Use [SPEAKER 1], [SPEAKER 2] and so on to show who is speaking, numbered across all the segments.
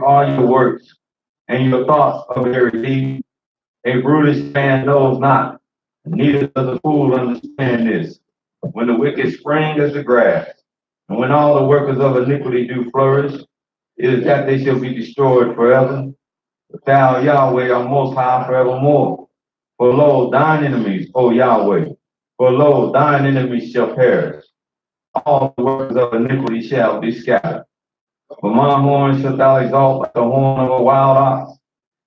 [SPEAKER 1] all your works and your thoughts of very deed. A brutish man knows not, neither does a fool understand this. When the wicked spring as the grass, and when all the workers of iniquity do flourish, it is that they shall be destroyed forever. But thou, Yahweh, art most high forevermore. For lo, thine enemies, O Yahweh, for lo, thine enemies shall perish. All the workers of iniquity shall be scattered. For my horn shalt thou exalt like the horn of a wild ox.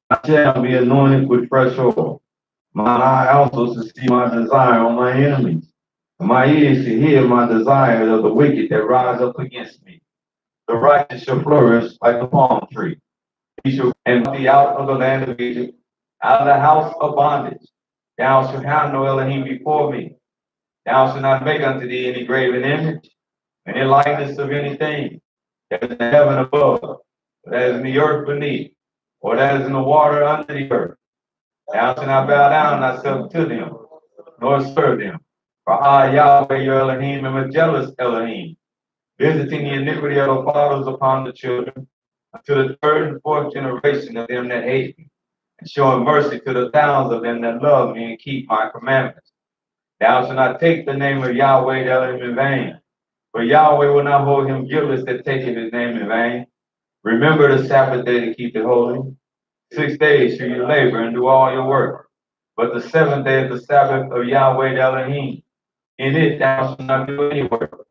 [SPEAKER 1] I shall be anointed with fresh oil. Mine eye also to see my desire on my enemies, and my ears to hear my desires of the wicked that rise up against me. The righteous shall flourish like a palm tree. He shall and be out of the land of Egypt, out of the house of bondage. Thou shalt have no Elohim before me. Thou shalt not make unto thee any graven image, any likeness of anything that is in the heaven above, or that is in the earth beneath, or that is in the water under the earth. Thou shalt not bow down thyself to them, nor serve them. For I, Yahweh, your Elohim, am a jealous Elohim, visiting the iniquity of the fathers upon the children, unto the third and fourth generation of them that hate me, and showing mercy to the thousands of them that love me and keep my commandments. Thou shalt not take the name of Yahweh the Elohim in vain, for Yahweh will not hold him guiltless that taketh his name in vain. Remember the Sabbath day to keep it holy. 6 days shall you labor and do all your work. But the seventh day is the Sabbath of Yahweh the Elohim. In it thou shalt not do any work,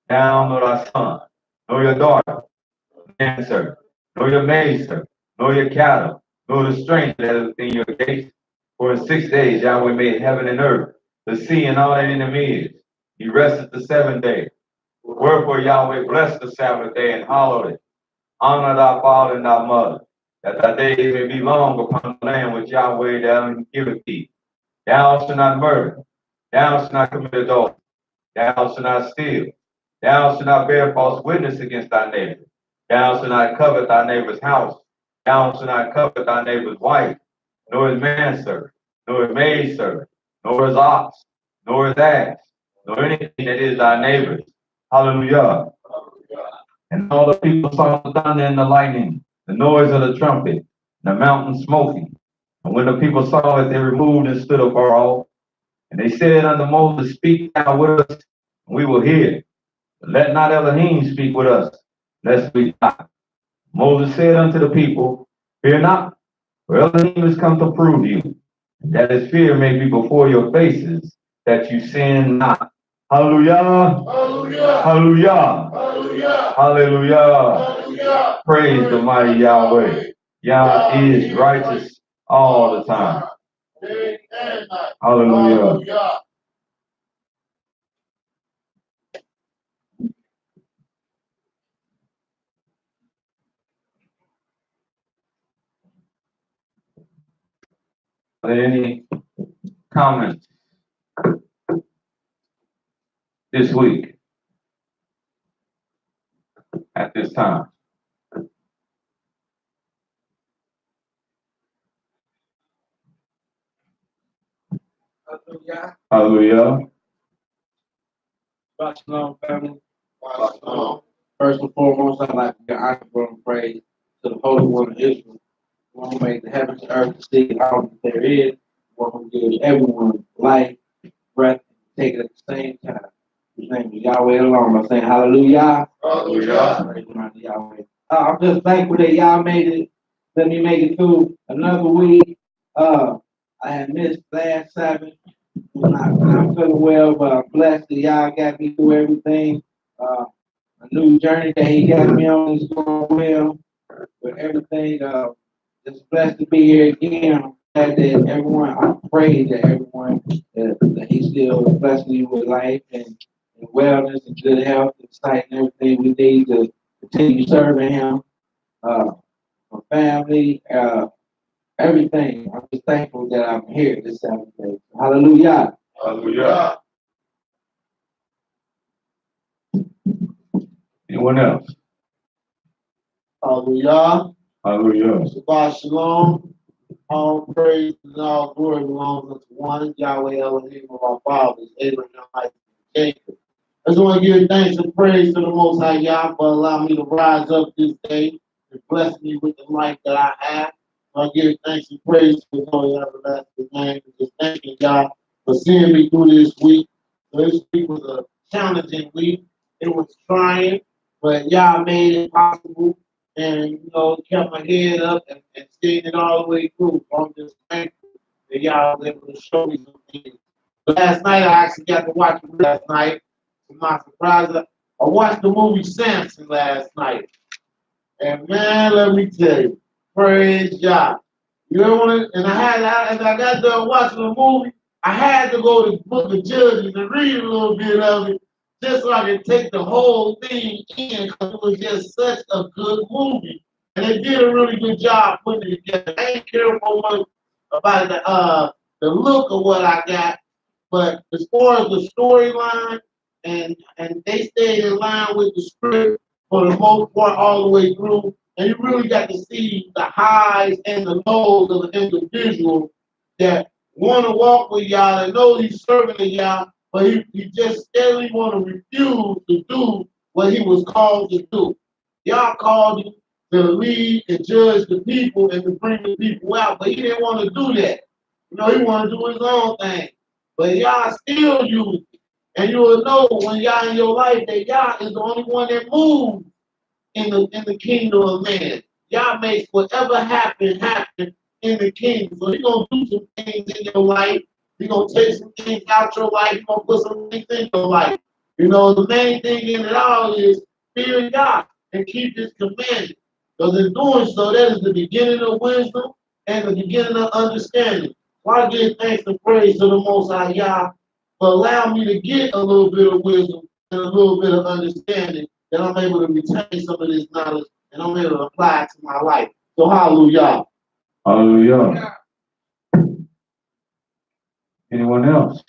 [SPEAKER 1] thou nor thy son, nor your daughter, manservant, nor your maidservant, nor your cattle, nor the stranger that is within your gates. For in 6 days Yahweh made heaven and earth, the sea and all that in them is. He rested the seventh day. Wherefore Yahweh blessed the Sabbath day and hallowed it. Honor thy father and thy mother, that thy days may be long upon the land which Yahweh thou giveth thee. Thou shalt not murder. Thou shalt not commit adultery. Thou shalt not steal. Thou shalt not bear false witness against thy neighbor. Thou shalt not covet thy neighbor's house. Thou shalt not covet thy neighbor's wife, nor his manservant, nor his maidservant, nor his ox, nor his ass, nor anything that is thy neighbor's. Hallelujah. And all the people saw the thunder and the lightning, the noise of the trumpet, and the mountain smoking. And when the people saw it, they removed and stood afar off. And they said unto Moses, Speak thou with us, and we will hear. But let not Elohim speak with us, lest we die. Moses said unto the people, Fear not, for Elohim is come to prove you, that his fear may be before your faces, that you sin not. Hallelujah. Hallelujah. Hallelujah. Hallelujah. Hallelujah. Hallelujah. Praise the mighty Yahweh. Yah is righteous all the time. Hallelujah. Are there any comments this week at this time?
[SPEAKER 2] Hallelujah.
[SPEAKER 1] Hallelujah.
[SPEAKER 2] Shalom, family. Shalom. First and foremost, I'd like to give honor and praise to the Holy One of Israel, the one who made the heavens, the earth, the sea, and all that there is, the one who gives everyone life, breath, and take it at the same time. His name is Yahweh alone. I'm saying hallelujah.
[SPEAKER 1] Hallelujah.
[SPEAKER 2] Praise the mighty Yahweh. I'm just thankful that y'all made it. Let me make it through another week. I had missed last Sabbath. I'm feeling well, but I'm blessed that y'all got me through everything. A new journey that he got me on is going well with everything. Just blessed to be here again. I'm glad that everyone, I pray that everyone, that he still blessing you with life and wellness and good health and sight and everything we need to continue serving him. My family, everything. I'm just thankful that I'm here this Saturday. Hallelujah.
[SPEAKER 1] Hallelujah. Anyone else?
[SPEAKER 3] Hallelujah.
[SPEAKER 1] Hallelujah.
[SPEAKER 3] Shabbat shalom. All praise and all glory belongs unto one Yahweh Elohim of our fathers, Abraham, Isaac, and Jacob. I just want to give thanks and praise to the Most High Yah for allowing me to rise up this day and blessed me with the life that I have. I give thanks and praise to His holy everlasting name. And just thanking God for seeing me through this week. So this week was a challenging week. It was trying, but y'all made it possible and, kept my head up and stayed it all the way through. So I'm just thankful that y'all was able to show me some things. Last night, I actually got to watch it last night. To my surprise, I watched the movie Samson last night. And man, let me tell you, praise God. You know what? And as I got done watching the movie, I had to go to the Book of Judges and read a little bit of it just so I could take the whole thing in because it was just such a good movie. And they did a really good job putting it together. I ain't careful much about the look of what I got, but as far as the storyline and they stayed in line with the script for the most part all the way through. And you really got to see the highs and the lows of an individual that want to walk with y'all and know he's serving to y'all, but he just steadily want to refuse to do what he was called to do. Y'all called him to lead and judge the people and to bring the people out, but he didn't want to do that. He wanted to do his own thing. But y'all still use it. And you will know when y'all in your life that y'all is the only one that moves in the kingdom of man. Y'all makes whatever happen in the kingdom. So you're gonna do some things in your life. You're gonna take some things out your life. You're gonna put some things in your life. The main thing in it all is fear God and keep His commandments. Because in doing so, that is the beginning of wisdom and the beginning of understanding. So I give thanks and praise to the Most High Yah for allowing me to get a little bit of wisdom and a little bit of understanding that I'm able to retain some of this knowledge and I'm able to apply it to my life. So hallelujah.
[SPEAKER 1] Hallelujah. Anyone else?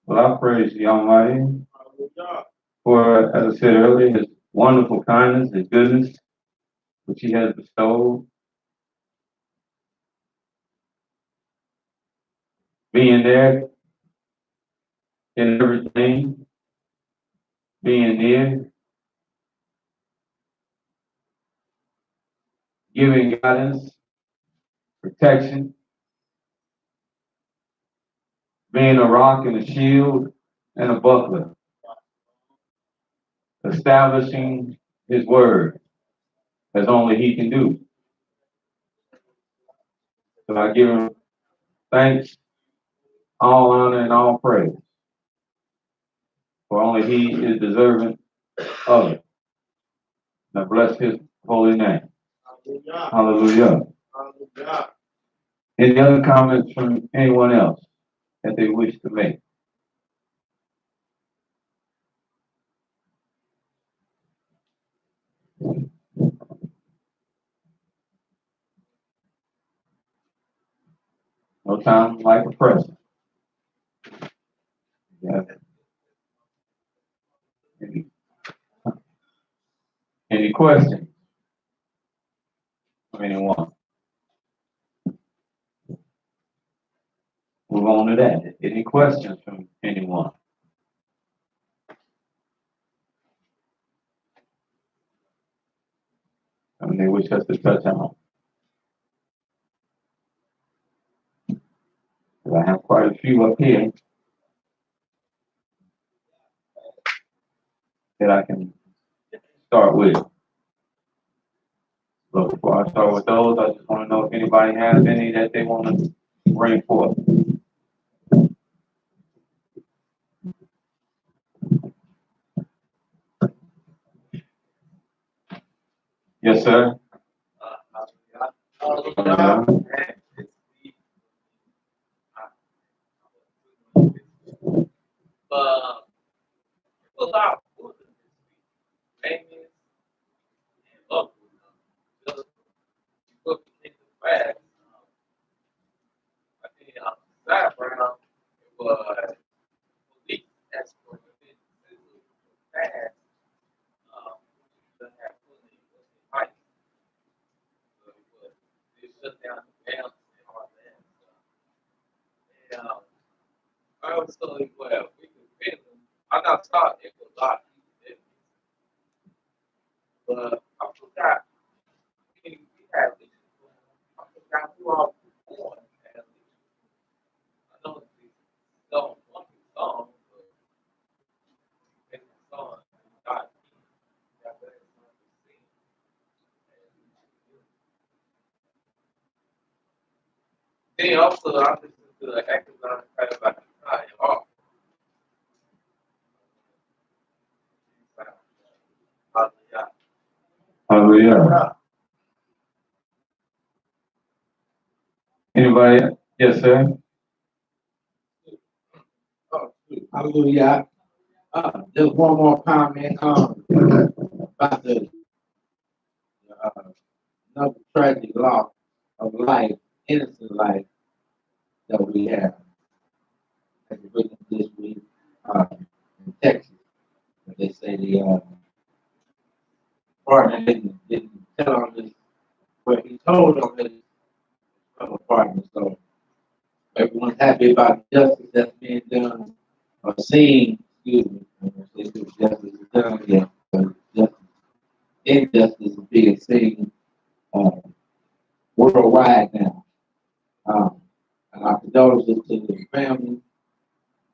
[SPEAKER 1] Well, I praise the Almighty for, as I said earlier, His wonderful kindness, His goodness, which He has bestowed, being there in everything, being near, giving guidance, protection, being a rock and a shield and a buckler, establishing His word as only He can do. So I give Him thanks, all honor, and all praise, for only He is deserving of it. And I bless His holy name. Hallelujah.
[SPEAKER 3] Hallelujah.
[SPEAKER 1] Any other comments from anyone else that they wish to make? No time like the present. Yeah. Any questions from anyone? Move on to that. Any questions from anyone? They wish us to touch on. I have quite a few up here that I can start with. But before I start with those, I just want to know if anybody has any that they want to bring forth. Yes, sir.
[SPEAKER 4] absolutely well. We can feel them. I not thought it was a lot easier, but I forgot we had this. I forgot who all was born at least. I know it's don't want the song, but it's the song. God, got that song to sing. Then also I listened to the exercise about the time off. Hallelujah.
[SPEAKER 1] Hallelujah. Anybody? Yes, sir.
[SPEAKER 2] Hallelujah. Just one more comment about the uh, another tragic loss of life, innocent life that we have as a witness this week in Texas. They say the partner didn't tell on this, but he told on his fellow partner. So everyone's happy about the justice that's being done or seen. Excuse me. I don't say justice is done yet, but justice, injustice is being seen uh, worldwide now. And our condolences to the family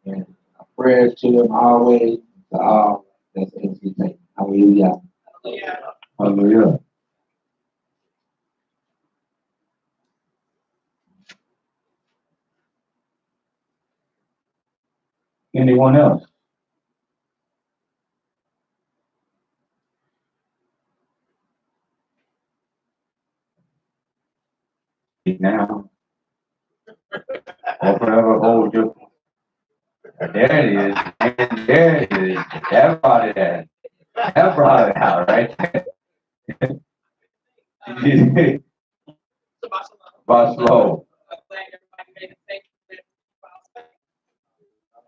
[SPEAKER 2] and our prayers to them always, to all that's NCT. Hallelujah.
[SPEAKER 4] Yeah.
[SPEAKER 1] Hallelujah. Anyone else? Now or forever hold your. There it is. And there it is. That brought it out. That brought it out right there. Bartholomew.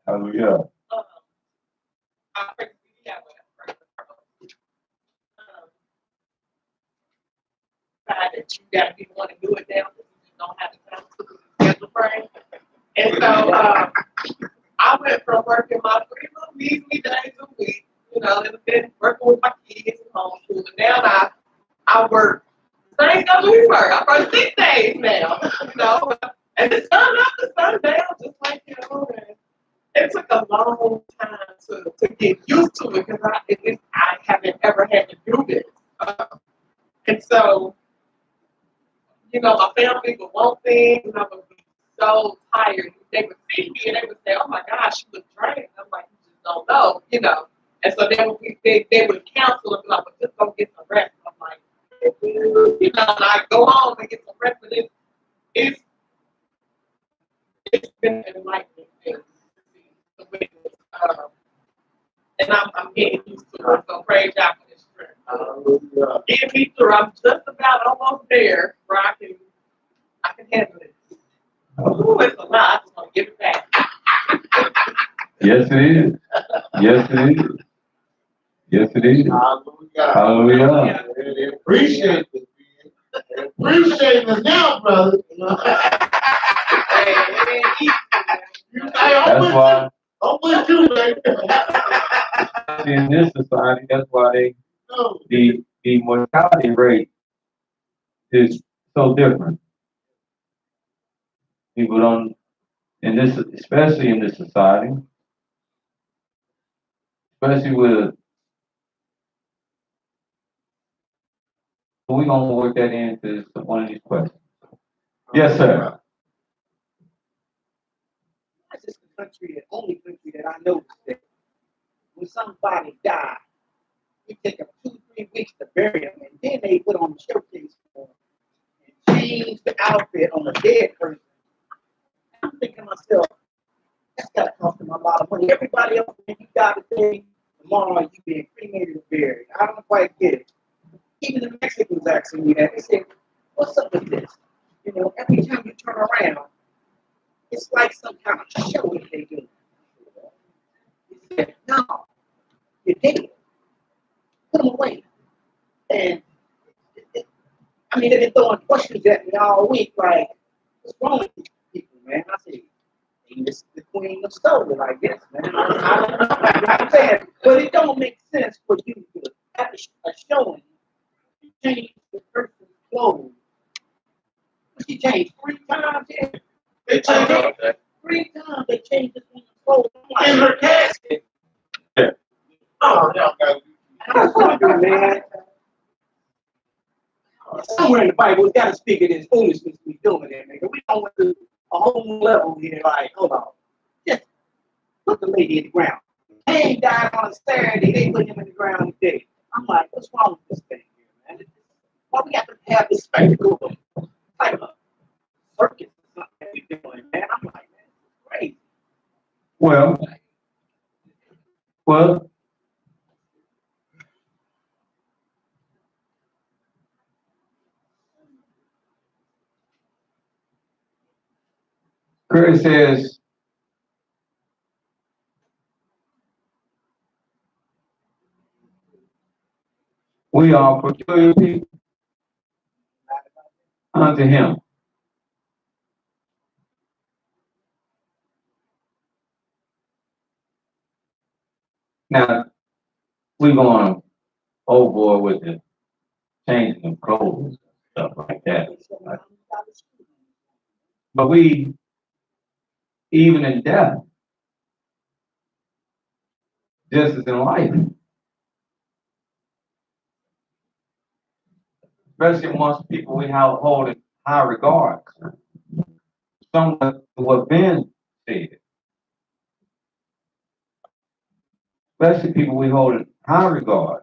[SPEAKER 1] Hallelujah.
[SPEAKER 4] That you got to be the one to do it now because you don't have the time to schedule frame. And so I went from working my 3 little measly days a week, and then working with my kids and homeschool. And now I work the same as we work. I work 6 days now, and the sun up, the sun down, just like and it took a long time to get used to it because I haven't ever had to do this. And so my family would want things, and I would be so tired. They would see me and they would say, "Oh my gosh, she was drained." I'm like, "You just don't know." And so they would counsel and be like, "Well, just go get some rest." I'm like, and I go home and get some rest, but it's been enlightening to see the witness. And I'm getting used to it. So praise God for this strength. Getting me through. I'm just about almost there where I can handle it. Ooh, it's a lot. I just want to give it back.
[SPEAKER 1] Yes, it is. Yes, it is. Yes, it is. Hallelujah.
[SPEAKER 3] Appreciate it. Appreciate it now, brother.
[SPEAKER 1] That's why
[SPEAKER 3] I'm with you, baby.
[SPEAKER 1] in this society, that's why the mortality rate is so different. People don't, especially in this society, especially with, we're gonna work that into one of these questions. Yes, sir.
[SPEAKER 5] This is the country, the only country that I know that when somebody dies, it take them 2-3 weeks to bury them, and then they put on the showcase for them and change the outfit on a dead person. I'm thinking to myself, that's gotta cost them a lot of money. Everybody else, when you die today, tomorrow you being cremated and buried. I don't quite get it. Even the Mexicans asking me that. They said, "What's up with this?" Every time you turn around, it's like some kind of show that they do. He said, "No, you're dead. Put them away." And they've been throwing questions at me all week, like, "What's wrong with these people, man?" I said, "Hey, this is the Queen mean to stole it, I guess, man. I don't know. You know what I'm saying? But it don't make sense for you to have a showing. You change the person's clothes. She changed 3 times. Yeah.
[SPEAKER 3] They changed up
[SPEAKER 5] 3 times they changed the clothes.
[SPEAKER 3] in her casket.
[SPEAKER 1] Yeah.
[SPEAKER 3] Oh, y'all got
[SPEAKER 5] I was wondering, man. Somewhere in the Bible, we got to speak of this foolishness we doing there, nigga. We don't want to a whole new level here. Like, hold on. Just put the lady in the ground. Cain died on a Saturday. They put him in the ground today. I'm like, what's wrong with this thing here, man? Why we got to have this spectacle of type of circus or something that we doing, man? I'm like, man, this is crazy.
[SPEAKER 1] Well, Chris says, we are peculiar people unto him. Now, we're going overboard with the changing of clothes and stuff like that. But we, even in death, just as in life, especially amongst people we have hold in high regard. Somewhat what Ben said, especially people we hold in high regard.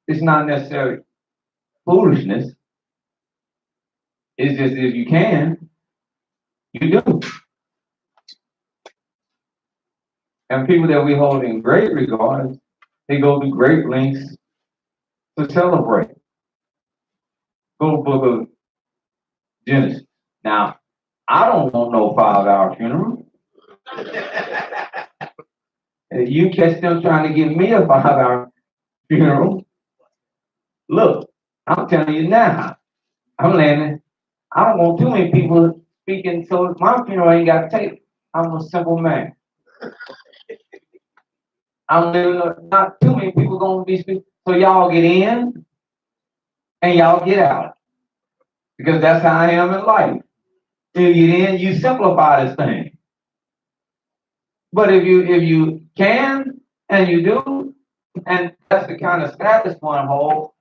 [SPEAKER 1] It's not necessarily foolishness. It's just if you can, you do. And people that we hold in great regard, they go to great lengths to celebrate. Go to the book of Genesis. Now, I don't want no 5-hour funeral. If you catch them trying to give me a 5-hour funeral, look, I'm telling you now, I'm landing. I don't want too many people speaking, so my funeral ain't got to take. I'm a simple man. I'm living, not too many people gonna be speaking. So y'all get in and y'all get out. Because that's how I am in life. You get in, you simplify this thing. But if you can and you do, and that's the kind of status one holds,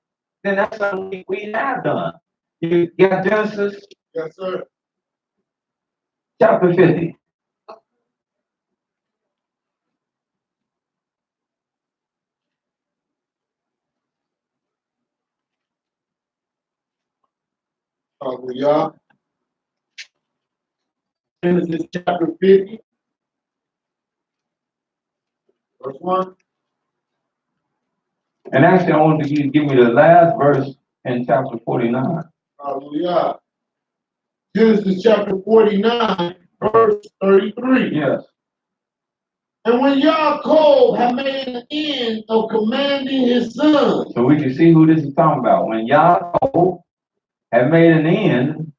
[SPEAKER 1] then that's something we have done. You got Genesis
[SPEAKER 3] Yes, sir.
[SPEAKER 1] chapter 50.
[SPEAKER 3] Hallelujah. Genesis chapter 50, verse 1.
[SPEAKER 1] And actually, I want you to give me the last verse in chapter 49.
[SPEAKER 3] Hallelujah. Genesis chapter 49, verse 33.
[SPEAKER 1] Yes.
[SPEAKER 3] And when Yaakov had made an end of commanding his sons,
[SPEAKER 1] So we can see who this is talking about. When Yaakov had made an end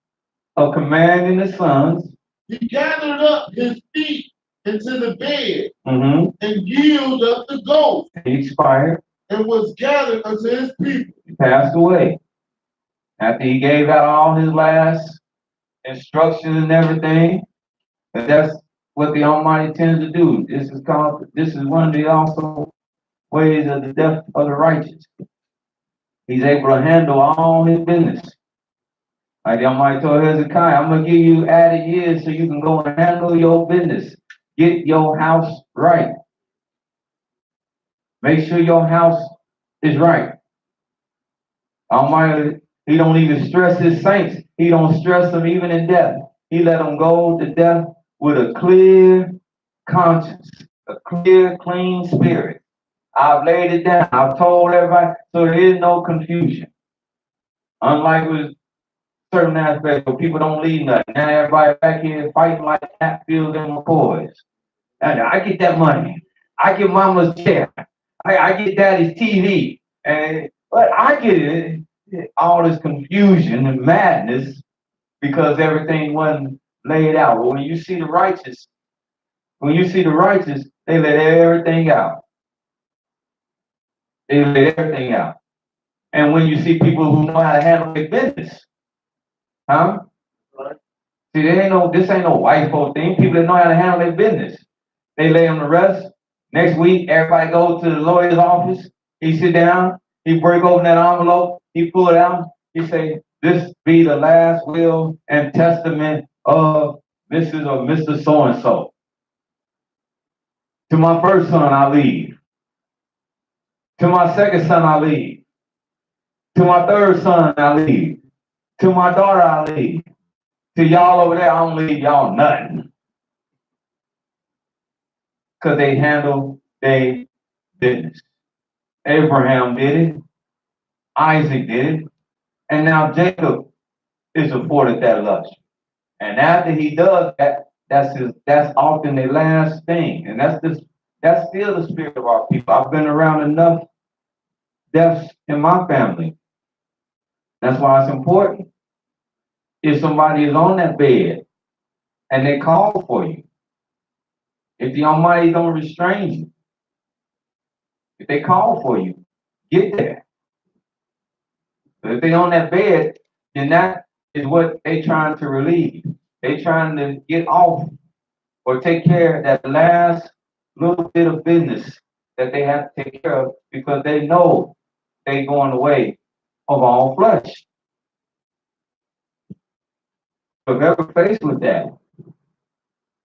[SPEAKER 1] of commanding the sons,
[SPEAKER 3] he gathered up his feet into the bed
[SPEAKER 1] mm-hmm,
[SPEAKER 3] and yielded up the ghost
[SPEAKER 1] he expired,
[SPEAKER 3] and was gathered unto his people.
[SPEAKER 1] he passed away. After he gave out all his last instructions and everything, and that's what the Almighty tends to do. This is one of the also ways of the death of the righteous. He's able to handle all his business. Like the Almighty told Hezekiah, I'm going to give you added years so you can go and handle your business. Get your house right. Make sure your house is right. Almighty, he don't even stress his saints. He don't stress them even in death. He let them go to death with a clear conscience, a clear, clean spirit. I've laid it down. I've told everybody, so there is no confusion. Unlike with certain aspects where people don't leave nothing. Now everybody back here fighting like Hatfield and McCoys. And I get that money. I get mama's chair. I get daddy's TV. But I get it. All this confusion and madness because everything wasn't laid out. But when you see the righteous, they let everything out. They let everything out. And when you see people who know how to handle their business, huh?
[SPEAKER 3] Right.
[SPEAKER 1] See, this ain't no white folk thing. People that know how to handle their business. They lay them to rest. Next week, everybody goes to the lawyer's office. He sit down. He break open that envelope. He pull it out. He say, "This be the last will and testament of Mrs. or Mr. So-and-so. To my first son, I leave. To my second son, I leave. To my third son, I leave. To my daughter, I leave. To y'all over there, I don't leave y'all nothing." Because they handle their business. Abraham did it. Isaac did it. And now Jacob is afforded that luxury. And after he does that, that's often the last thing. And that's still the spirit of our people. I've been around enough deaths in my family. That's why it's important. If somebody is on that bed and they call for you, if the Almighty don't restrain you, if they call for you, get there. But if they on that bed, then that is what they trying to relieve. They trying to get off or take care of that last little bit of business that they have to take care of because they know they going away of all flesh. So if ever faced with that,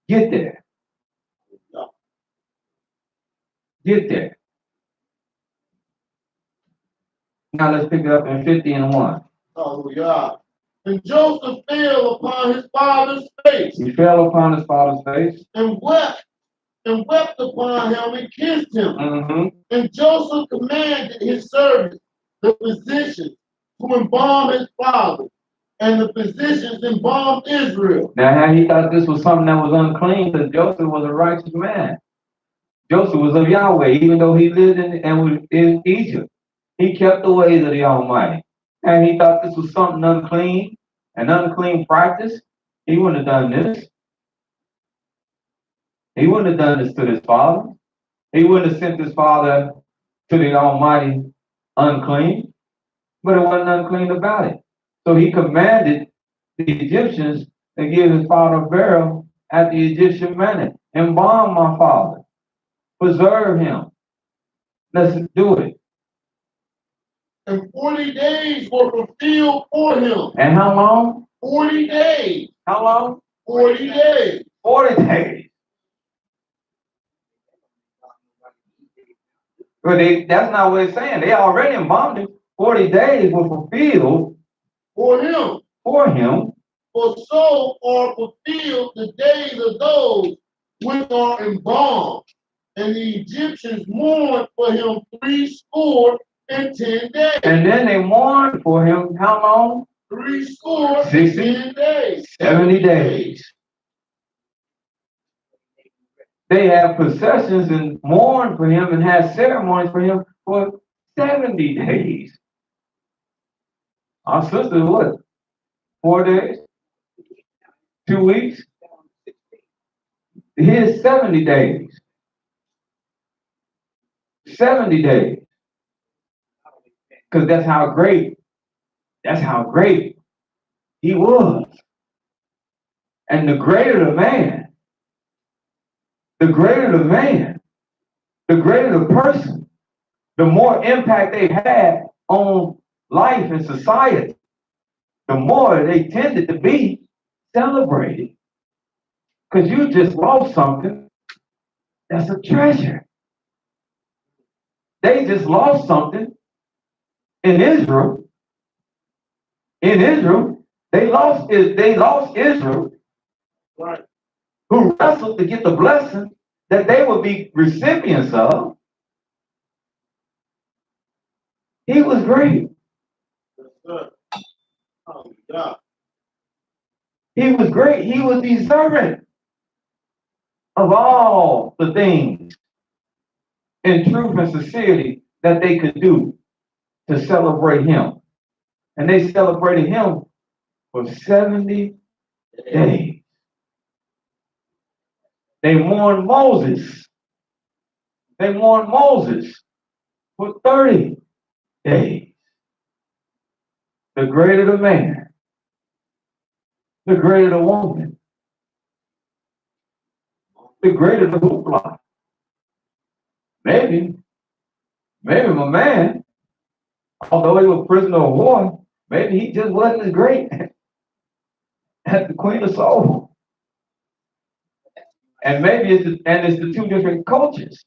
[SPEAKER 1] get there. Get there. Now let's pick it up in 50:1.
[SPEAKER 3] Hallelujah. And Joseph fell upon his father's face.
[SPEAKER 1] He fell upon his father's face.
[SPEAKER 3] And wept upon him and kissed him.
[SPEAKER 1] Mm-hmm.
[SPEAKER 3] And Joseph commanded his servants, the physicians, to embalm his father. And the physicians embalmed Israel.
[SPEAKER 1] Now, how he thought this was something that was unclean because Joseph was a righteous man. Joseph was of Yahweh, even though he lived in Egypt. He kept the ways of the Almighty. And he thought this was something unclean, an unclean practice. He wouldn't have done this. He wouldn't have done this to his father. He wouldn't have sent his father to the Almighty unclean, but it wasn't unclean about it. So he commanded the Egyptians to give his father burial at the Egyptian manner. Embalm my father. Preserve him. Let's do it.
[SPEAKER 3] And 40 days were fulfilled for him.
[SPEAKER 1] And how long?
[SPEAKER 3] 40 days.
[SPEAKER 1] How long?
[SPEAKER 3] 40 days.
[SPEAKER 1] 40 days. But that's not what it's saying. They already embalmed him. 40 days were fulfilled
[SPEAKER 3] For him.
[SPEAKER 1] for him.
[SPEAKER 3] For so are fulfilled the days of those which are embalmed. And the Egyptians mourned for him 80 days.
[SPEAKER 1] And then they mourned for him how long?
[SPEAKER 3] 60 days.
[SPEAKER 1] 70 days. They had processions and mourned for him and had ceremonies for him for 70 days. Our sister, what? 4 days? 2 weeks? Here's 70 days. 70 days. Because that's how great he was. And the greater the man, the greater the person, the more impact they had on life and society, the more they tended to be celebrated. Because you just lost something that's a treasure. They just lost something in Israel. In Israel, they lost Israel,
[SPEAKER 3] Right.
[SPEAKER 1] who wrestled to get the blessing that they would be recipients of. He was great.
[SPEAKER 3] Yes, sir. Oh, God.
[SPEAKER 1] He was great. He was deserving of all the things in truth and sincerity that they could do to celebrate him. And they celebrated him for 70 days. They mourned Moses. They mourned Moses for 30 days. The greater the man, the greater the woman, the greater the hoopla. Maybe my man, although he was prisoner of war, maybe he just wasn't as great as the Queen of Soul. And maybe it's the two different cultures.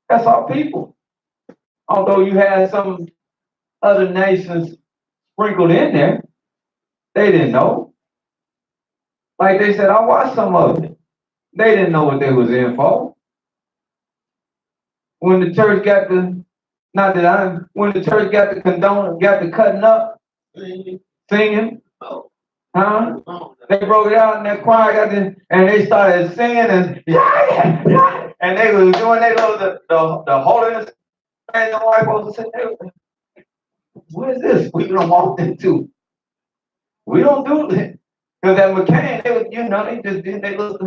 [SPEAKER 1] That's our people. Although you had some other nations sprinkled in there, they didn't know. Like they said, I watched some of it. They didn't know what they was in for. When the church got the, when the church got the condone, got the cutting up, singing, huh? They broke it out and that choir got the, and they started singing and and they was doing their little the holiness. And the white folks said, hey, what is this we don't walk into? We don't do that. Because at McCain, they was, they just did they look,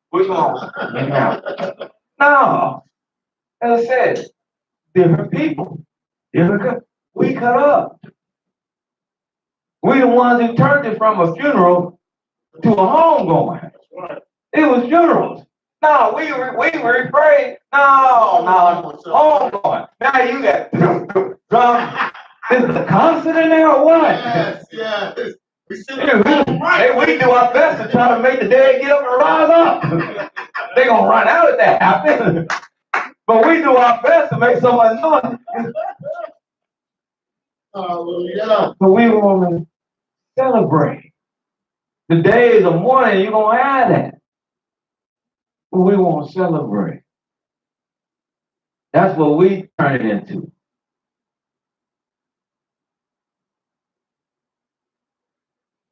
[SPEAKER 1] which one? No. As I said, different people, we cut up. We the ones who turned it from a funeral to a homegoing. It was funerals. No, we refrain. No, homegoing. Now you got drum. Is the concert in there or what?
[SPEAKER 3] Yes. We
[SPEAKER 1] do our best to try to make the dead get up and rise up. They're gonna run out of that happen. But we do our best to make someone know.
[SPEAKER 3] Hallelujah.
[SPEAKER 1] But we want to celebrate. The days of mourning, you're gonna have that. But we want to celebrate. That's what we turn it into.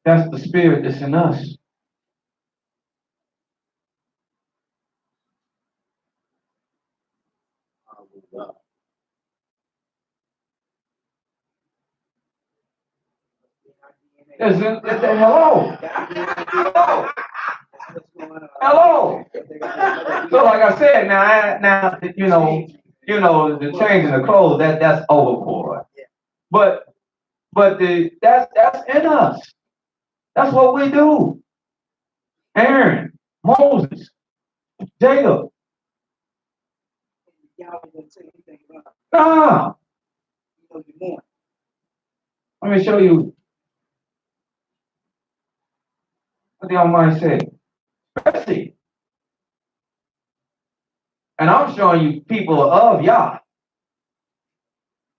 [SPEAKER 1] That's the spirit that's in us. Hello. So like I said, now the changing the clothes that's overboard. But that's in us. That's what we do. Aaron, Moses, Jacob. No. Let me show you what the Almighty said. Mercy. And I'm showing you people of Yah.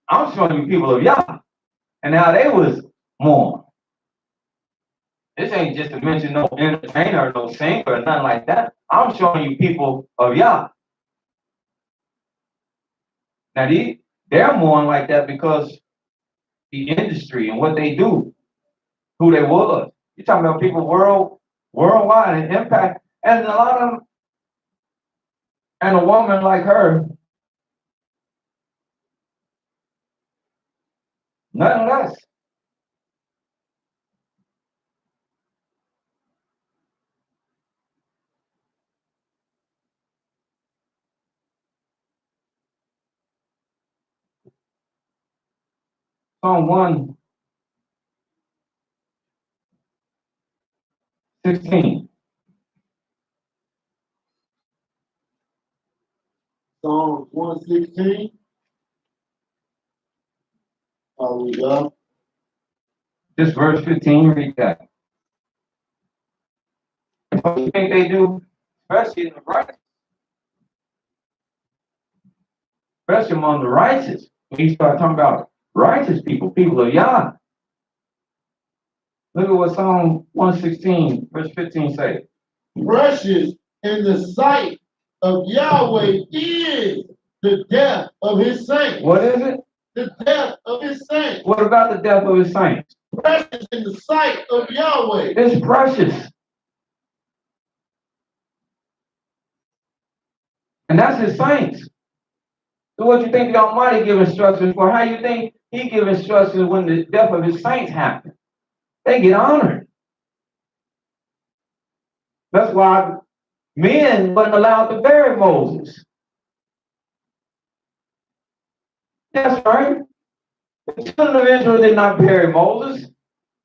[SPEAKER 1] I'm showing you people of Yah. And how they was mourned. This ain't just to mention no entertainer or no singer or nothing like that. I'm showing you people of Yah. Now they're mourning like that because the industry and what they do, who they was. You're talking about people worldwide and impact. And a lot of them, and a woman like her, nothing less. Psalm 1:16.
[SPEAKER 3] Psalms 116. Hallelujah.
[SPEAKER 1] This verse 15, read that. What do you think they do? Especially in the righteous. Especially among the righteous. When you start talking about righteous people, people of Yah. Look at what Psalm 116, verse 15 say.
[SPEAKER 3] Precious in the sight of Yahweh is the death of his saints.
[SPEAKER 1] What is it?
[SPEAKER 3] The death of his saints.
[SPEAKER 1] What about the death of his saints?
[SPEAKER 3] Precious in the sight of Yahweh.
[SPEAKER 1] It's precious. And that's his saints. So what you think the Almighty give instructions for? How you think He gives instructions when the death of his saints happen. They get honored. That's why men wasn't allowed to bury Moses. That's right. The children of Israel did not bury Moses.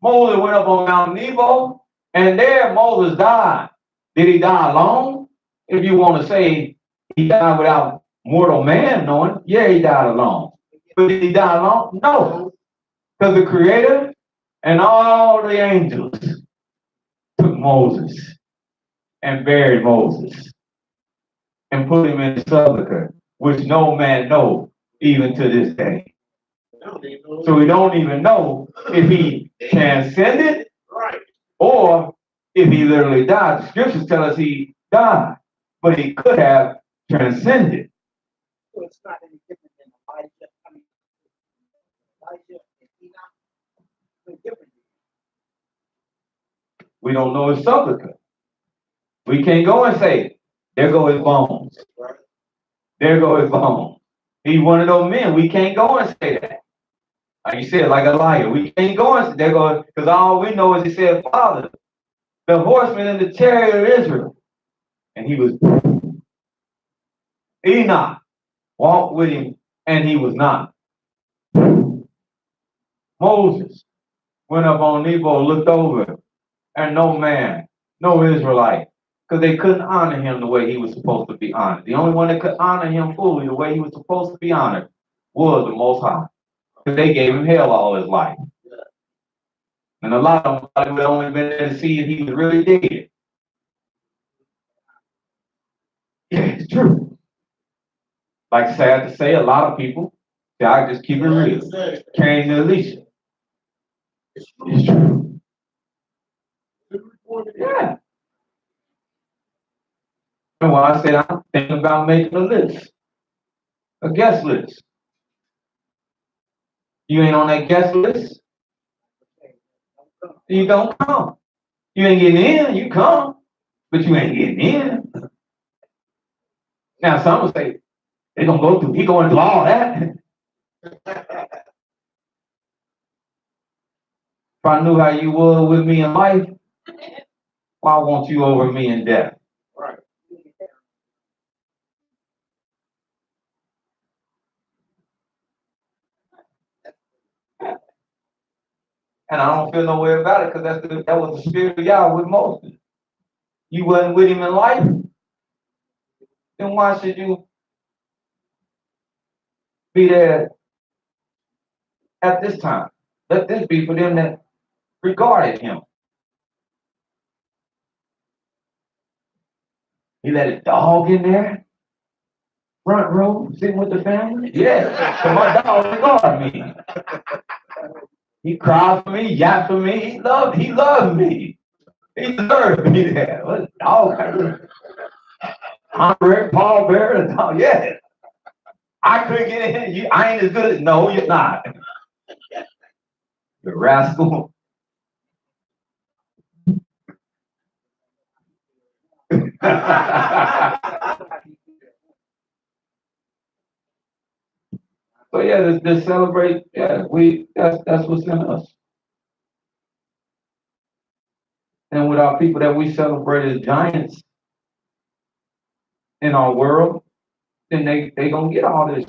[SPEAKER 1] Moses went up on Mount Nebo, and there Moses died. Did he die alone? If you want to say he died without mortal man knowing, yeah, he died alone. But did he die alone? No. Because the Creator and all the angels took Moses and buried Moses and put him in the sepulchre, which no man knows even to this day. So we don't even know if he transcended or if he literally died. The scriptures tell us he died, but he could have transcended.
[SPEAKER 5] So it's not any different than Elijah. I mean, Elijah and Enoch. They're different.
[SPEAKER 1] We don't know his sepulchre. We can't go and say, there go his bones. There go his bones. He's one of those men. We can't go and say that. Like you said, like a liar. We can't go and say, there go, because all we know is he said, Father, the horseman and the chariot of Israel. And he was Enoch walked with him, and he was not. Moses went up on Nebo, looked over, and no man, no Israelite, because they couldn't honor him the way he was supposed to be honored. The only one that could honor him fully the way he was supposed to be honored was the Most High, because they gave him hell all his life. And a lot of them probably would only been there to see if he was really dead. Yeah, it's true. Like sad to say, a lot of people, I just keep it real, came to Elisha. It's true. Yeah. And when I said I'm thinking about making a list, a guest list. You ain't on that guest list, you don't come. You ain't getting in, you come, but you ain't getting in. Now some will say, they're gonna go through, he going through all that. If I knew how you were with me in life, why won't you over me in death?
[SPEAKER 3] Right.
[SPEAKER 1] And I don't feel no way about it because that was the spirit of Yah with Moses. You wasn't with him in life, then why should you be there at this time? Let this be for them that regarded him. He let his dog in there, front row, sitting with the family. Yeah, so my dog regarded me. He cried for me, yapped for me. He loved me. He deserved me there. What dog? Honorary Paul Bear, the dog. Yeah. I couldn't get in. I ain't as good as. No, you're not. You rascal. So yeah, to celebrate, yeah, that's what's in us. And with our people that we celebrate as giants in our world, then they gonna get all this.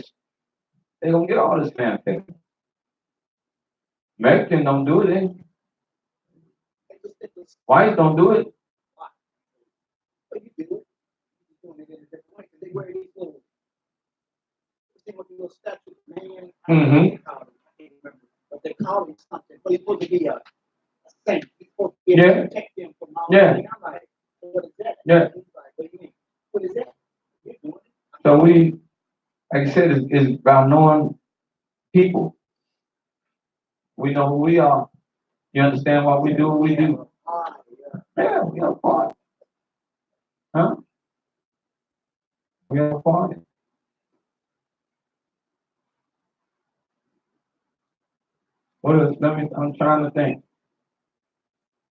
[SPEAKER 1] They gonna get all this fanfare. Mexican don't do it, Whites don't do it.
[SPEAKER 5] But you do it. You're doing it in a different way. They wear these little, statues, man. I don't know what they call them. I can't remember. But they call them something. But he's supposed to be a saint. He's supposed to be able to protect them from all that. I'm like, what is that?
[SPEAKER 1] Yeah.
[SPEAKER 5] He's like, what do you mean? What is that? You're doing it.
[SPEAKER 1] So we, like I said, it's about knowing people. We know who we are. You understand why we do what we do? Yeah, we have a part. Huh? We have a party. What is, I'm trying to think.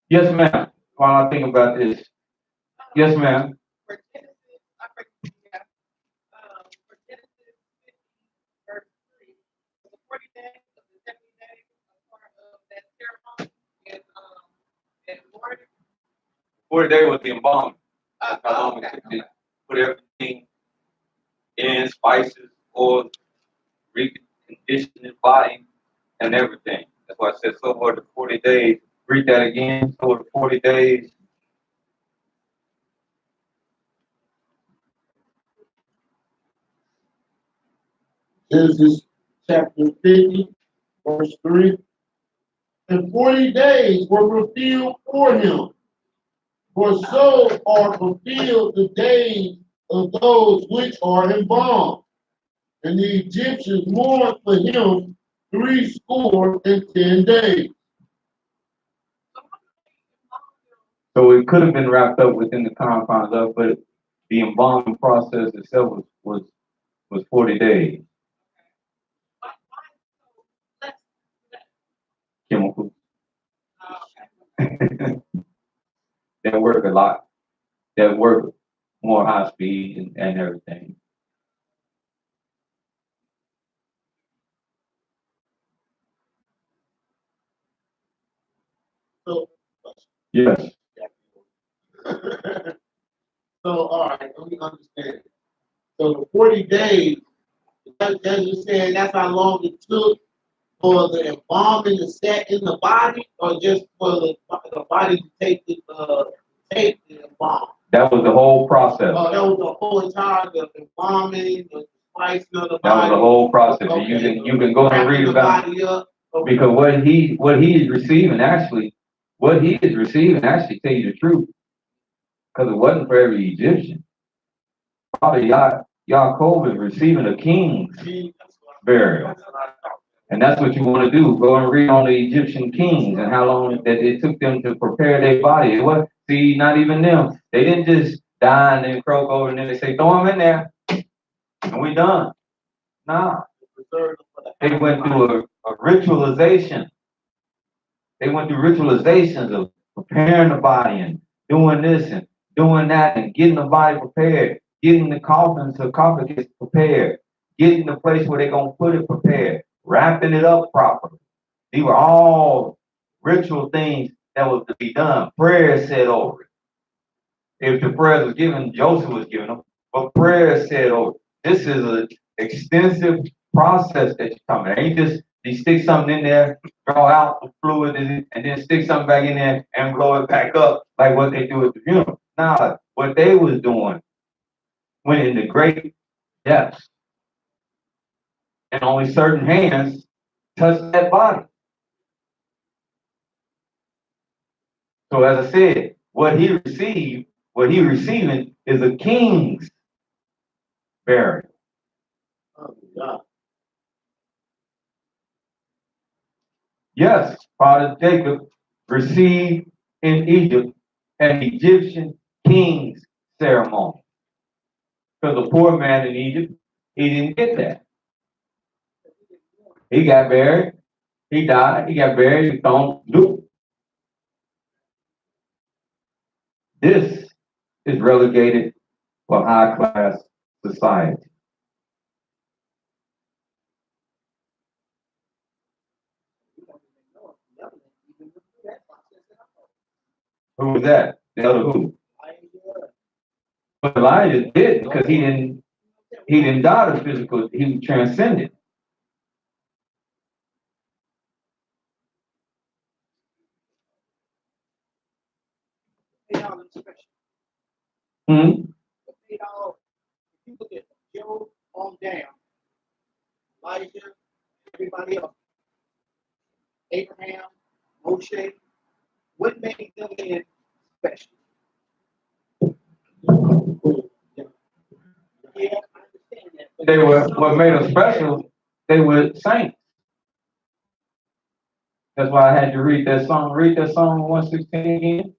[SPEAKER 1] Yes, ma'am. While I think about this. Yes, ma'am.
[SPEAKER 4] For Genesis, for Genesis 50, verse 3, the 40 days of the
[SPEAKER 1] 40 days was the embalming.
[SPEAKER 4] Uh,
[SPEAKER 1] That's how long it
[SPEAKER 4] okay.
[SPEAKER 1] took to put everything in, spices, oil, recondition his body, and everything. That's why I said so for the 40 days. Read that again. So the 40 days.
[SPEAKER 3] Genesis chapter 50, verse 3. And 40 days were fulfilled for him. For so are fulfilled the days of those which are embalmed. And the Egyptians mourned for him 60 days.
[SPEAKER 1] So it could have been wrapped up within the confines of, but the embalming process itself was 40 days.
[SPEAKER 4] Let's,
[SPEAKER 1] Chemicals.
[SPEAKER 4] okay.
[SPEAKER 1] That work a lot. That work more high speed and everything.
[SPEAKER 3] So,
[SPEAKER 1] Yes.
[SPEAKER 3] so all right, let me understand. So the 40 days, as you said, that's how long it took for the embalming to set in the body, or just for the body to take the embalm?
[SPEAKER 1] That was the whole process.
[SPEAKER 3] Oh, that was the whole entire the embalming, the spicing of the
[SPEAKER 1] That was
[SPEAKER 3] body.
[SPEAKER 1] the whole process.
[SPEAKER 3] Okay.
[SPEAKER 1] You can go and read
[SPEAKER 3] Wrapping the
[SPEAKER 1] about
[SPEAKER 3] body up. Okay.
[SPEAKER 1] because what he is receiving actually, tell you the truth. Because it wasn't for every Egyptian. Probably Yaakov is receiving a king's burial. And that's what you want to do. Go and read on the Egyptian kings and how long that it took them to prepare their body. It was, see, not even them. They didn't just die and then croak over and then they say, throw them in there and we done. Nah. They went through a ritualization. They went through ritualizations of preparing the body and doing this and doing that and getting the body prepared, getting the sarcophagus prepared, getting the place where they're going to put it prepared, wrapping it up properly. These were all ritual things that was to be done. Prayers said over it. If the prayers was given, Joseph was giving them, but prayers said over it. This is an extensive process that you're coming. It ain't just you stick something in there, draw out the fluid, and then stick something back in there and blow it back up like what they do at the funeral. Nah, what they was doing went into great depths, and only certain hands touched that body. So as I said, what he receiving is a king's burial.
[SPEAKER 3] Oh, God.
[SPEAKER 1] Yes, Father Jacob received in Egypt an Egyptian king's ceremony. Because a poor man in Egypt, he didn't get that. He got buried, he died, he got buried, he thrown. This is relegated for high class society. Who was that? The other who? But Elijah did because he didn't die the physical, he transcended. Hmm?
[SPEAKER 5] If you look at Job on down, Elijah, everybody else, Abraham, Moshe, what made them men special? Yeah, I understand that. But
[SPEAKER 1] They were what made them special, they were saints. That's why I had to read that song. Read that song 116 again.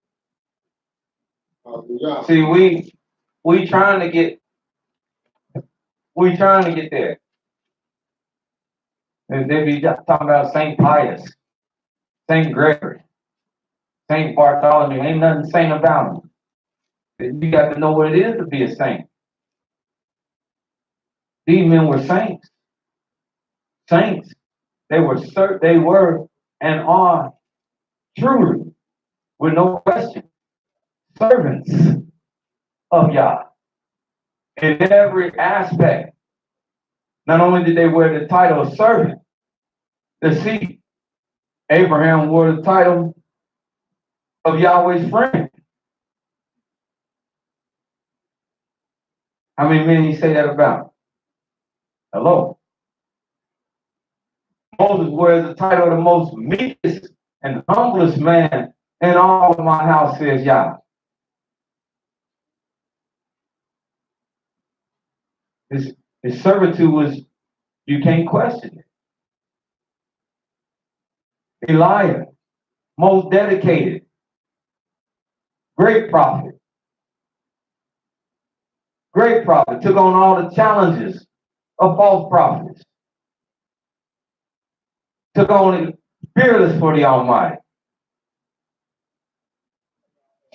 [SPEAKER 3] Oh, God.
[SPEAKER 1] See, we trying to get there. And they be talking about Saint Pius, Saint Gregory, Saint Bartholomew. Ain't nothing saint about them. You got to know what it is to be a saint. These men were saints. Saints. They were and are truly, with no question, servants of Yah in every aspect. Not only did they wear the title of servant, see, Abraham wore the title of Yahweh's friend. How many men you say that about? Hello. Moses wears the title of the most meekest and humblest man in all of my house, says Yah. His servitude was, you can't question it. Elijah, most dedicated, great prophet, took on all the challenges of false prophets, took on it fearless for the Almighty.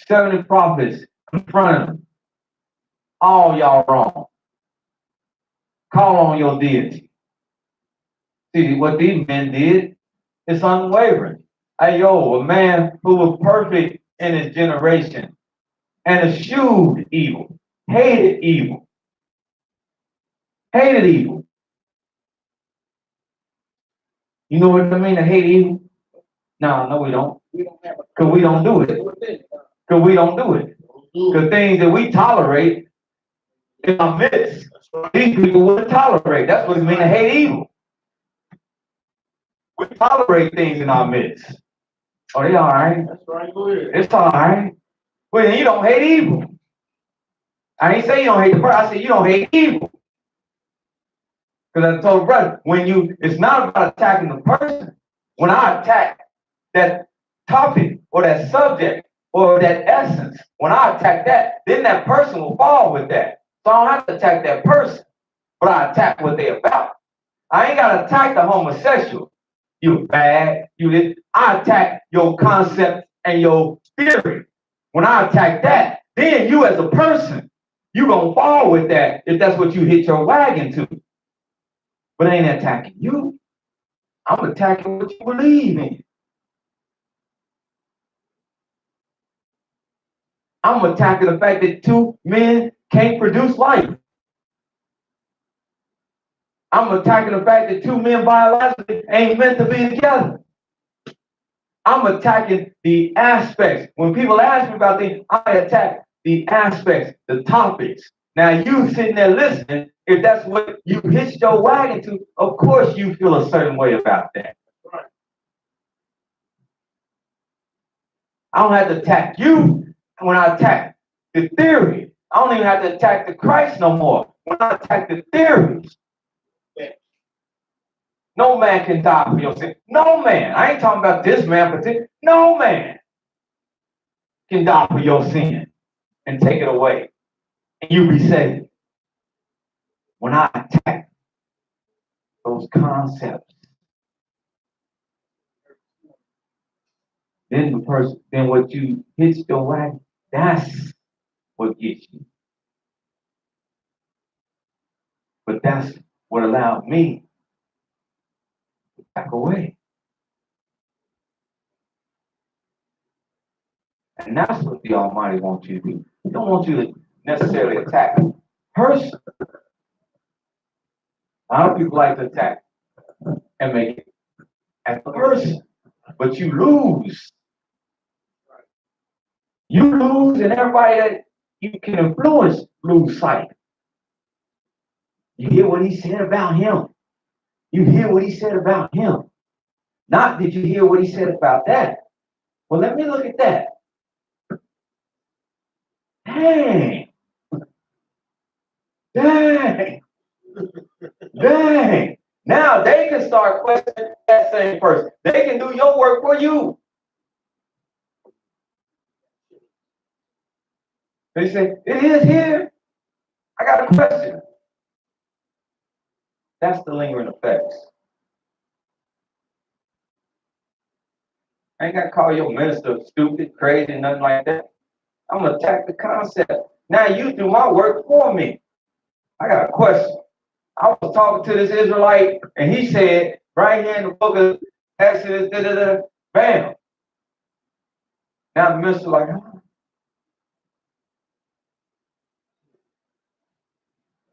[SPEAKER 1] 70 prophets confronted him. All y'all wrong. Call on your deity. See, what these men did is unwavering. Hey, a man who was perfect in his generation and eschewed evil, hated evil. You know what I mean, to hate evil? No, we don't. Because we don't do it. The things that we tolerate in our midst, these people wouldn't tolerate. That's what it means to hate evil. We tolerate things in our midst. Oh, they all right.
[SPEAKER 3] That's right. Go ahead.
[SPEAKER 1] It's all right. Well, then you don't hate evil. I ain't say you don't hate the person. I said you don't hate evil. Because I told brother, it's not about attacking the person. When I attack that topic or that subject or that essence, when I attack that, then that person will fall with that. So I don't have to attack that person, but I attack what they're about. I ain't got to attack the homosexual. You bad, you did. I attack your concept and your theory. When I attack that, then you as a person, you gonna fall with that if that's what you hit your wagon to. But I ain't attacking you. I'm attacking what you believe in. I'm attacking the fact that two men can't produce life. I'm attacking the fact that two men biologically ain't meant to be together. I'm attacking the aspects. When people ask me about things, I attack the aspects, the topics. Now you sitting there listening, if that's what you hitched your wagon to, of course you feel a certain way about that. I don't have to attack you when I attack the theory. I don't even have to attack the Christ no more. When I attack the theories, no man can die for your sin. No man. I ain't talking about this man, but no man can die for your sin and take it away. And you be saved. When I attack those concepts, then what you hit your wagon, that's what gets you. But that's what allowed me to back away. And that's what the Almighty wants you to do. He don't want you to necessarily attack a person. A lot of people like to attack and make it as a person, but you lose. You lose, and everybody that you can influence lose sight. You hear what he said about him. You hear what he said about him. Not did you hear what he said about that. Well, let me look at that. Dang. Now they can start questioning that same person. They can do your work for you. They say, it is here. I got a question. That's the lingering effects. I ain't got to call your minister stupid, crazy, nothing like that. I'm going to attack the concept. Now you do my work for me. I got a question. I was talking to this Israelite, and he said, right here in the book of Exodus, bam. Now the minister's like, huh?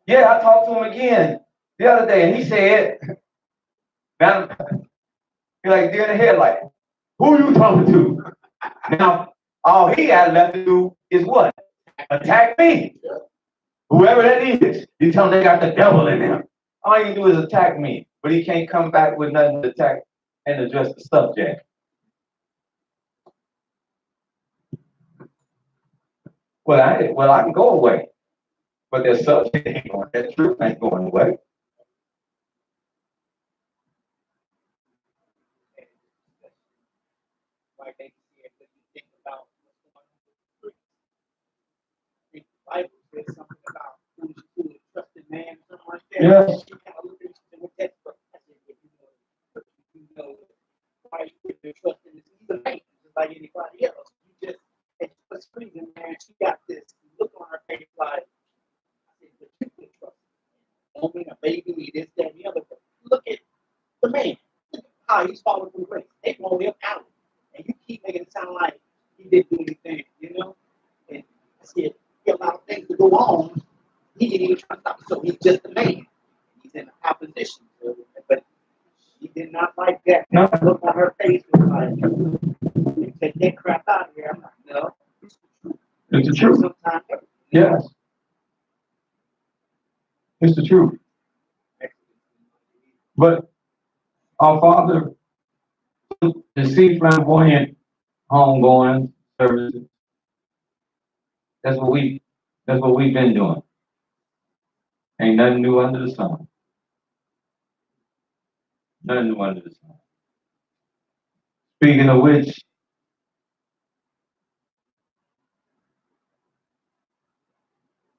[SPEAKER 1] Yeah, I talked to him again the other day, and he said, now, he's like deer in the headlight. Who you talking to? Now, all he had left to do is what? Attack me. Whoever that is, you tell them they got the devil in them. All you do is attack me, but he can't come back with nothing to attack and address the subject. Well, I can go away, but that subject ain't going. That truth ain't going away.
[SPEAKER 5] Like they said, when you think about what's going on with the streets, I think the Bible says something about who's a trusted man, something like that.
[SPEAKER 1] Yes.
[SPEAKER 5] You kind of look at it and what that's for. I said, if you know why you put your trust in this, he's a man, just like anybody else. You just, and for some reason, man, she got this look on her face like, I said, but you can trust a woman, a baby, this, that, and the other. But look at the man. Look at how he's following through grace. They want him out. And you keep making it sound like he didn't do anything, you know? And I said, he allowed things to go on. He didn't even try to stop it. So he's just a man. He's in opposition. But she did not like that.
[SPEAKER 1] No.
[SPEAKER 5] Look on her face was like, take that crap out of here. I'm like, no.
[SPEAKER 1] It's the truth.
[SPEAKER 5] Sometimes,
[SPEAKER 1] Yes. It's the truth. But our Father, to see flamboyant homegoing services, that's what we've been doing. Ain't nothing new under the sun. Nothing new under the sun. Speaking of which,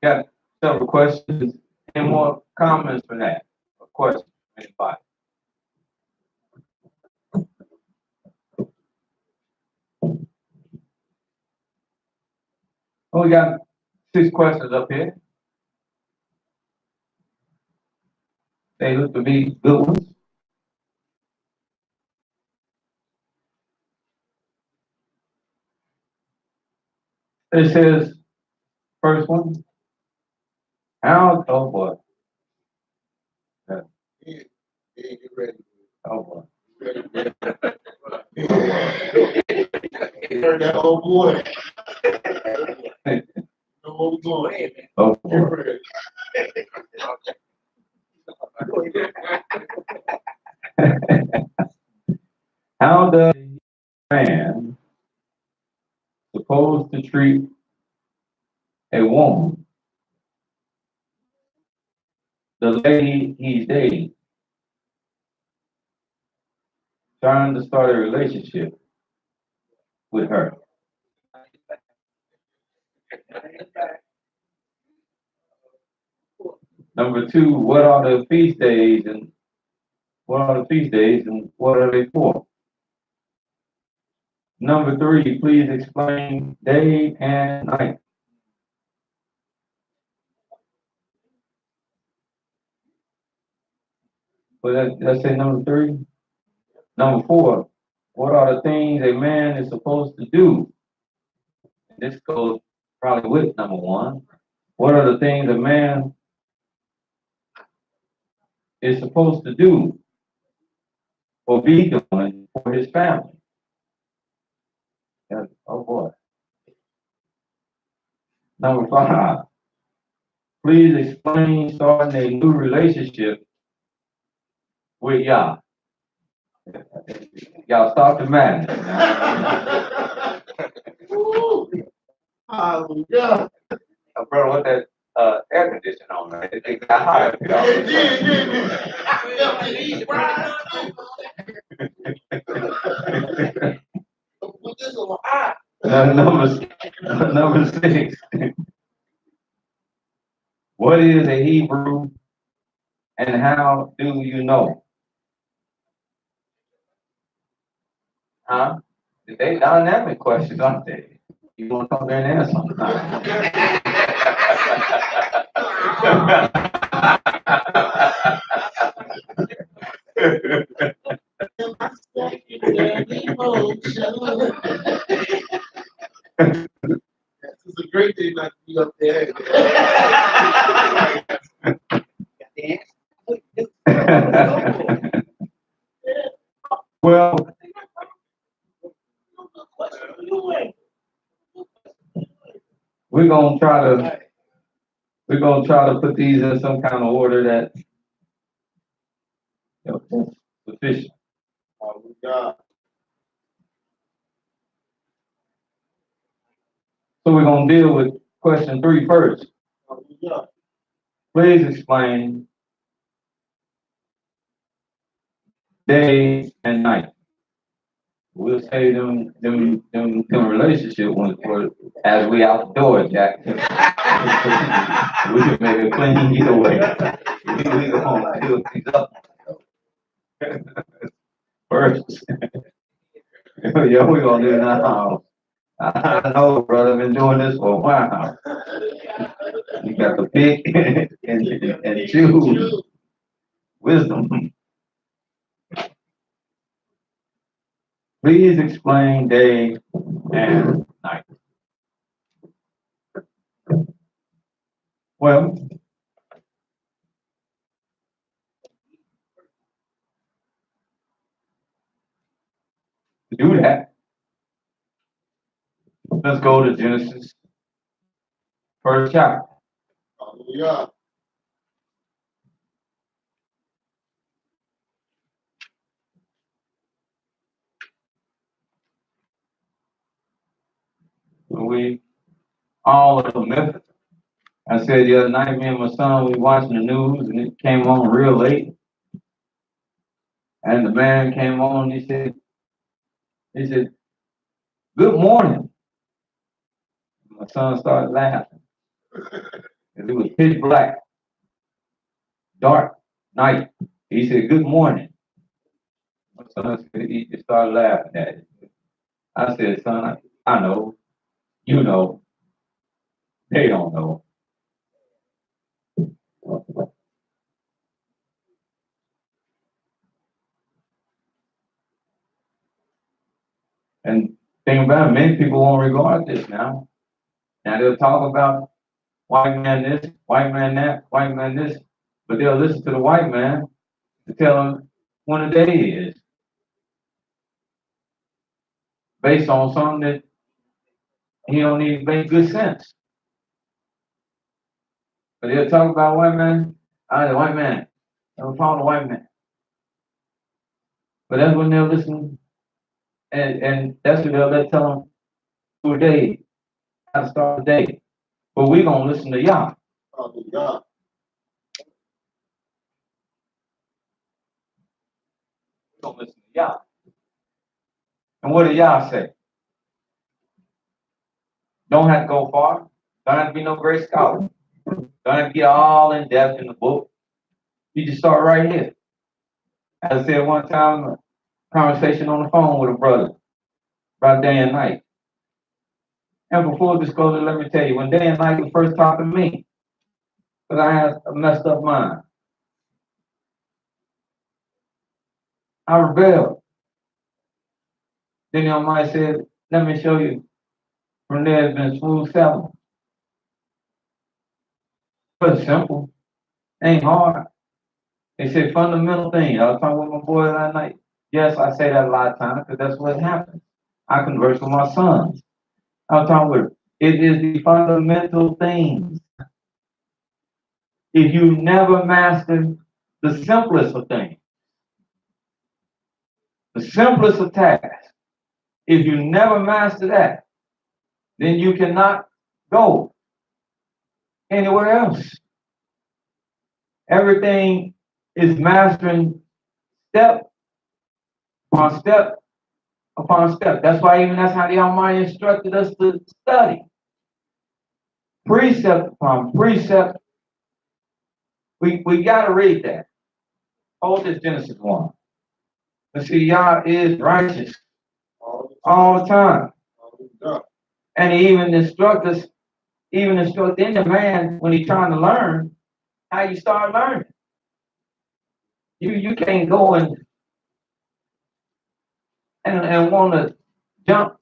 [SPEAKER 1] got several questions and more comments for that. A question from anybody. Oh, we got 6 questions up here. They look to be good ones. It says, first one, how, oh boy.
[SPEAKER 3] Yeah, get ready.
[SPEAKER 1] Oh boy.
[SPEAKER 3] You heard that old boy. Know what we're going.
[SPEAKER 1] Oh
[SPEAKER 3] Get
[SPEAKER 1] boy.
[SPEAKER 3] ready.
[SPEAKER 1] How does a man supposed to treat a woman, the lady he's dating, trying to start a relationship with her? Number 2, what are the feast days and what are they for? Number 3, please explain day and night. Well, let's say number 3. Number 4, what are the things a man is supposed to do? And this goes probably with number 1. What are the things a man is supposed to do or be doing for his family? Yeah, oh boy. Number 5, please explain starting a new relationship with Yah. Y'all stop the madness.
[SPEAKER 3] Hallelujah.
[SPEAKER 1] Brother, what that air conditioner on, man? It got hot.
[SPEAKER 3] Put this on high.
[SPEAKER 1] Number 6. What is a Hebrew and how do you know? Huh? They dynamic questions, aren't they? You want to come there and answer sometime.
[SPEAKER 3] It's a great day not to be up there.
[SPEAKER 1] We're gonna try to put these in some kind of order that is sufficient.
[SPEAKER 3] Hallelujah.
[SPEAKER 1] So we're gonna deal with question 3 first.
[SPEAKER 3] Hallelujah.
[SPEAKER 1] Please explain day and night. We'll say them relationship ones for as we outdoors, Jack. We can make it clean either way. We gonna deal these up first. Yeah, we gonna do it now. I know, brother, I've been doing this for a while. You got to pick and choose. Wisdom. Please explain day and night. Well, to do that, let's go to Genesis, first chapter.
[SPEAKER 3] Hallelujah.
[SPEAKER 1] We all admit. I said the other night, me and my son, we watching the news, and it came on real late. And the man came on, he said, "Good morning." My son started laughing. It was pitch black, dark night. He said, "Good morning." My son said, he just started laughing at it. I said, "Son, I know, you know, they don't know." And think about it, many people won't regard this now. Now they'll talk about white man this, white man that, white man this, but they'll listen to the white man to tell him when the day is, based on something that he don't even make good sense. But they'll talk about white man, the white man. They'll call the white man. But that's when they'll listen, and that's what they'll tell them to a day, how to start the day. But we gonna listen to y'all.
[SPEAKER 3] Hallelujah.
[SPEAKER 1] We gonna listen to y'all. And what do y'all say? Don't have to go far. Don't have to be no great scholar. Don't have to get all in depth in the book. You just start right here. As I said one time, a conversation on the phone with a brother about day and night. And for full disclosure, let me tell you, when day and night was first talking to me, because I had a messed up mind, I rebelled. Then Almighty said, "Let me show you." From there, it's been smooth sailing. But it's simple. Ain't hard. They said fundamental thing. I was talking with my boy last night. Yes, I say that a lot of times because that's what happens. I converse with my sons. I was talking with them. It is the fundamental things. If you never master the simplest of things, the simplest of tasks, if you never master that, then you cannot go anywhere else. Everything is mastering step upon step upon step. That's why even that's how the Almighty instructed us to study. Precept upon precept. We got to read that. Hold this Genesis 1. And see, Yah is righteous all the time.
[SPEAKER 3] Hallelujah.
[SPEAKER 1] And he even instruct any man when he's trying to learn how you start learning. You can't go and want to jump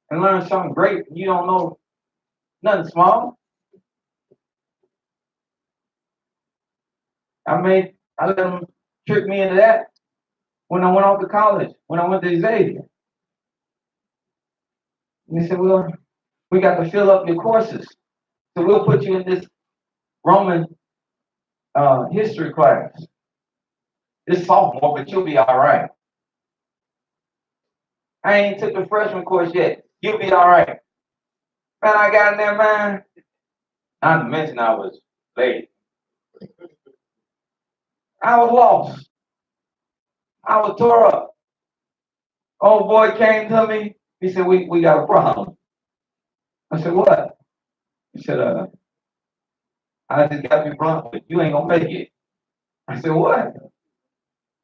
[SPEAKER 1] and learn something great. You don't know nothing small. I let them trick me into that when I went off to college, when I went to Xavier. And he said, well, we got to fill up your courses. So we'll put you in this Roman history class. It's sophomore, but you'll be all right. I ain't took the freshman course yet. You'll be all right. Man, I got in there, man. Not to mention I was late. I was lost. I was tore up. Old boy came to me. He said, we got a problem. I said, what? He said, I just got to be blunt with you. You ain't gonna make it. I said, what?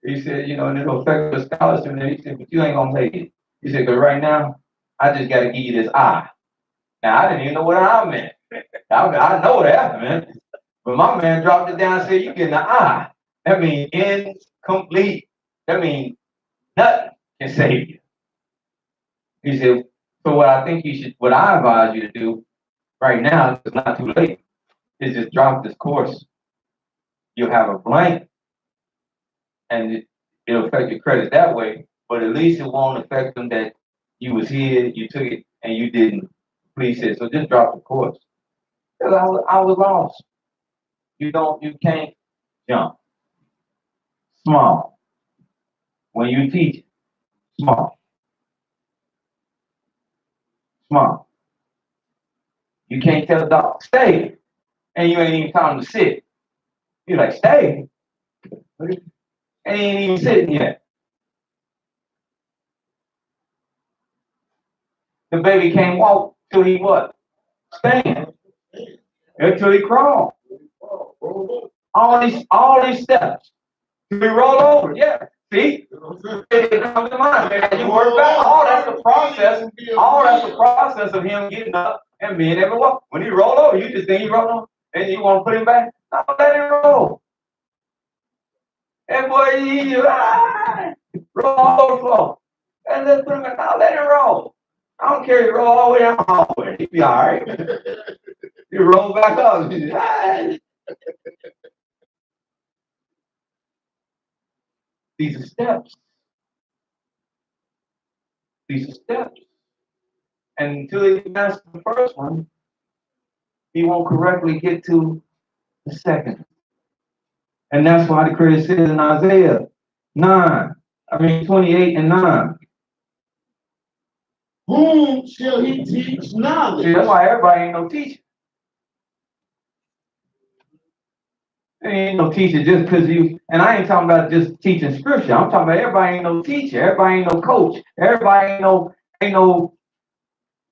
[SPEAKER 1] He said, you know, and it'll affect the scholarship. And he said, but you ain't gonna make it. He said, because right now, I just gotta give you this eye. Now I didn't even know what I meant. I know what that meant. But my man dropped it down and said, you getting an eye. That means incomplete. That means nothing can save you. He said, so what I advise you to do right now, it's not too late, is just drop this course. You'll have a blank and it'll affect your credit that way, but at least it won't affect them that you was here, you took it, and you didn't complete it. So just drop the course. Because I was lost. You can't jump. Small. When you teach, small. Small. You can't tell a dog, stay, and you ain't even telling him to sit. You're like, stay. And he ain't even sitting yet. The baby can't walk till he what? Stand. Until he crawl. All these steps. Till he roll over. Yeah. See? It comes to mind. And you work back. All that's the process. All that's the process of him getting up and being able to walk. When he roll over, you just think he roll over, and you want to put him back. No, let him roll. And boy, roll all over the floor. And let's put him back. Now let him roll. I don't care if you roll all the way down the hallway. He'll be all right. You roll back up. These are steps. These are steps. And until he masters the first one, he won't correctly get to the second. And that's why the Creator says in Isaiah 28 and 9.
[SPEAKER 3] Whom shall he teach knowledge?
[SPEAKER 1] See, that's why everybody ain't no teacher. There ain't no teacher just because and I ain't talking about just teaching scripture. I'm talking about everybody ain't no teacher. Everybody ain't no coach. Everybody ain't no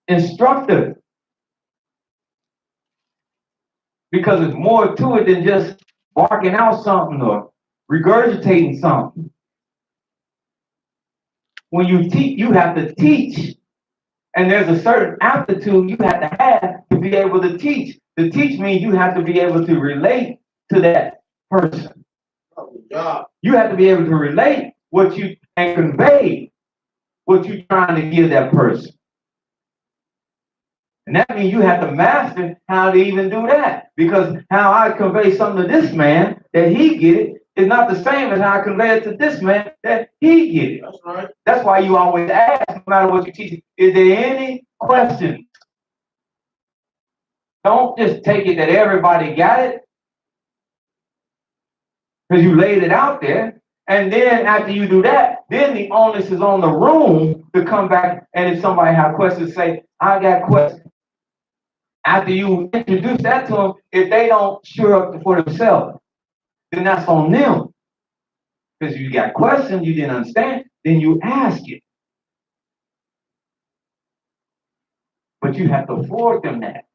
[SPEAKER 1] instructor. Because there's more to it than just barking out something or regurgitating something. When you teach, you have to teach. And there's a certain aptitude you have to be able to teach. To teach means you have to be able to relate to that person. You have to be able to relate what you and convey what you're trying to give that person. And that means you have to master how to even do that. Because how I convey something to this man that he get it is not the same as how I convey it to this man that he get it.
[SPEAKER 3] That's right.
[SPEAKER 1] That's why you always ask, no matter what you teach, is there any questions? Don't just take it that everybody got it. Because you laid it out there. And then after you do that, then the onus is on the room to come back. And if somebody have questions, say, I got questions. After you introduce that to them, if they don't sure up for themselves, then that's on them. Because you got questions you didn't understand, then you ask it. But you have to afford them that.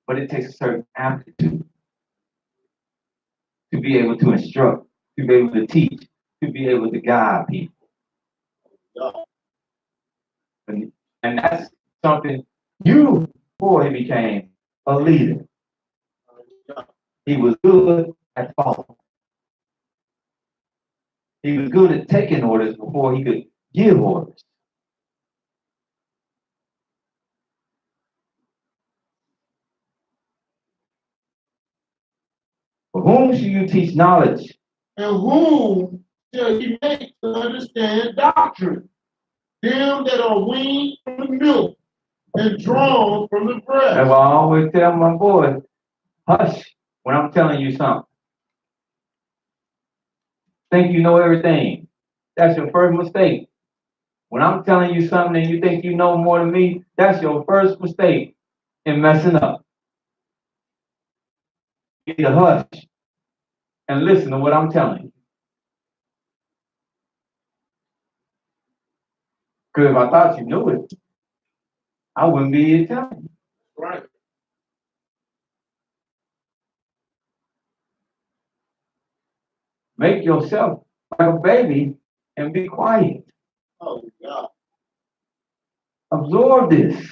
[SPEAKER 1] But it takes a certain aptitude to be able to instruct, to be able to teach, to be able to guide people. And that's something before he became a leader. He was good at following. He was good at taking orders before he could give orders. For whom shall you teach knowledge?
[SPEAKER 3] And whom shall he make to understand doctrine? them that are weaned from the milk and drawn from the breast.
[SPEAKER 1] That's why I always tell my boys, hush when I'm telling you something. Think you know everything. That's your first mistake. When I'm telling you something and you think you know more than me, that's your first mistake in messing up. You need to hush and listen to what I'm telling you. Because if I thought you knew it, I wouldn't be here telling you.
[SPEAKER 3] Right.
[SPEAKER 1] Make yourself like a baby and be quiet.
[SPEAKER 3] Oh, God.
[SPEAKER 1] Absorb this.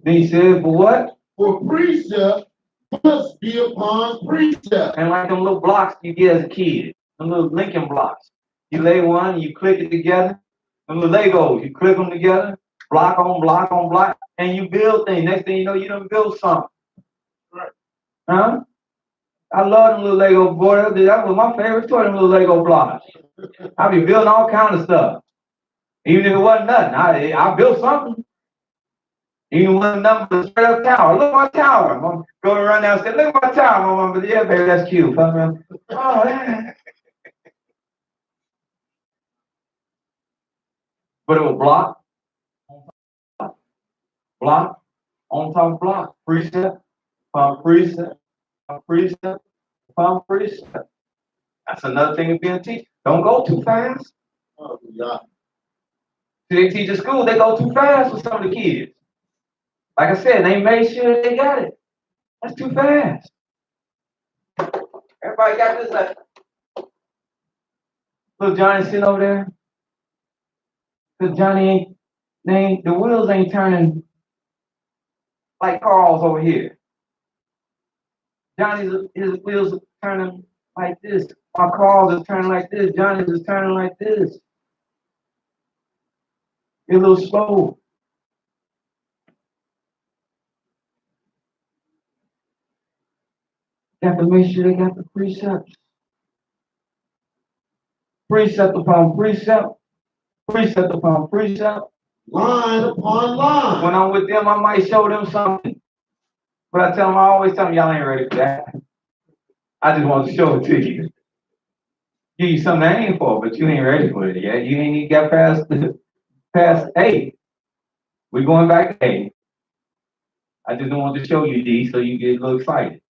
[SPEAKER 1] Then he said, for what?
[SPEAKER 3] For precept must be upon precept.
[SPEAKER 1] And like them little blocks you get as a kid, them little Lincoln blocks. You lay one, you click it together. Them little Legos, you click them together, block on block on block, and you build things. Next thing you know, you done build something.
[SPEAKER 3] Right.
[SPEAKER 1] Huh? I love them little Lego boys. That was my favorite toy, them little Lego blocks. I be building all kind of stuff. Even if it wasn't nothing, I built something. Even when nothing but a straight up tower. Look at my tower. Mom go to run downstairs. Look at my tower, Mom. But yeah, baby, that's cute. Oh, yeah. But it was block on top of block. Precept, upon precept, upon precept, upon precept. That's another thing of being a teacher. Don't go too fast.
[SPEAKER 3] Oh, God.
[SPEAKER 1] See, they teach at school, they go too fast with some of the kids. Like I said, they made sure they got it. That's too fast. Everybody got this like little Johnny sitting over there. Cause Johnny the wheels ain't turning like Carl's over here. His wheels are turning like this. My Carl's is turning like this. Johnny's is turning like this. You're a little slow. Got to make sure they got the precepts. Precept upon precept. Precept upon precept.
[SPEAKER 3] Line upon line.
[SPEAKER 1] When I'm with them, I might show them something. But I always tell them, y'all ain't ready for that. I just want to show it to you. Give you something I ain't for, but you ain't ready for it yet. You ain't even got past A. We're going back to A. I just don't want to show you D so you get a little excited.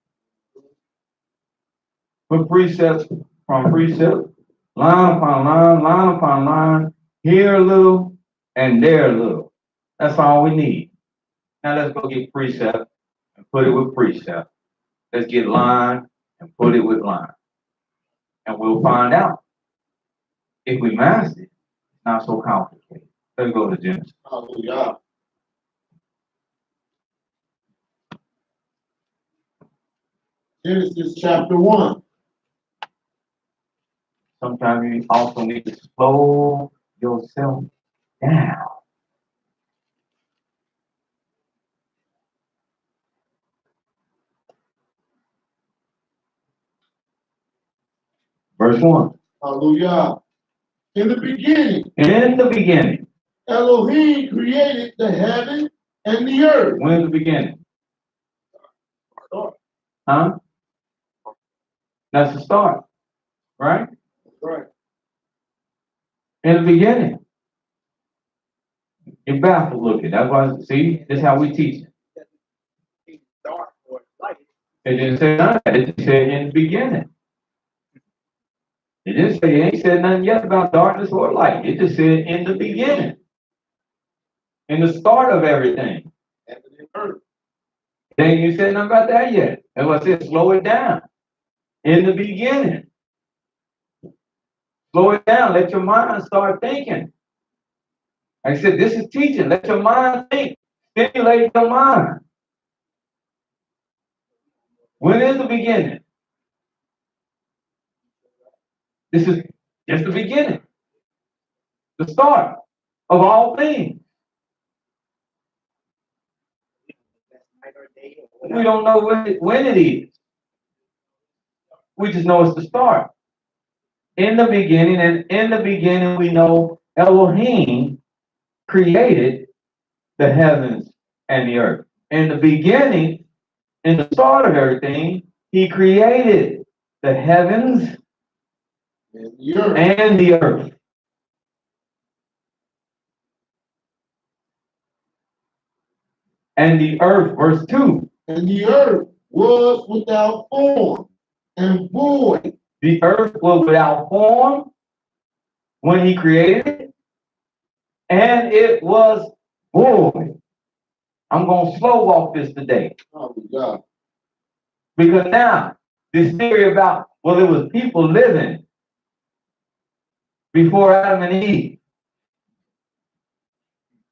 [SPEAKER 1] Put precepts from precept, line upon line, here a little and there a little. That's all we need. Now let's go get precept and put it with precept. Let's get line and put it with line. And we'll find out if we master it. It's not so complicated. Let's go to Genesis.
[SPEAKER 3] Hallelujah. Genesis chapter 1.
[SPEAKER 1] Sometimes you also need to slow yourself down. Verse 1.
[SPEAKER 3] Hallelujah. In the beginning,
[SPEAKER 1] In the beginning.
[SPEAKER 3] Elohim created the heaven and the earth.
[SPEAKER 1] When's the beginning? Huh? That's the start. Right?
[SPEAKER 3] Right.
[SPEAKER 1] In the beginning. You're baffled looking. That's why, see, this is how we teach it.
[SPEAKER 5] Dark or light.
[SPEAKER 1] It didn't say none of that. It just said in the beginning. It didn't say, it ain't said nothing yet about darkness or light. It just said in the beginning. In the start of everything.
[SPEAKER 3] Heaven and earth.
[SPEAKER 1] Then you said nothing about that yet. That's what I said, slow it down. In the beginning. Slow it down. Let your mind start thinking. Like I said, this is teaching. Let your mind think. Stimulate your mind. When is the beginning? This is just the beginning. The start of all things.
[SPEAKER 5] Night or day or
[SPEAKER 1] We don't know when it is. We just know it's the start. In the beginning, and in the beginning we know Elohim created the heavens and the earth. In the beginning, in the start of everything, he created the heavens
[SPEAKER 3] And the earth.
[SPEAKER 1] and the earth. And the earth, verse 2.
[SPEAKER 3] And the earth was without form and void.
[SPEAKER 1] The earth was without form when he created it, and it was void. I'm going to slow walk this today.
[SPEAKER 3] Oh, God.
[SPEAKER 1] Because now, this theory about, well, there was people living before Adam and Eve.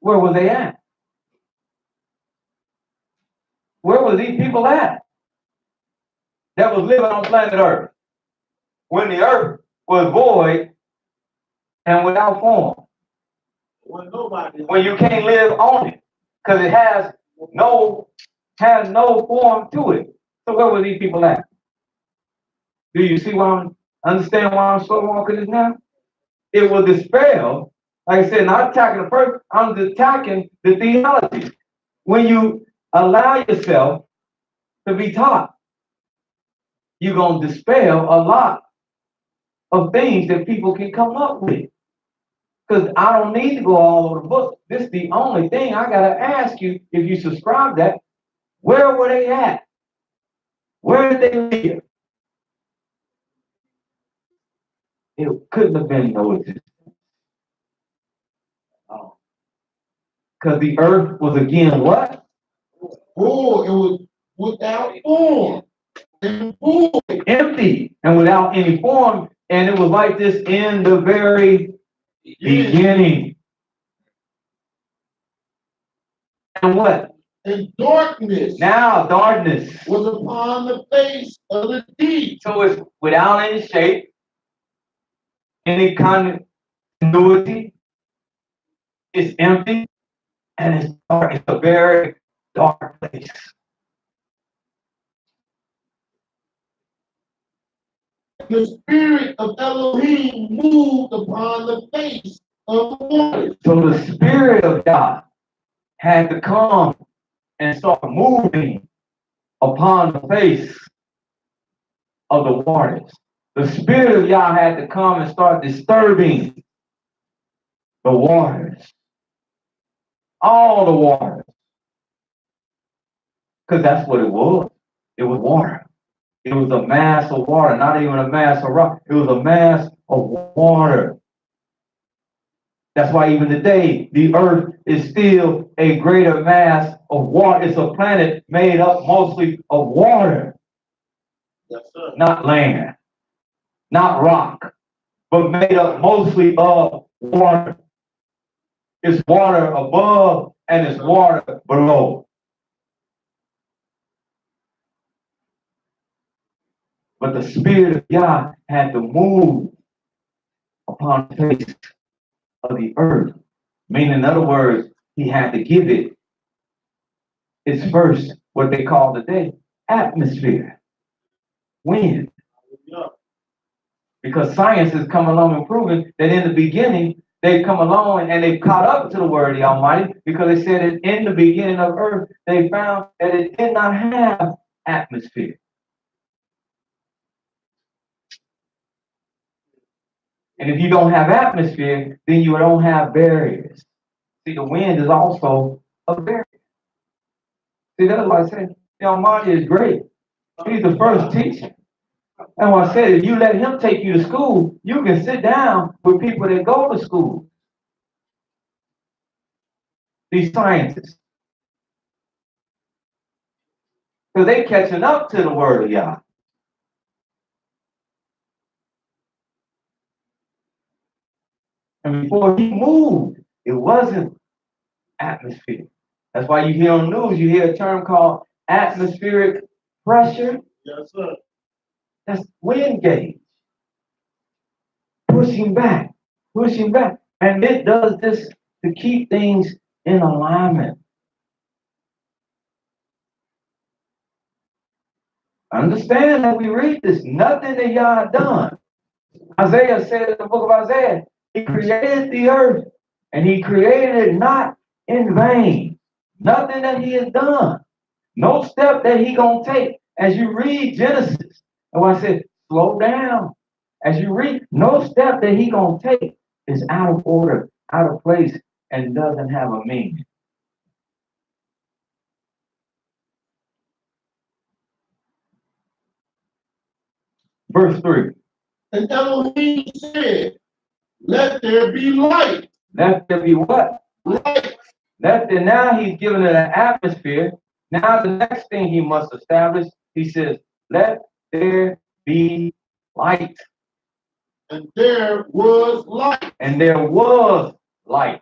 [SPEAKER 1] Where were they at? Where were these people at that was living on planet Earth when the earth was void and without form?
[SPEAKER 3] When nobody.
[SPEAKER 1] When you can't live on it because it has no form to it. So where were these people at? Do you see understand why I'm slow walking this now? It will dispel, like I said, not attacking the person, I'm attacking the theology. When you allow yourself to be taught, you're going to dispel a lot of things that people can come up with. Because I don't need to go all over the book. This is the only thing I got to ask you if you subscribe that. Where were they at? Where did they live? It couldn't have been no existence. Because the earth was again what?
[SPEAKER 3] Void. It was without form and void.
[SPEAKER 1] Empty and without any form. And it was like this in the very beginning. And what?
[SPEAKER 3] And darkness.
[SPEAKER 1] Now darkness
[SPEAKER 3] was upon the face of the deep.
[SPEAKER 1] So it's without any shape, any continuity. It's empty and it's dark. It's a very dark place.
[SPEAKER 3] The spirit of Elohim moved upon the face of the waters.
[SPEAKER 1] So the spirit of God had to come and start moving upon the face of the waters. The spirit of Yah had to come and start disturbing the waters. All the waters. Because that's what it was. It was water. It was a mass of water, not even a mass of rock. It was a mass of water. That's why even today, the earth is still a greater mass of water. It's a planet made up mostly of water.
[SPEAKER 3] Yes, sir.
[SPEAKER 1] Not land, not rock, but made up mostly of water. It's water above and it's water below. But the spirit of God had to move upon the face of the earth. Meaning, in other words, he had to give it its first, what they call today, atmosphere. Wind. Because science has come along and proven that in the beginning, they've come along and they've caught up to the word of the Almighty because they said that in the beginning of earth, they found that it did not have atmosphere. And if you don't have atmosphere, then you don't have barriers. See, the wind is also a barrier. See, that's why I said the Almighty is great. He's the first teacher. And what I said, if you let him take you to school, you can sit down with people that go to school. These scientists. Because they catching up to the word of Yah. And before he moved, it wasn't atmosphere. That's why you hear on the news, you hear a term called atmospheric pressure.
[SPEAKER 3] Yes, sir.
[SPEAKER 1] That's wind gauge. Pushing back, pushing back. And it does this to keep things in alignment. Understand that we read this, nothing that Yah done Isaiah said in the book of Isaiah, he created the earth and he created it not in vain. Nothing that he has done. No step that he gonna take. As you read Genesis, and when I said slow down, as you read, no step that he gonna take is out of order, out of place, and doesn't have a meaning. Verse 3.
[SPEAKER 3] And Elohim said, let there be light.
[SPEAKER 1] Let there be what?
[SPEAKER 3] Light.
[SPEAKER 1] Now he's given it an atmosphere. Now the next thing he must establish, he says, let there be light.
[SPEAKER 3] And there was light.
[SPEAKER 1] And there was light.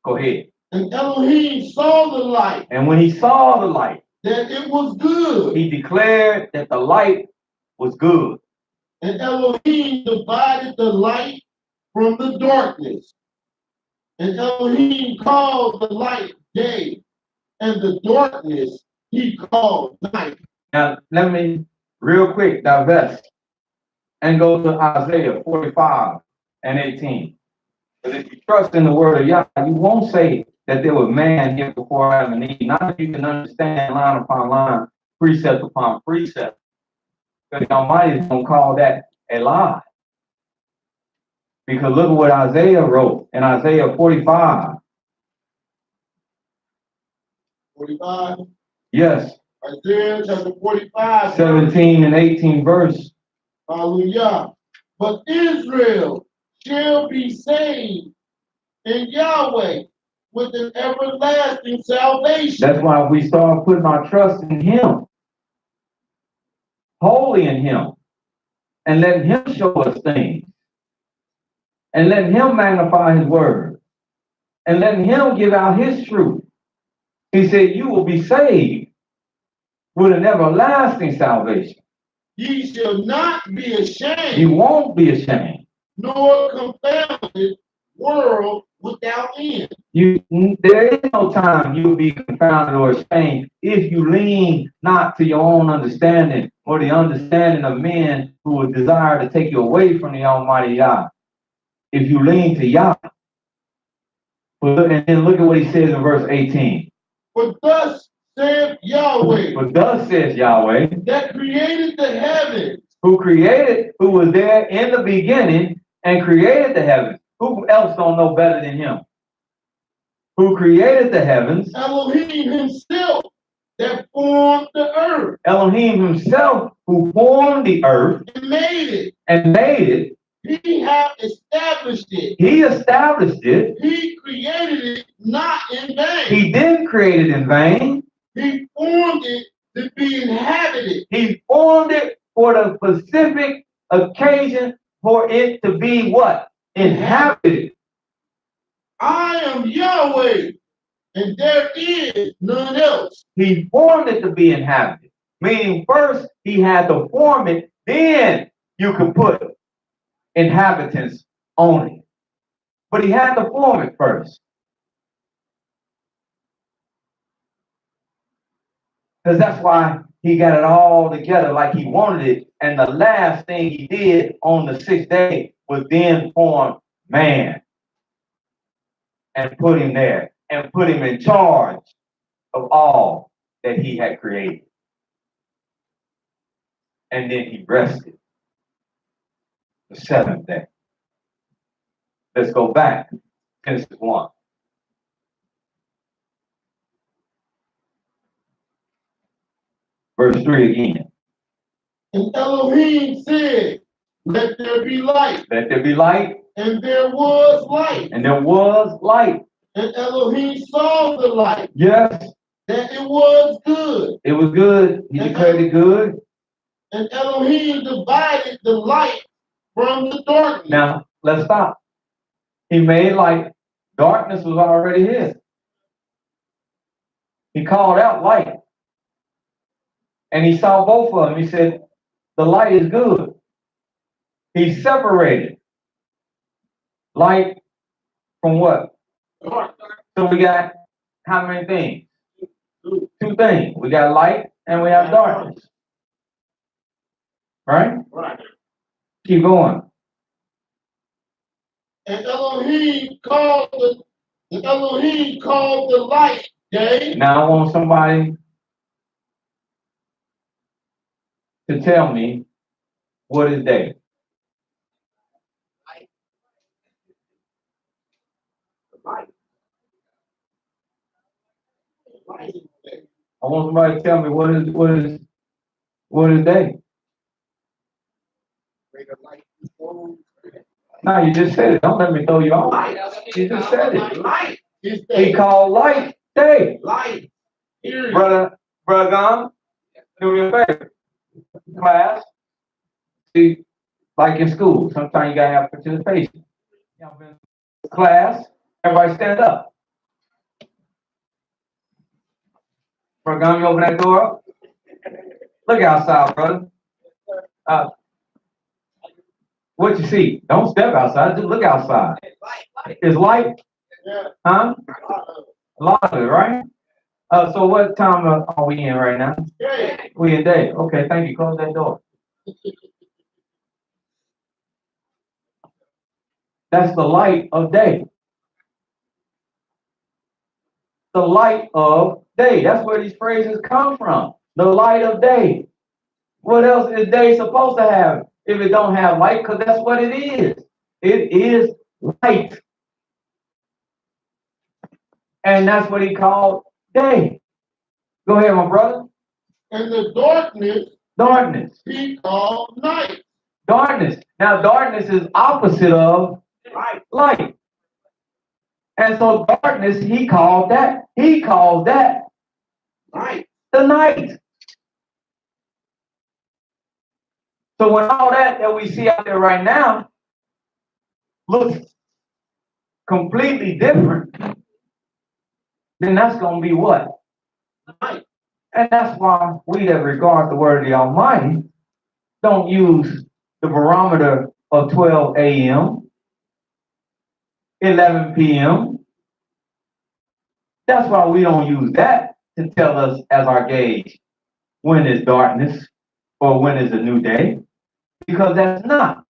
[SPEAKER 1] Go ahead.
[SPEAKER 3] And Elohim saw the light,
[SPEAKER 1] And when he saw the light,
[SPEAKER 3] that it was good.
[SPEAKER 1] he declared that the light was good.
[SPEAKER 3] And Elohim divided the light from the darkness. And Elohim called the light day, and the darkness he called night.
[SPEAKER 1] Now, let me real quick divest and go to Isaiah 45 and 18. But if you trust in the word of Yah, you won't say that there was man here before Adam and Eve. Not if you can understand line upon line, precept upon precept. Because the Almighty is going to call that a lie. Because look at what Isaiah wrote in Isaiah 45.
[SPEAKER 3] 45.
[SPEAKER 1] Yes.
[SPEAKER 3] Isaiah chapter 45.
[SPEAKER 1] 17 and 18 verse.
[SPEAKER 3] Hallelujah. But Israel shall be saved in Yahweh with an everlasting salvation.
[SPEAKER 1] That's why we start putting our trust in him. Wholly in him. And letting him show us things. And letting him magnify his word. And letting him give out his truth. He said, you will be saved with an everlasting salvation.
[SPEAKER 3] Ye shall not be ashamed.
[SPEAKER 1] You won't be ashamed.
[SPEAKER 3] Nor confounded world without end.
[SPEAKER 1] There is no time you'll be confounded or ashamed if you lean not to your own understanding or the understanding of men who would desire to take you away from the Almighty Yah. If you lean to Yah. And then look at what he says in verse 18.
[SPEAKER 3] For thus saith Yahweh.
[SPEAKER 1] For thus says Yahweh.
[SPEAKER 3] That created the heavens.
[SPEAKER 1] Who was there in the beginning and created the heavens. Who else don't know better than him? Who created the heavens?
[SPEAKER 3] Elohim himself that formed the earth.
[SPEAKER 1] Elohim himself who formed the earth
[SPEAKER 3] and made it.
[SPEAKER 1] He
[SPEAKER 3] hath established it.
[SPEAKER 1] He established it.
[SPEAKER 3] He created it not in vain.
[SPEAKER 1] He didn't create it in vain.
[SPEAKER 3] He formed it to be inhabited.
[SPEAKER 1] He formed it for the specific occasion for it to be what? Inhabited.
[SPEAKER 3] I am Yahweh, and there is none else.
[SPEAKER 1] He formed it to be inhabited. Meaning first he had to form it, then you could put inhabitants on it. But he had to form it first. Because that's why he got it all together like he wanted it. And the last thing he did on the sixth day was then form man. And put him there. And put him in charge of all that he had created. And then he rested the seventh day. Let's go back. Genesis 1. Verse 3 again.
[SPEAKER 3] And Elohim said, let there be light.
[SPEAKER 1] Let there be light.
[SPEAKER 3] And there was light.
[SPEAKER 1] And there was light.
[SPEAKER 3] And Elohim saw the light.
[SPEAKER 1] Yes.
[SPEAKER 3] That it was good.
[SPEAKER 1] It was good. He declared it good.
[SPEAKER 3] And Elohim divided the light from the darkness.
[SPEAKER 1] Now, let's stop. He made light. Darkness was already his. He called out light. And he saw both of them. He said, the light is good. He separated light from what? So we got how many things? Two things. We got light and we have darkness. Right?
[SPEAKER 3] Right.
[SPEAKER 1] Keep going.
[SPEAKER 3] And Elohim called the light day.
[SPEAKER 1] Now I want somebody to tell me what is day.
[SPEAKER 5] Right.
[SPEAKER 3] Light is day.
[SPEAKER 1] I want somebody to tell me what is day.
[SPEAKER 5] Bring a light before.
[SPEAKER 1] No, you just said it. Don't let me throw you off.
[SPEAKER 5] Light.
[SPEAKER 1] You just said it.
[SPEAKER 5] Light.
[SPEAKER 3] It's
[SPEAKER 1] He
[SPEAKER 3] day.
[SPEAKER 1] called light day.
[SPEAKER 5] Light.
[SPEAKER 3] Period.
[SPEAKER 1] Brother Gum, do me a favor. Class, see, like in school, sometimes you gotta have participation. Class, everybody stand up. Brother Gum, you open that door up. Look outside, brother. What you see? Don't step outside, just look outside. It's light,
[SPEAKER 3] Yeah.
[SPEAKER 1] huh? A lot of it, right? So what time are we in right now?
[SPEAKER 3] Yeah.
[SPEAKER 1] We in day. Okay, thank you. Close that door. That's the light of day. The light of day. That's where these phrases come from. The light of day. What else is day supposed to have if it don't have light? Because that's what it is. It is light. And that's what he called day. Go ahead, my brother.
[SPEAKER 3] And the darkness
[SPEAKER 1] Darkness.
[SPEAKER 3] he called night.
[SPEAKER 1] Darkness. Now, darkness is opposite of light. And so darkness, he called that
[SPEAKER 5] Light.
[SPEAKER 1] the night. So when all that we see out there right now looks completely different, then that's going to be what?
[SPEAKER 5] Light.
[SPEAKER 1] And that's why we that regard the word of the Almighty don't use the barometer of 12 a.m., 11 p.m. That's why we don't use that to tell us as our gauge when is darkness or when is a new day, because that's not.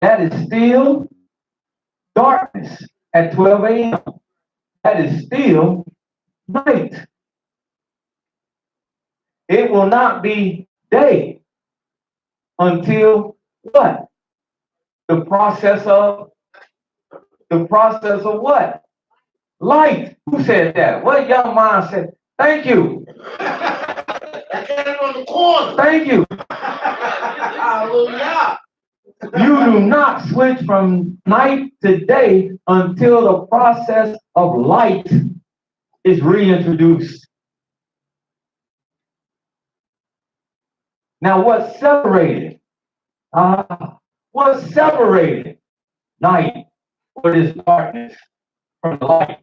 [SPEAKER 1] That is still darkness at 12 a.m. That is still night. It will not be day until what? The process of what? Light. Who said that? What young man said? Thank you.
[SPEAKER 3] I came on the corner.
[SPEAKER 1] Thank you.
[SPEAKER 3] Hallelujah.
[SPEAKER 1] You do not switch from night to day until the process of light is reintroduced. Now, what separated? What separated night? What is darkness from light?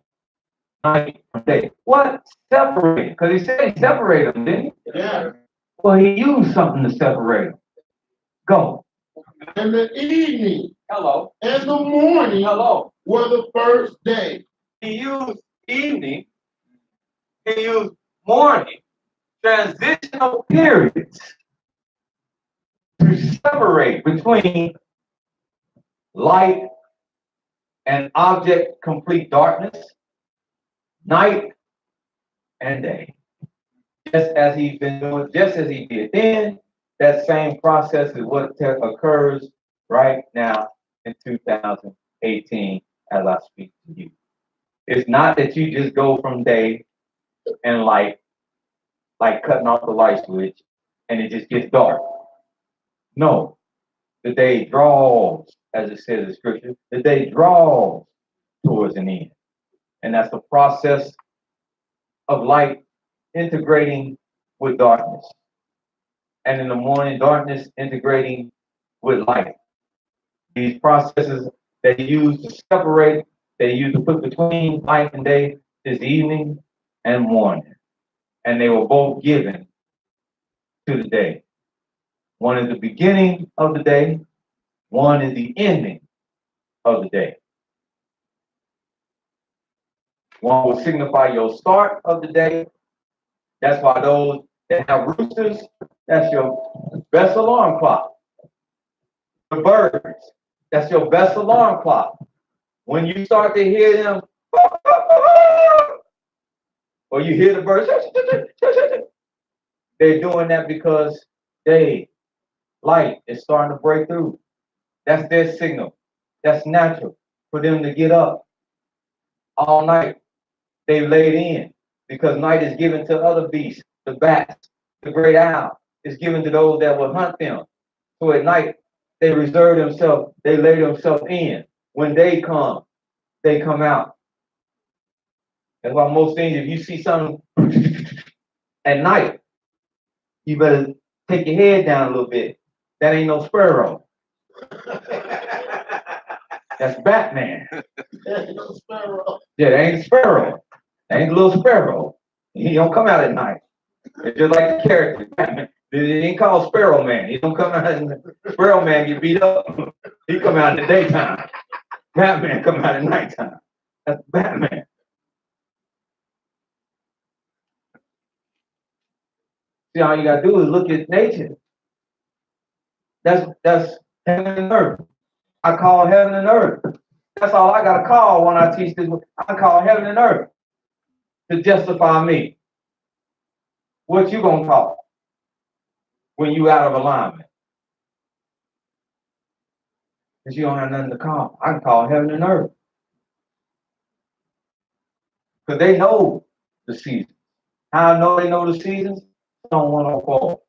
[SPEAKER 1] Night from day. What separated? Because he said he separated them, didn't he?
[SPEAKER 3] Yeah.
[SPEAKER 1] Well, he used something to separate them. Go.
[SPEAKER 3] And the evening
[SPEAKER 1] Hello.
[SPEAKER 3] and the morning
[SPEAKER 1] Hello.
[SPEAKER 3] were the first day.
[SPEAKER 1] He used evening. He used morning. Transitional periods to separate between light and object complete darkness, night and day. Just as he did then, that same process is what occurs right now in 2018 as I speak to you. It's not that you just go from day and light, like cutting off the light switch, and it just gets dark. No, the day draws, as it says in scripture, the day draws towards an end. And that's the process of light integrating with darkness. And in the morning, darkness integrating with light. These processes they use to separate, they use to put between night and day is evening and morning. And they were both given to the day. One is the beginning of the day, one is the ending of the day. One will signify your start of the day. That's why those that have roosters, That's your best alarm clock. The birds, that's your best alarm clock. When you start to hear them, or you hear the birds, they're doing that because light is starting to break through. That's their signal. That's natural for them to get up all night. They laid in because night is given to other beasts, the bats, the great owl is given to those that will hunt them. So at night, they reserve themselves, they lay themselves in. When they come out. That's why most things, if you see something at night, you better take your head down a little bit. That ain't no sparrow. That's Batman.
[SPEAKER 3] No sparrow.
[SPEAKER 1] Yeah, that ain't a sparrow. That ain't a little sparrow. He don't come out at night. It's just like the character. Batman. It ain't called Sparrow Man. He don't come out and Sparrow Man get beat up. He come out in the daytime. Batman come out at nighttime. That's Batman. See, all you gotta do is look at nature. That's heaven and earth. I call heaven and earth. That's all I gotta call when I teach this. I call heaven and earth to justify me. What you gonna call when you out of alignment? Because you don't have nothing to call. I can call heaven and earth. Because they know the seasons. How I know they know the seasons? Psalm 104.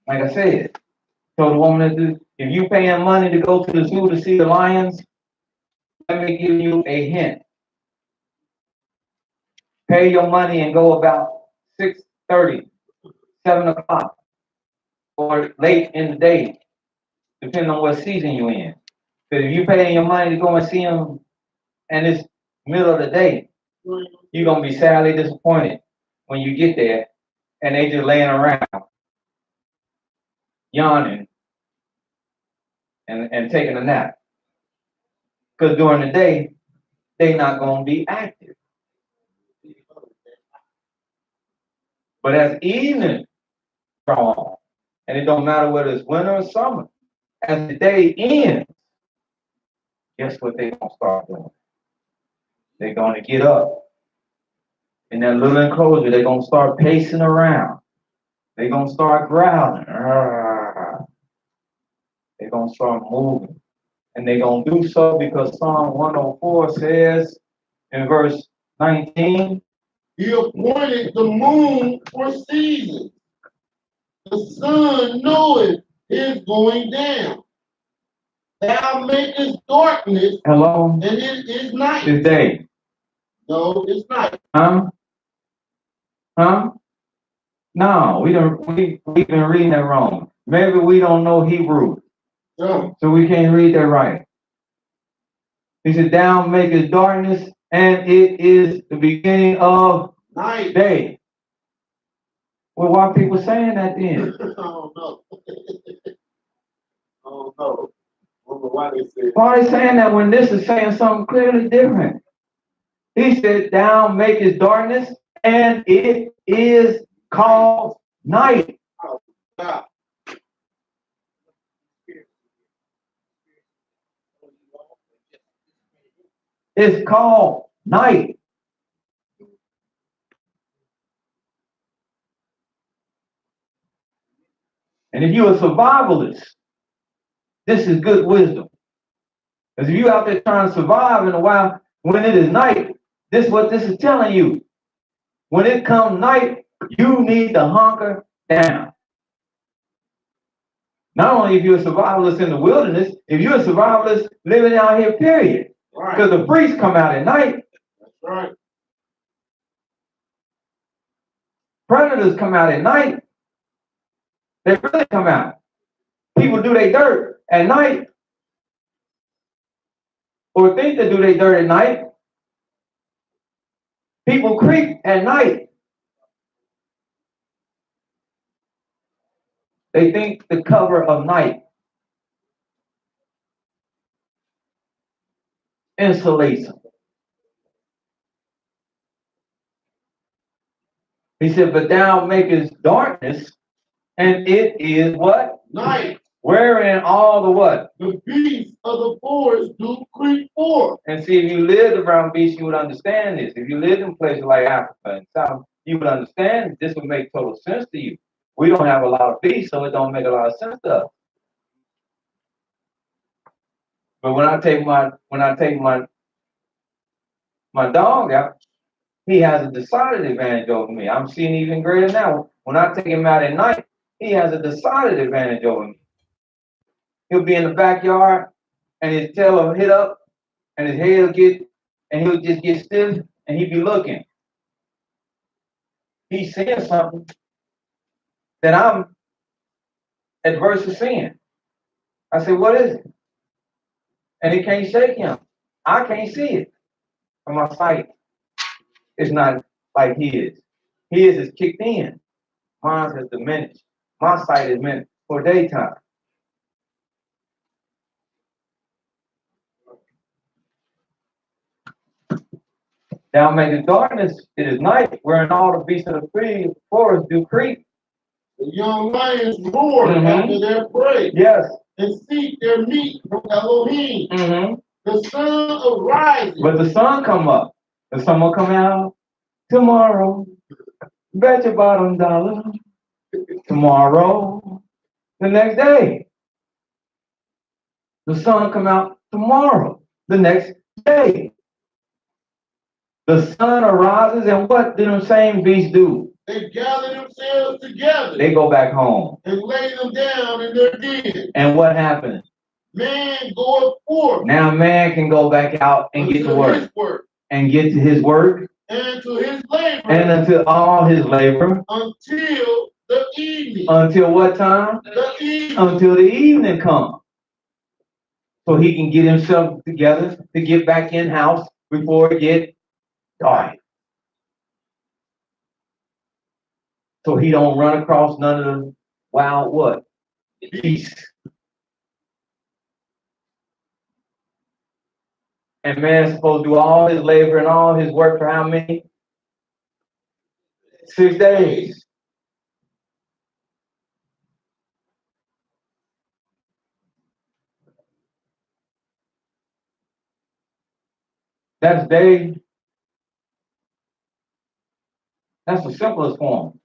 [SPEAKER 1] Like I said, told the woman that if you paying money to go to the zoo to see the lions, let me give you a hint. Pay your money and go about 6:30, 7 o'clock, or late in the day, depending on what season you're in. Because if you paying your money to go and see them and it's middle of the day, you're going to be sadly disappointed when you get there and they just laying around, yawning, and taking a nap. Because during the day, they're not going to be active. But as evening draw on, and it don't matter whether it's winter or summer, as the day ends, guess what they're going to start doing? They're going to get up in that little enclosure. They're going to start pacing around. They're going to start growling. They're going to start moving. And they're going to do so because Psalm 104 says in verse 19,
[SPEAKER 3] He appointed the moon for seasons. The sun knoweth his going down. Thou makest darkness,
[SPEAKER 1] hello,
[SPEAKER 3] and it is night.
[SPEAKER 1] it's day.
[SPEAKER 3] No, it's night.
[SPEAKER 1] Huh? No, we've been reading that wrong. Maybe we don't know Hebrew,
[SPEAKER 3] No.
[SPEAKER 1] so we can't read that right. He said, "Thou makest darkness, and it is the beginning of
[SPEAKER 3] Night.
[SPEAKER 1] day." Well, why are people saying that then?
[SPEAKER 3] I don't know. I don't know. I don't know why they say it.
[SPEAKER 1] Why are they saying that when this is saying something clearly different? He said, "Thou makest darkness, and it is called night."
[SPEAKER 3] God.
[SPEAKER 1] It's called night. And if you're a survivalist, this is good wisdom. Because if you're out there trying to survive in a while, when it is night, this is what this is telling you. When it comes night, you need to hunker down. Not only if you're a survivalist in the wilderness, if you're a survivalist living out here, period.
[SPEAKER 3] Right.
[SPEAKER 1] Because the priests come out at night.
[SPEAKER 3] That's right.
[SPEAKER 1] Predators come out at night. They really come out. People do their dirt at night. Or think they do their dirt at night. People creep at night. They think the cover of night insulates them. He said, but thou makest darkness, and it is what?
[SPEAKER 3] Night.
[SPEAKER 1] Wherein all the what?
[SPEAKER 3] The beasts of the forest do creep forth.
[SPEAKER 1] And see, if you lived around beasts, you would understand this. If you lived in places like Africa and South, you would understand this would make total sense to you. We don't have a lot of beasts, so it don't make a lot of sense to us. But when I take my dog out, he has a decided advantage over me. I'm seeing even greater now. When I take him out at night, he has a decided advantage over me. He'll be in the backyard and his tail will hit up and his head will get, and he'll just get stiff and he'll be looking. He's seeing something that I'm adverse to seeing. I said, what is it? And it can't shake him. I can't see it. From my sight, it's not like his. His is kicked in. Mine is diminished. My sight is meant for daytime. Thou makest darkness, it is night, wherein all the beasts of the forest do creep.
[SPEAKER 3] The young lions roar after their prey.
[SPEAKER 1] Yes.
[SPEAKER 3] And seek their meat from Elohim. The sun arises.
[SPEAKER 1] But the sun come up. The sun will come out tomorrow. Bet your bottom dollar. Tomorrow. The next day. The sun will come out tomorrow. The next day. The sun arises, and what do them same beasts do?
[SPEAKER 3] They gather themselves together.
[SPEAKER 1] They go back home.
[SPEAKER 3] And lay them down in their den.
[SPEAKER 1] And what happens?
[SPEAKER 3] Man goeth forth.
[SPEAKER 1] Now man can go back out and get to work. And get to his work.
[SPEAKER 3] And to his labor.
[SPEAKER 1] And until all his labor.
[SPEAKER 3] Until the evening.
[SPEAKER 1] Until what time?
[SPEAKER 3] The evening.
[SPEAKER 1] Until the evening comes. So he can get himself together to get back in house before it gets dark. So he don't run across none of the wild what? Beasts. And man's supposed to do all his labor and all his work for how many? 6 days. That's day. That's the simplest form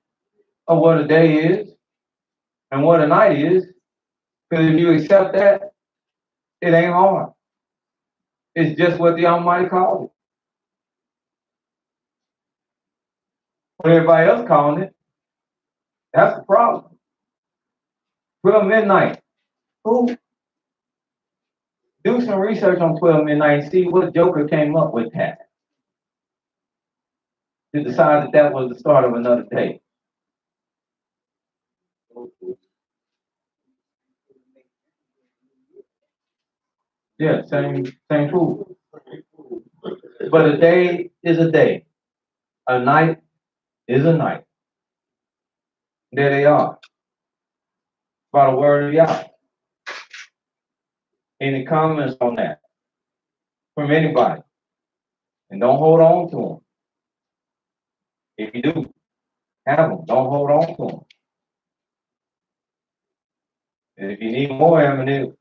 [SPEAKER 1] of what a day is and what a night is. Because if you accept that, it ain't hard. It's just what the Almighty called it. What everybody else calling it, that's the problem. 12 midnight. Who? Do some research on 12 midnight and see what Joker came up with that. To decide that that was the start of another day. Yeah, same food. But a day is a day. A night is a night. There they are. By the word of Yah. Any comments on that? From anybody? And don't hold on to them. If you do, have them. Don't hold on to them. And if you need more evidence,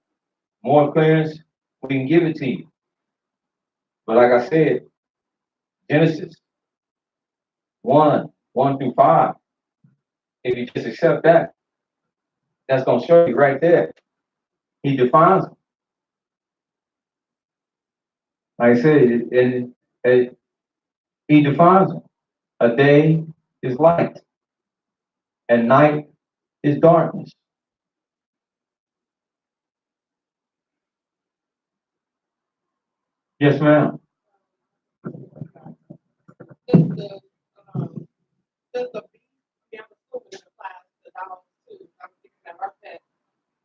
[SPEAKER 1] more clearance, we can give it to you. But like I said, Genesis 1 through 5, if you just accept that, that's going to show you right there. He defines them. Like I said, he defines them. A day is light, and night is darkness. Yes, ma'am.
[SPEAKER 4] Does the beast, I'm assuming it applies to dogs too. I'm thinking that our pets,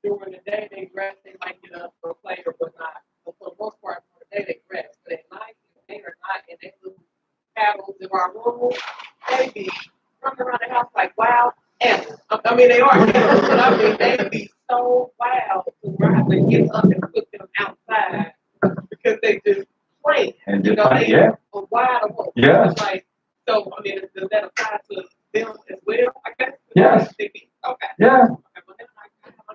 [SPEAKER 4] during the day they rest, they might get up for play or whatnot. But for the most part, for the day they rest. But at night, if they are not in their little paddles in our room, they be running around the house like wild animals. I mean, they are animals, but I mean, they be so wild to where I have to get up and put them outside because they just play.
[SPEAKER 1] And
[SPEAKER 4] You know, they
[SPEAKER 1] yeah.
[SPEAKER 4] are wild.
[SPEAKER 1] Yes.
[SPEAKER 4] Like, So, I mean, does that apply to them as well, I guess?
[SPEAKER 1] Yes.
[SPEAKER 4] Okay.
[SPEAKER 1] Yeah.
[SPEAKER 4] Okay,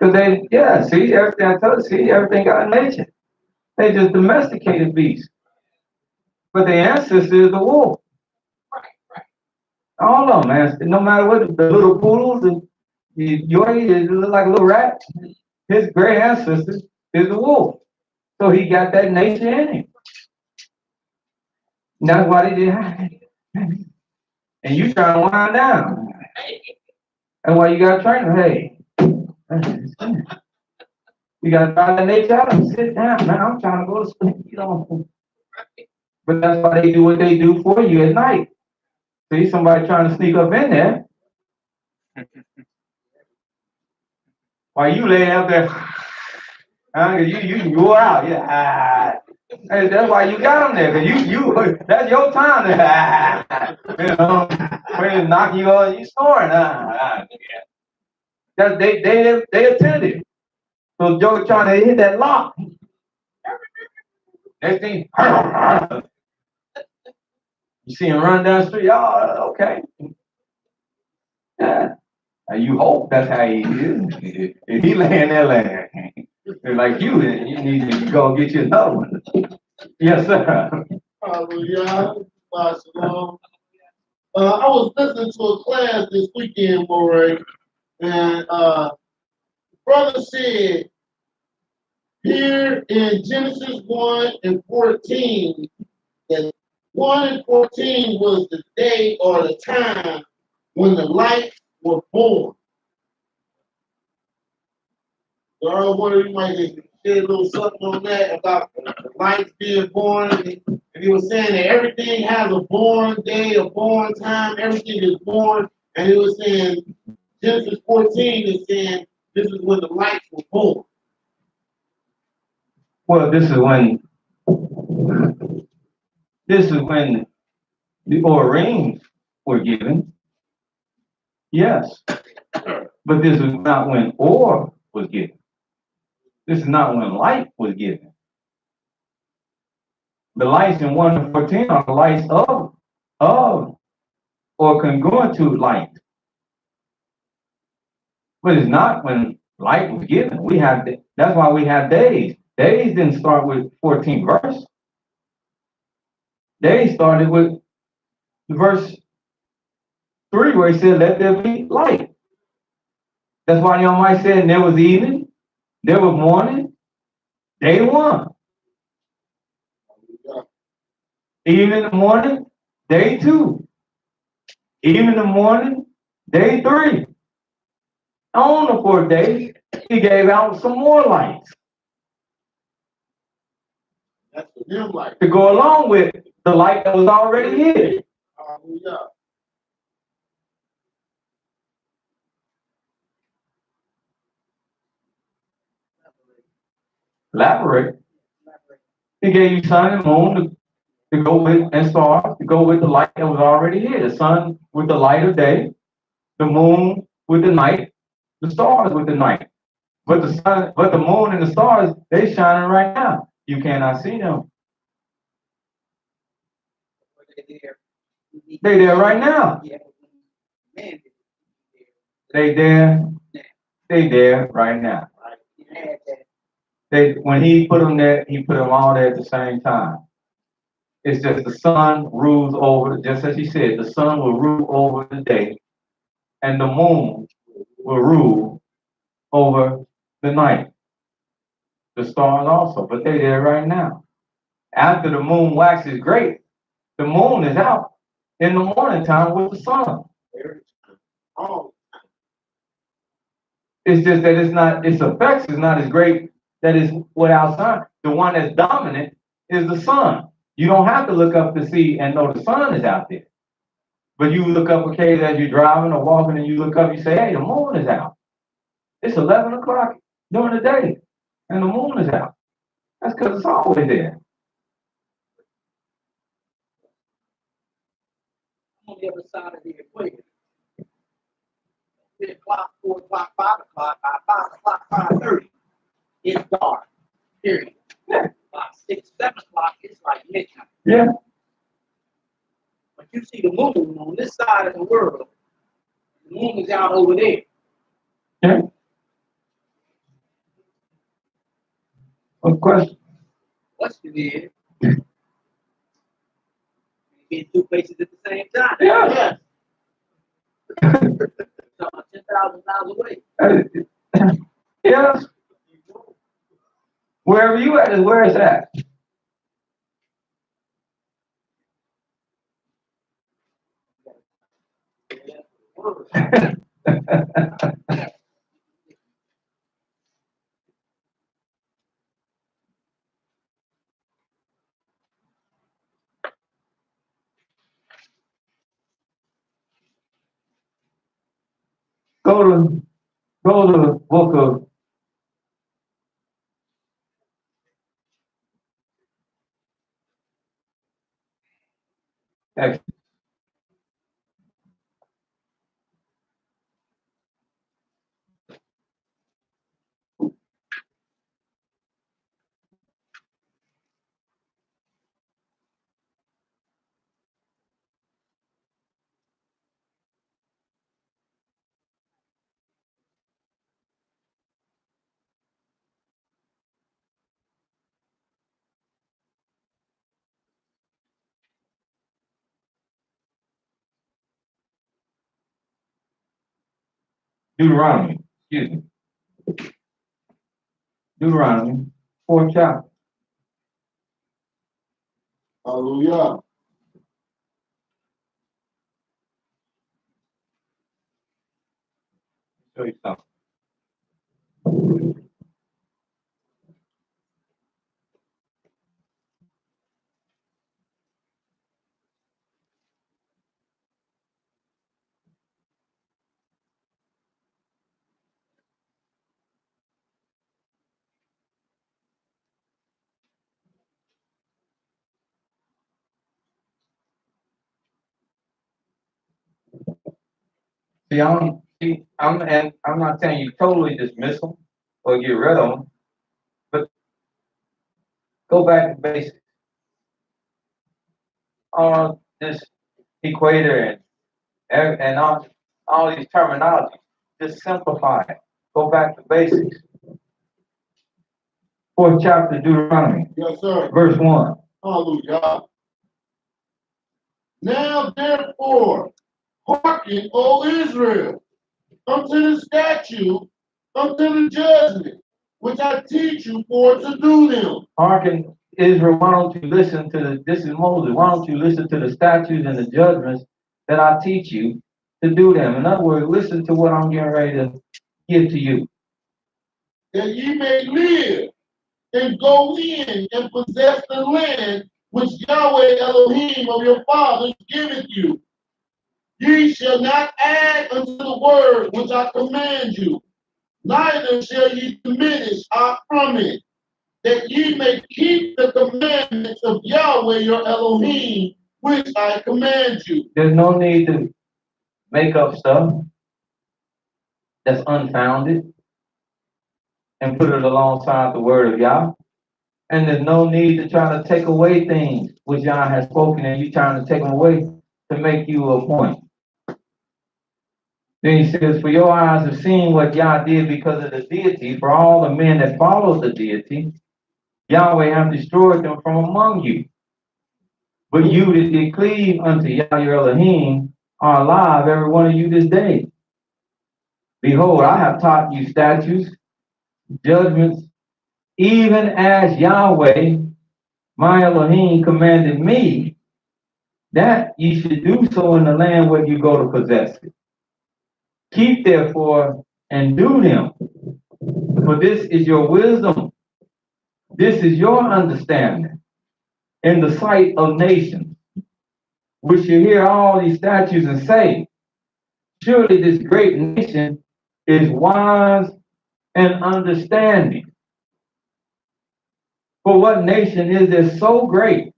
[SPEAKER 4] well, then
[SPEAKER 1] Because see, everything I told you, see, everything got a nature. They just domesticated beasts. But their ancestor is the wolf.
[SPEAKER 4] right.
[SPEAKER 1] All of them, man. No matter what, the little poodles and your it look like a little rat. His great ancestor is the wolf. So he got that nature in him. And that's why they did. And you trying to wind down. That's why you got to train them. Hey, you got to try that nature out and sit down. Man, I'm trying to go to sleep. You know. But that's why they do what they do for you at night. See somebody trying to sneak up in there. While you lay up there, you go out. Yeah. Hey, that's why you got them there. Cause you that's your time to, you know, when they knock you on, you snoring. Yeah. That they attentive. So Joe trying to hit that lock. Next thing, you see him run down the street. Oh, okay. Yeah. And you hope that's how he is. If he laying there like you need to go get you another one. Yes, sir.
[SPEAKER 3] Hallelujah. Shalom. I was listening to a class this weekend, Moray, and brother said here in Genesis 1 and 14 that 1 and 14 was the day or the time when the lights were born. So I wonder you might just share a little something on that about the lights being born. And he was saying that everything has a born day, a born time, everything is born. And he was saying Genesis 14 is saying this is when the lights were born.
[SPEAKER 1] Well, this is when the Orings were given. Yes. But this is not when Or was given. This is not when light was given. The lights in 1 and 14 are the lights of or congruent to light. But it's not when light was given. That's why we have days. Days didn't start with 14th verse. Days started with verse 3 where he said, let there be light. That's why your might said there was evening, there was morning, day 1. Even in the morning, day 2. Even in the morning, day 3. On the 4th day, he gave out some more lights.
[SPEAKER 3] That's the dim light.
[SPEAKER 1] To go along with the light that was already here.
[SPEAKER 3] Hallelujah.
[SPEAKER 1] Elaborate. He gave you sun and moon to go with, and stars to go with the light that was already here. The sun with the light of day, the moon with the night, the stars with the night. But the moon and the stars, they shining right now. You cannot see them. They there right now. They there right now. When he put them there, he put them all there at the same time. It's just the sun rules over, just as he said, the sun will rule over the day, and the moon will rule over the night. The stars also, but they're there right now. After the moon waxes great, the moon is out in the morning time with the sun. It's just that its effects is not as great that is without sun. The one that's dominant is the sun. You don't have to look up to see and know the sun is out there. But you look up occasionally as you're driving or walking and you look up, you say, hey, the moon is out. It's 11 o'clock during the day and the moon is out. That's because it's always there.
[SPEAKER 5] On the other side of the equator. 3 o'clock, 4 o'clock, 5 o'clock, by 5 o'clock, 5:30, it's dark. Period.
[SPEAKER 1] Yeah.
[SPEAKER 5] By 6, 7 o'clock, it's like midnight.
[SPEAKER 1] Yeah.
[SPEAKER 5] But you see the moon on this side of the world. The moon is out over there.
[SPEAKER 1] Yeah. What question?
[SPEAKER 5] Question is, be in two places at the same time.
[SPEAKER 1] Yeah.
[SPEAKER 5] So 10,000 miles away.
[SPEAKER 1] Yeah. Wherever you at is where it's at. Go to the book of Exodus. Deuteronomy. Excuse me. Deuteronomy, 4th chapter.
[SPEAKER 3] Hallelujah.
[SPEAKER 1] Show you something. I'm not saying you totally dismiss them or get rid of them, but go back to basics. This equator and all these terminologies, just simplify it. Go back to basics. 4th chapter, Deuteronomy,
[SPEAKER 3] Yes, sir.
[SPEAKER 1] verse 1.
[SPEAKER 3] Hallelujah. Now therefore, hearken, O Israel, unto the statute, unto the judgment, which I teach you for to do them.
[SPEAKER 1] Hearken, Israel, why don't you listen to this is Moses, why don't you listen to the statutes and the judgments that I teach you to do them? In other words, listen to what I'm getting ready to give to you.
[SPEAKER 3] That ye may live and go in and possess the land which Yahweh Elohim of your fathers giveth you. Ye shall not add unto the word which I command you, neither shall ye diminish aught from it, that ye may keep the commandments of Yahweh your Elohim, which I command you.
[SPEAKER 1] There's no need to make up stuff that's unfounded and put it alongside the word of Yah. And there's no need to try to take away things which Yah has spoken and you trying to take them away to make you a point. Then he says, for your eyes have seen what Yah did because of the deity. For all the men that followed the deity, Yahweh have destroyed them from among you. But you that did cleave unto Yah your Elohim are alive, every one of you this day. Behold, I have taught you statutes, judgments, even as Yahweh, my Elohim, commanded me, that ye should do so in the land where you go to possess it. Keep therefore and do them, for this is your wisdom, this is your understanding in the sight of nations, which shall hear all these statutes and say, surely this great nation is wise and understanding. For what nation is there so great,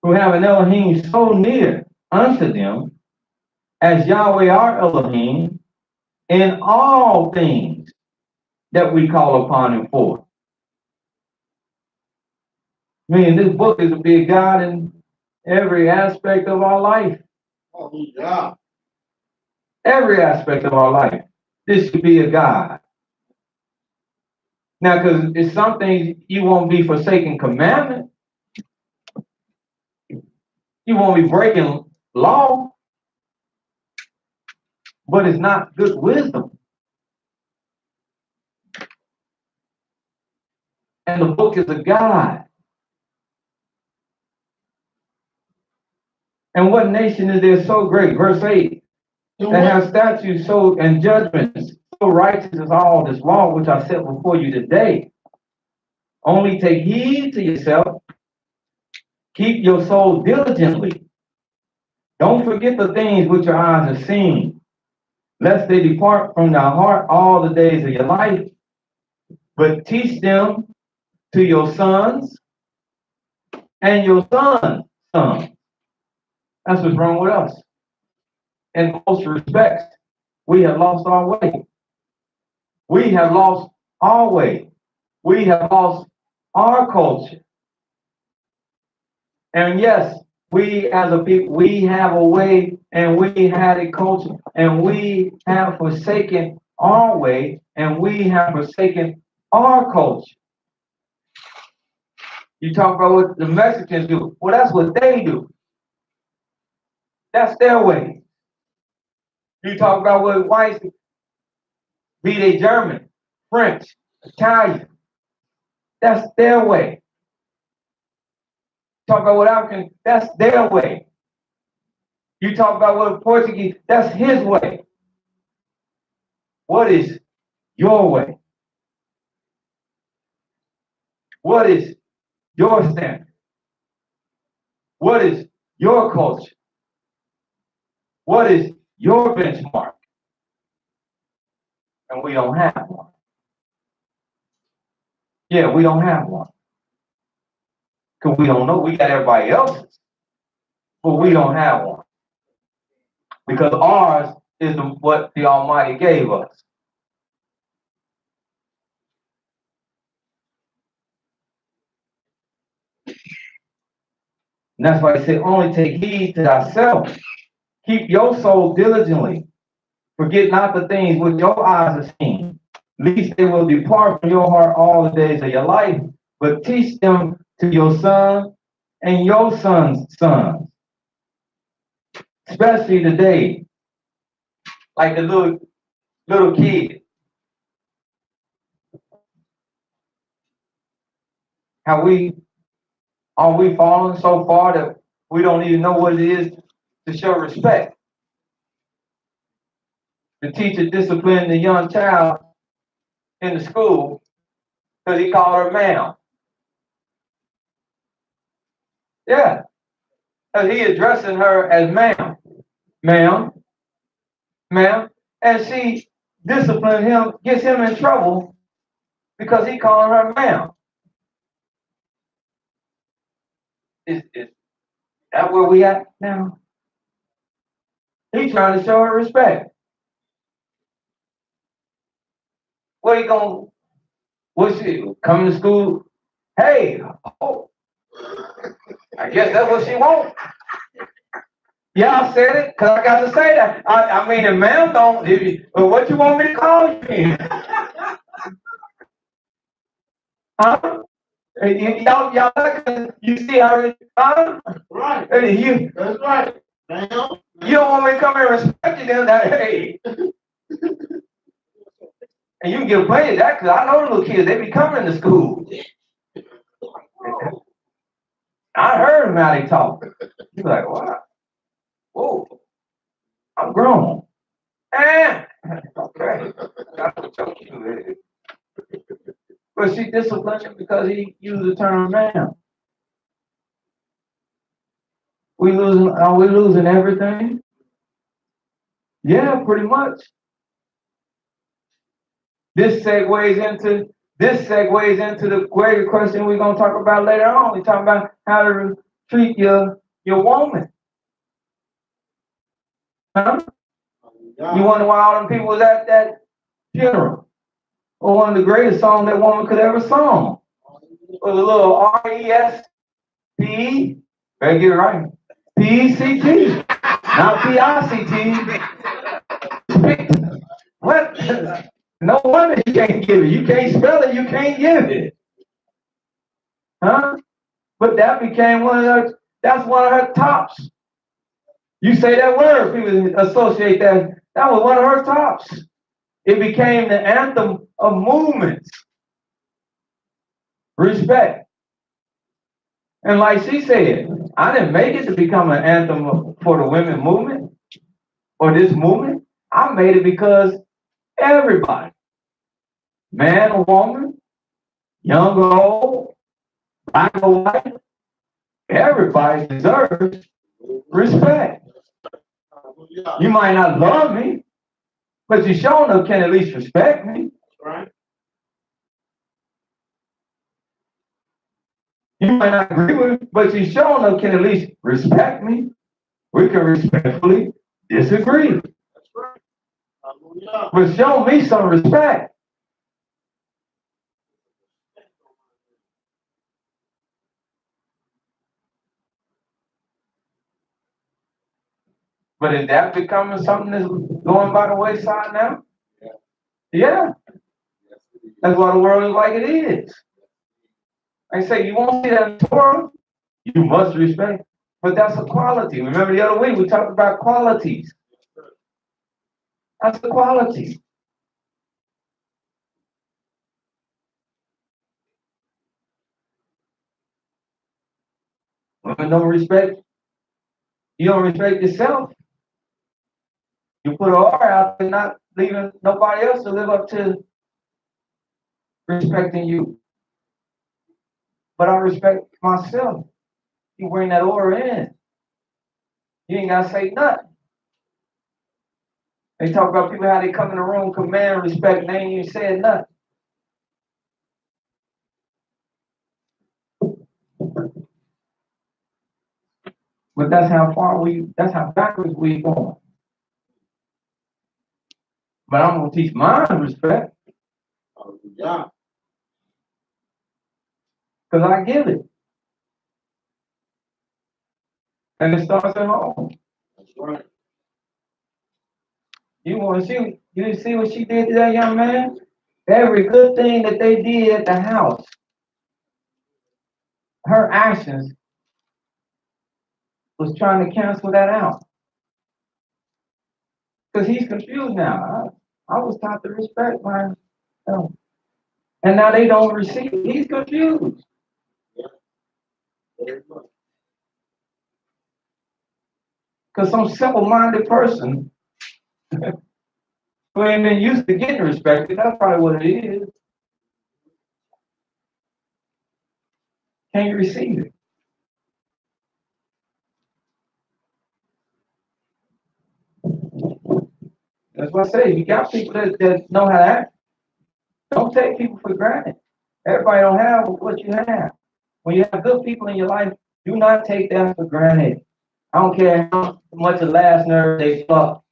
[SPEAKER 1] who have an Elohim so near unto them, as Yahweh our Elohim, in all things that we call upon him for? I mean, this book is to be a guide Every aspect of our life.
[SPEAKER 3] Hallelujah.
[SPEAKER 1] Every aspect of our life. This should be a guide. Now, because it's some things you won't be forsaking commandment. You won't be breaking law. But it's not good wisdom. And the book is a guide. And what nation is there so great? Verse 8. That have statutes so and judgments so righteous as all this law which I set before you today. Only take heed to yourself. Keep your soul diligently. Don't forget the things which your eyes have seen, lest they depart from thy heart all the days of your life. But teach them to your sons and your sons' sons. That's what's wrong with us. In most respects, we have lost our way. We have lost our way. We have lost our culture. And yes, we as a people, we have a way and we had a culture and we have forsaken our way and we have forsaken our culture. You talk about what the Mexicans do. Well, that's what they do. That's their way. You talk about what whites do. Be they German, French, Italian. That's their way. Talk about what African, that's their way. You talk about what Portuguese, that's his way. What is your way? What is your standard? What is your culture? What is your benchmark? And we don't have one. Yeah, we don't have one. Because we don't know. We got everybody else's, but we don't have one. Because ours is what the Almighty gave us. And that's why he said, only take heed to thyself. Keep your soul diligently. Forget not the things which your eyes have seen, lest they will depart from your heart all the days of your life, but teach them to your son and your son's sons. Especially today, like the little kid. How are we falling so far that we don't even know what it is to show respect? The teacher disciplined the young child in the school because he called her ma'am. Yeah, because he addressing her as ma'am, ma'am, ma'am, and she disciplined him, gets him in trouble because he calling her ma'am. Is that where we at now? He trying to show her respect. What he gonna? What's she coming to school? Hey, oh, I guess that's what she wants. Yeah, I said it because I got to say that. I mean, if ma'am don't, but what you want me to call you in? Huh? Y'all, you see how it, huh?
[SPEAKER 3] Right.
[SPEAKER 1] Hey,
[SPEAKER 3] That's right. Ma'am.
[SPEAKER 1] you don't want me to come here and respect you then, that, hey. And you can get plenty of that because I know the little kids, they be coming to school. I heard them how they talk. You be like, what? Whoa, I'm grown. Okay. That's what your cue is. But she disciplined him because he used the term man. Are we losing everything? Yeah, pretty much. This segues into the greater question we're gonna talk about later on. We're talking about how to treat your woman. Huh? You wonder why all them people was at that funeral? Well, one of the greatest songs that woman could ever sing was a little R-E-S-P-E, Better get it right. P-E-C-T, not P-I-C-T. What? No wonder you can't give it. You can't spell it, you can't give it. Huh? But that became that's one of her tops. You say that word, people associate that. That was one of her tops. It became the anthem of movements. Respect. And like she said, I didn't make it to become an anthem for the women movement or this movement. I made it because everybody, man or woman, young or old, black or white, everybody deserves respect. You might not love me, but you sure enough can at least respect me.
[SPEAKER 3] Right?
[SPEAKER 1] You might not agree with me, but you sure enough can at least respect me. We can respectfully disagree.
[SPEAKER 3] That's right. Hallelujah.
[SPEAKER 1] But show me some respect. But is that becoming something that's going by the wayside now? Yeah. That's why the world is like it is. I say you won't see that in the Torah. You must respect. But that's a quality. Remember the other week we talked about qualities. That's the quality. Women don't respect. You don't respect yourself. You put an R out there, not leaving nobody else to live up to respecting you. But I respect myself. You bring that order in. You ain't gotta say nothing. They talk about people how they come in the room, command, respect, and they ain't even said nothing. But that's how backwards we going. But I'm gonna teach mine respect.
[SPEAKER 3] Hallelujah.
[SPEAKER 1] Because I give it. And it starts at home.
[SPEAKER 3] That's right.
[SPEAKER 1] You see what she did to that young man? Every good thing that they did at the house, her actions was trying to cancel that out. Because he's confused now. I was taught to respect myself. And now they don't receive it. He's confused.
[SPEAKER 3] Yeah. Very much.
[SPEAKER 1] Because some simple-minded person who ain't been used to getting respected, that's probably what it is, can't receive it. That's what I say. You got people that know how to act. Don't take people for granted. Everybody don't have what you have. When you have good people in your life, do not take that for granted. I don't care how much the last nerve they pluck.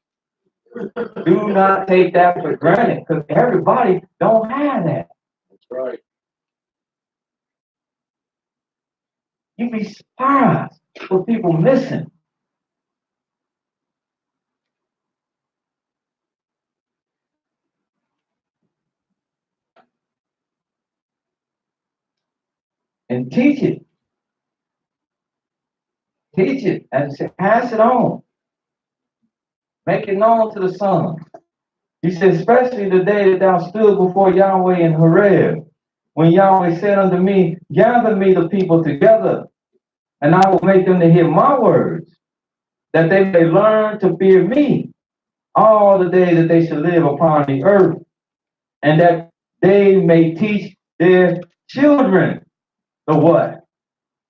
[SPEAKER 1] Do not take that for granted because everybody don't have that.
[SPEAKER 3] That's right.
[SPEAKER 1] You'd be surprised what people missing. And teach it. Teach it and pass it on. Make it known to the son. He said, especially the day that thou stood before Yahweh in Horeb, when Yahweh said unto me, gather me the people together, and I will make them to hear my words, that they may learn to fear me all the day that they shall live upon the earth, and that they may teach their children the what?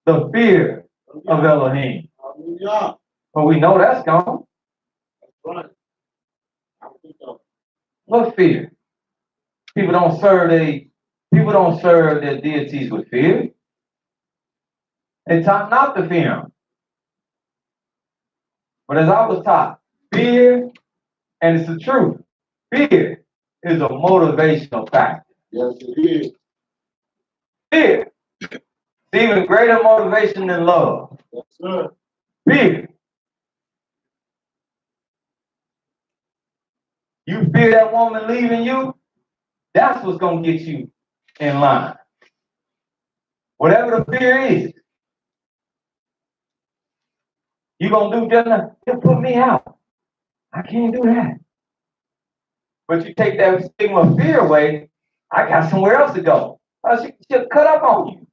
[SPEAKER 1] The fear of Elohim.
[SPEAKER 3] Hallelujah.
[SPEAKER 1] But we know that's gone.
[SPEAKER 3] That's right. I think so.
[SPEAKER 1] What fear? People don't serve their deities with fear. They taught not to fear them. But as I was taught, fear, and it's the truth, fear is a motivational factor.
[SPEAKER 3] Yes, it is.
[SPEAKER 1] Fear. It's even greater motivation than love.
[SPEAKER 3] Yes, sir.
[SPEAKER 1] Fear. You fear that woman leaving you, that's what's going to get you in line. Whatever the fear is, you're going to do just like, just put me out. I can't do that. But you take that stigma of fear away, I got somewhere else to go. She'll cut up on you.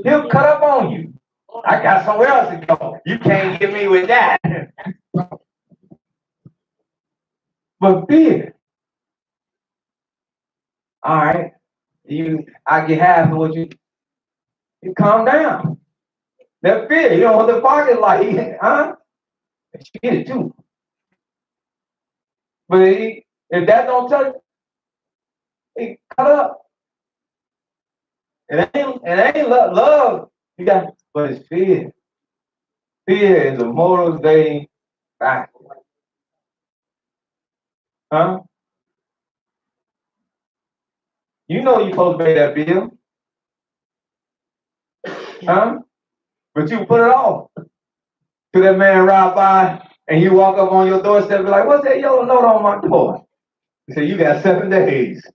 [SPEAKER 1] He'll cut up on you. I got somewhere else to go. You can't get me with that. But fear. All right. I get half of what you calm down. That fear, you know what the pocket like, huh? She get it too. But if that don't touch, he cut up. It ain't love. You got, but it's fear. Fear is a motivating factor. Huh? You know you're supposed to pay that bill. Huh? But you put it off. Till that man ride by and you walk up on your doorstep and be like, what's that yellow note on my door? He said, you got 7 days.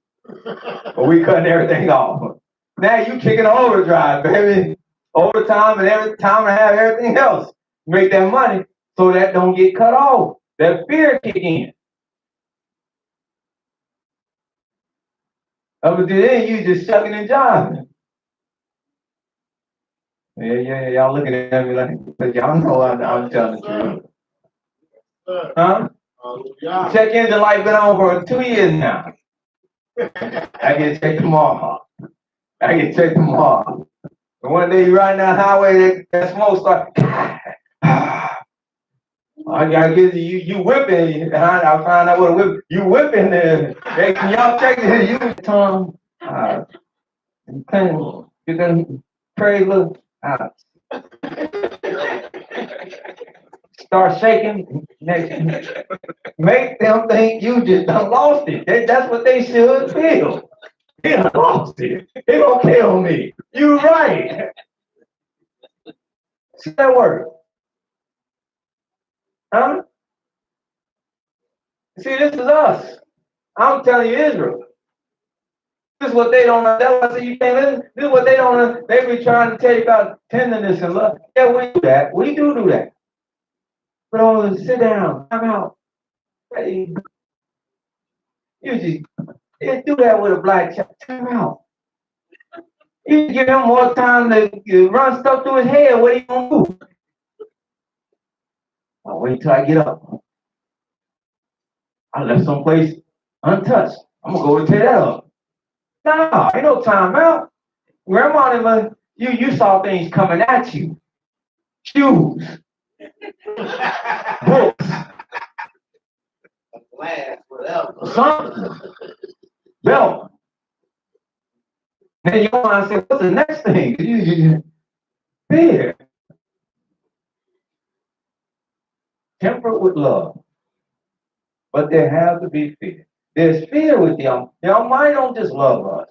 [SPEAKER 1] But we cutting everything off. Now you kicking overdrive, baby. Overtime and every time and have everything else. Make that money so that don't get cut off. That fear kick in. Up until then, you just shucking and jiving. Yeah, y'all looking at me like, but y'all know I'm telling the truth. Huh? Check engine light been on for 2 years now. I get checked tomorrow. And one day you riding down the highway, that smoke start. I gotta get you whipping. I find out what a whip. You whipping there. Hey, can y'all check it? You Tom. You can pray look. Start shaking. Make them think you just done lost it. That's what they should feel. They done lost it. They gonna kill me. You right. See that word? Huh? See, this is us. I'm telling you, Israel. This is what they don't know. That's why I say you can't listen. This is what they don't know. They be trying to tell you about tenderness and love. Yeah, we do that. We do that. But oh, sit down. Come out. Hey, you do that with a black child. Time out. You give him more time to run stuff through his head. What are you gonna do? I'll wait till I get up. I left someplace untouched. I'm gonna go and tear that up. No, ain't no time out. Grandma, you saw things coming at you. Shoes, books,
[SPEAKER 3] Glass, whatever.
[SPEAKER 1] something, belt. Then you want to say, what's the next thing? Fear. Tempered with love. But there has to be fear. There's fear with them. The Almighty don't just love us.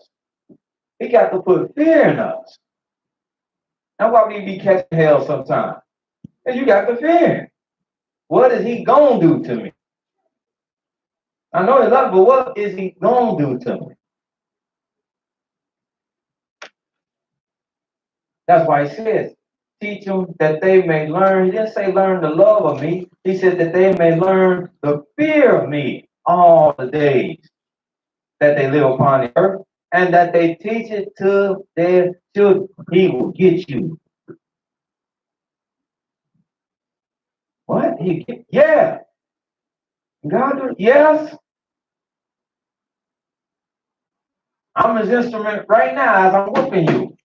[SPEAKER 1] He got to put fear in us. That's why we be catching hell sometimes. And you got the fear. What is he gonna do to me? I know he loves, but what is he gonna do to me? That's why he says, teach them that they may learn. He didn't say learn the love of me. He said that they may learn the fear of me all the days that they live upon the earth, and that they teach it to their children. He will get you. What? Yeah. God, yes. I'm his instrument right now as I'm whooping you.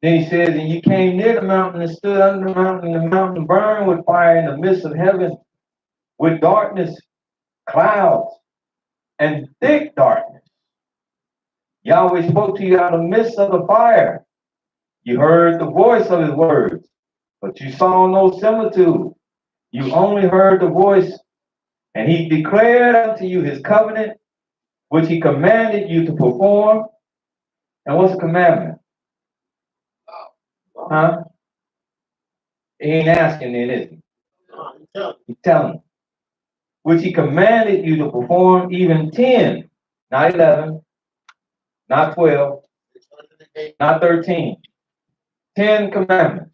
[SPEAKER 1] Then he says, and you came near the mountain and stood under the mountain burned with fire in the midst of heaven, with darkness, clouds, and thick darkness. Yahweh spoke to you out of the midst of the fire. You heard the voice of his words, but you saw no similitude. You only heard the voice And he declared unto you his covenant, which he commanded you to perform. And what's the commandment? Huh? He ain't asking it, is he? He's telling you. Which he commanded you to perform, even 10, not 11, not 12, not 13. 10 commandments,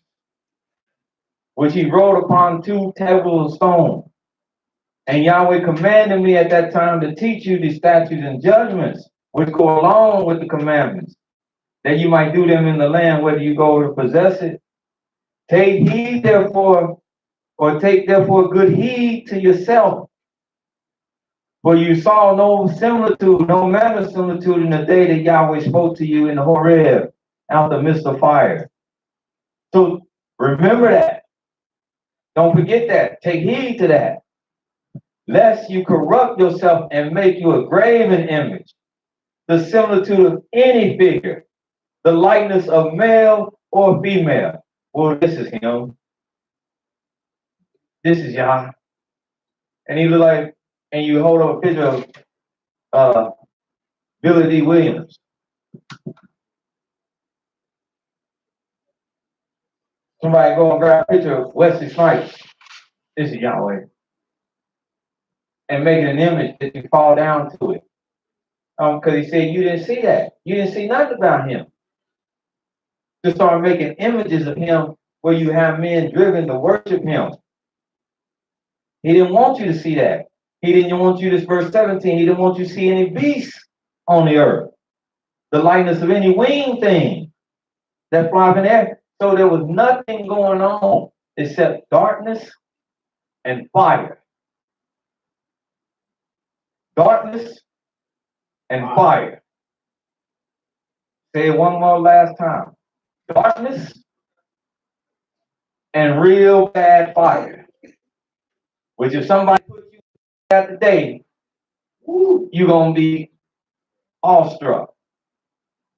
[SPEAKER 1] which he wrote upon 2 tables of stone. And Yahweh commanded me at that time to teach you the statutes and judgments which go along with the commandments, that you might do them in the land whether you go to possess it. Take heed therefore, or take therefore good heed to yourself, for you saw no similitude, no manner similitude in the day that Yahweh spoke to you in the Horeb, out the midst of fire. So remember that. Don't forget that. Take heed to that. Lest you corrupt yourself and make you a graven image, the similitude of any figure, the likeness of male or female. Well, this is him. This is Yah. And he look like, and you hold up a picture of Billy D. Williams. Somebody go and grab a picture of Wesley Snipes. This is Yahweh. And make it an image that you fall down to it. Because he said you didn't see that. You didn't see nothing about him. To start making images of him where you have men driven to worship him. He didn't want you to see that. He didn't want you, this verse 17, he didn't want you to see any beasts on the earth. The likeness of any winged thing that flies in the air. So there was nothing going on except darkness and fire. Darkness and fire. Say it one more last time. Darkness and real bad fire. Which if somebody puts you out today, you're going to be awestruck.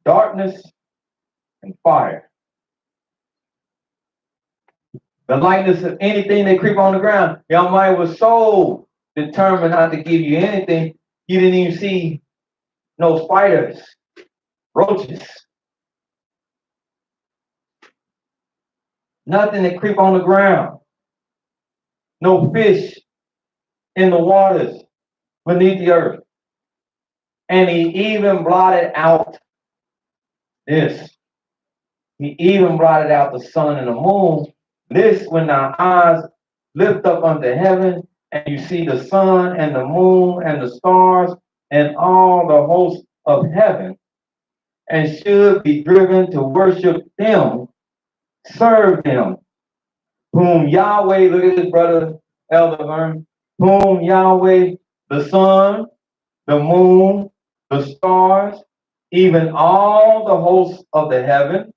[SPEAKER 1] Darkness and fire. The likeness of anything that creep on the ground. The Almighty was so determined not to give you anything, you didn't even see no spiders, roaches. Nothing that creep on the ground. No fish in the waters beneath the earth. And he even blotted out this. He even blotted out the sun and the moon. This, when our eyes lift up unto heaven, and you see the sun and the moon and the stars and all the hosts of heaven, and should be driven to worship him, serve him, whom Yahweh, look at this brother, Elder Vern, whom Yahweh, the sun, the moon, the stars, even all the hosts of the heaven,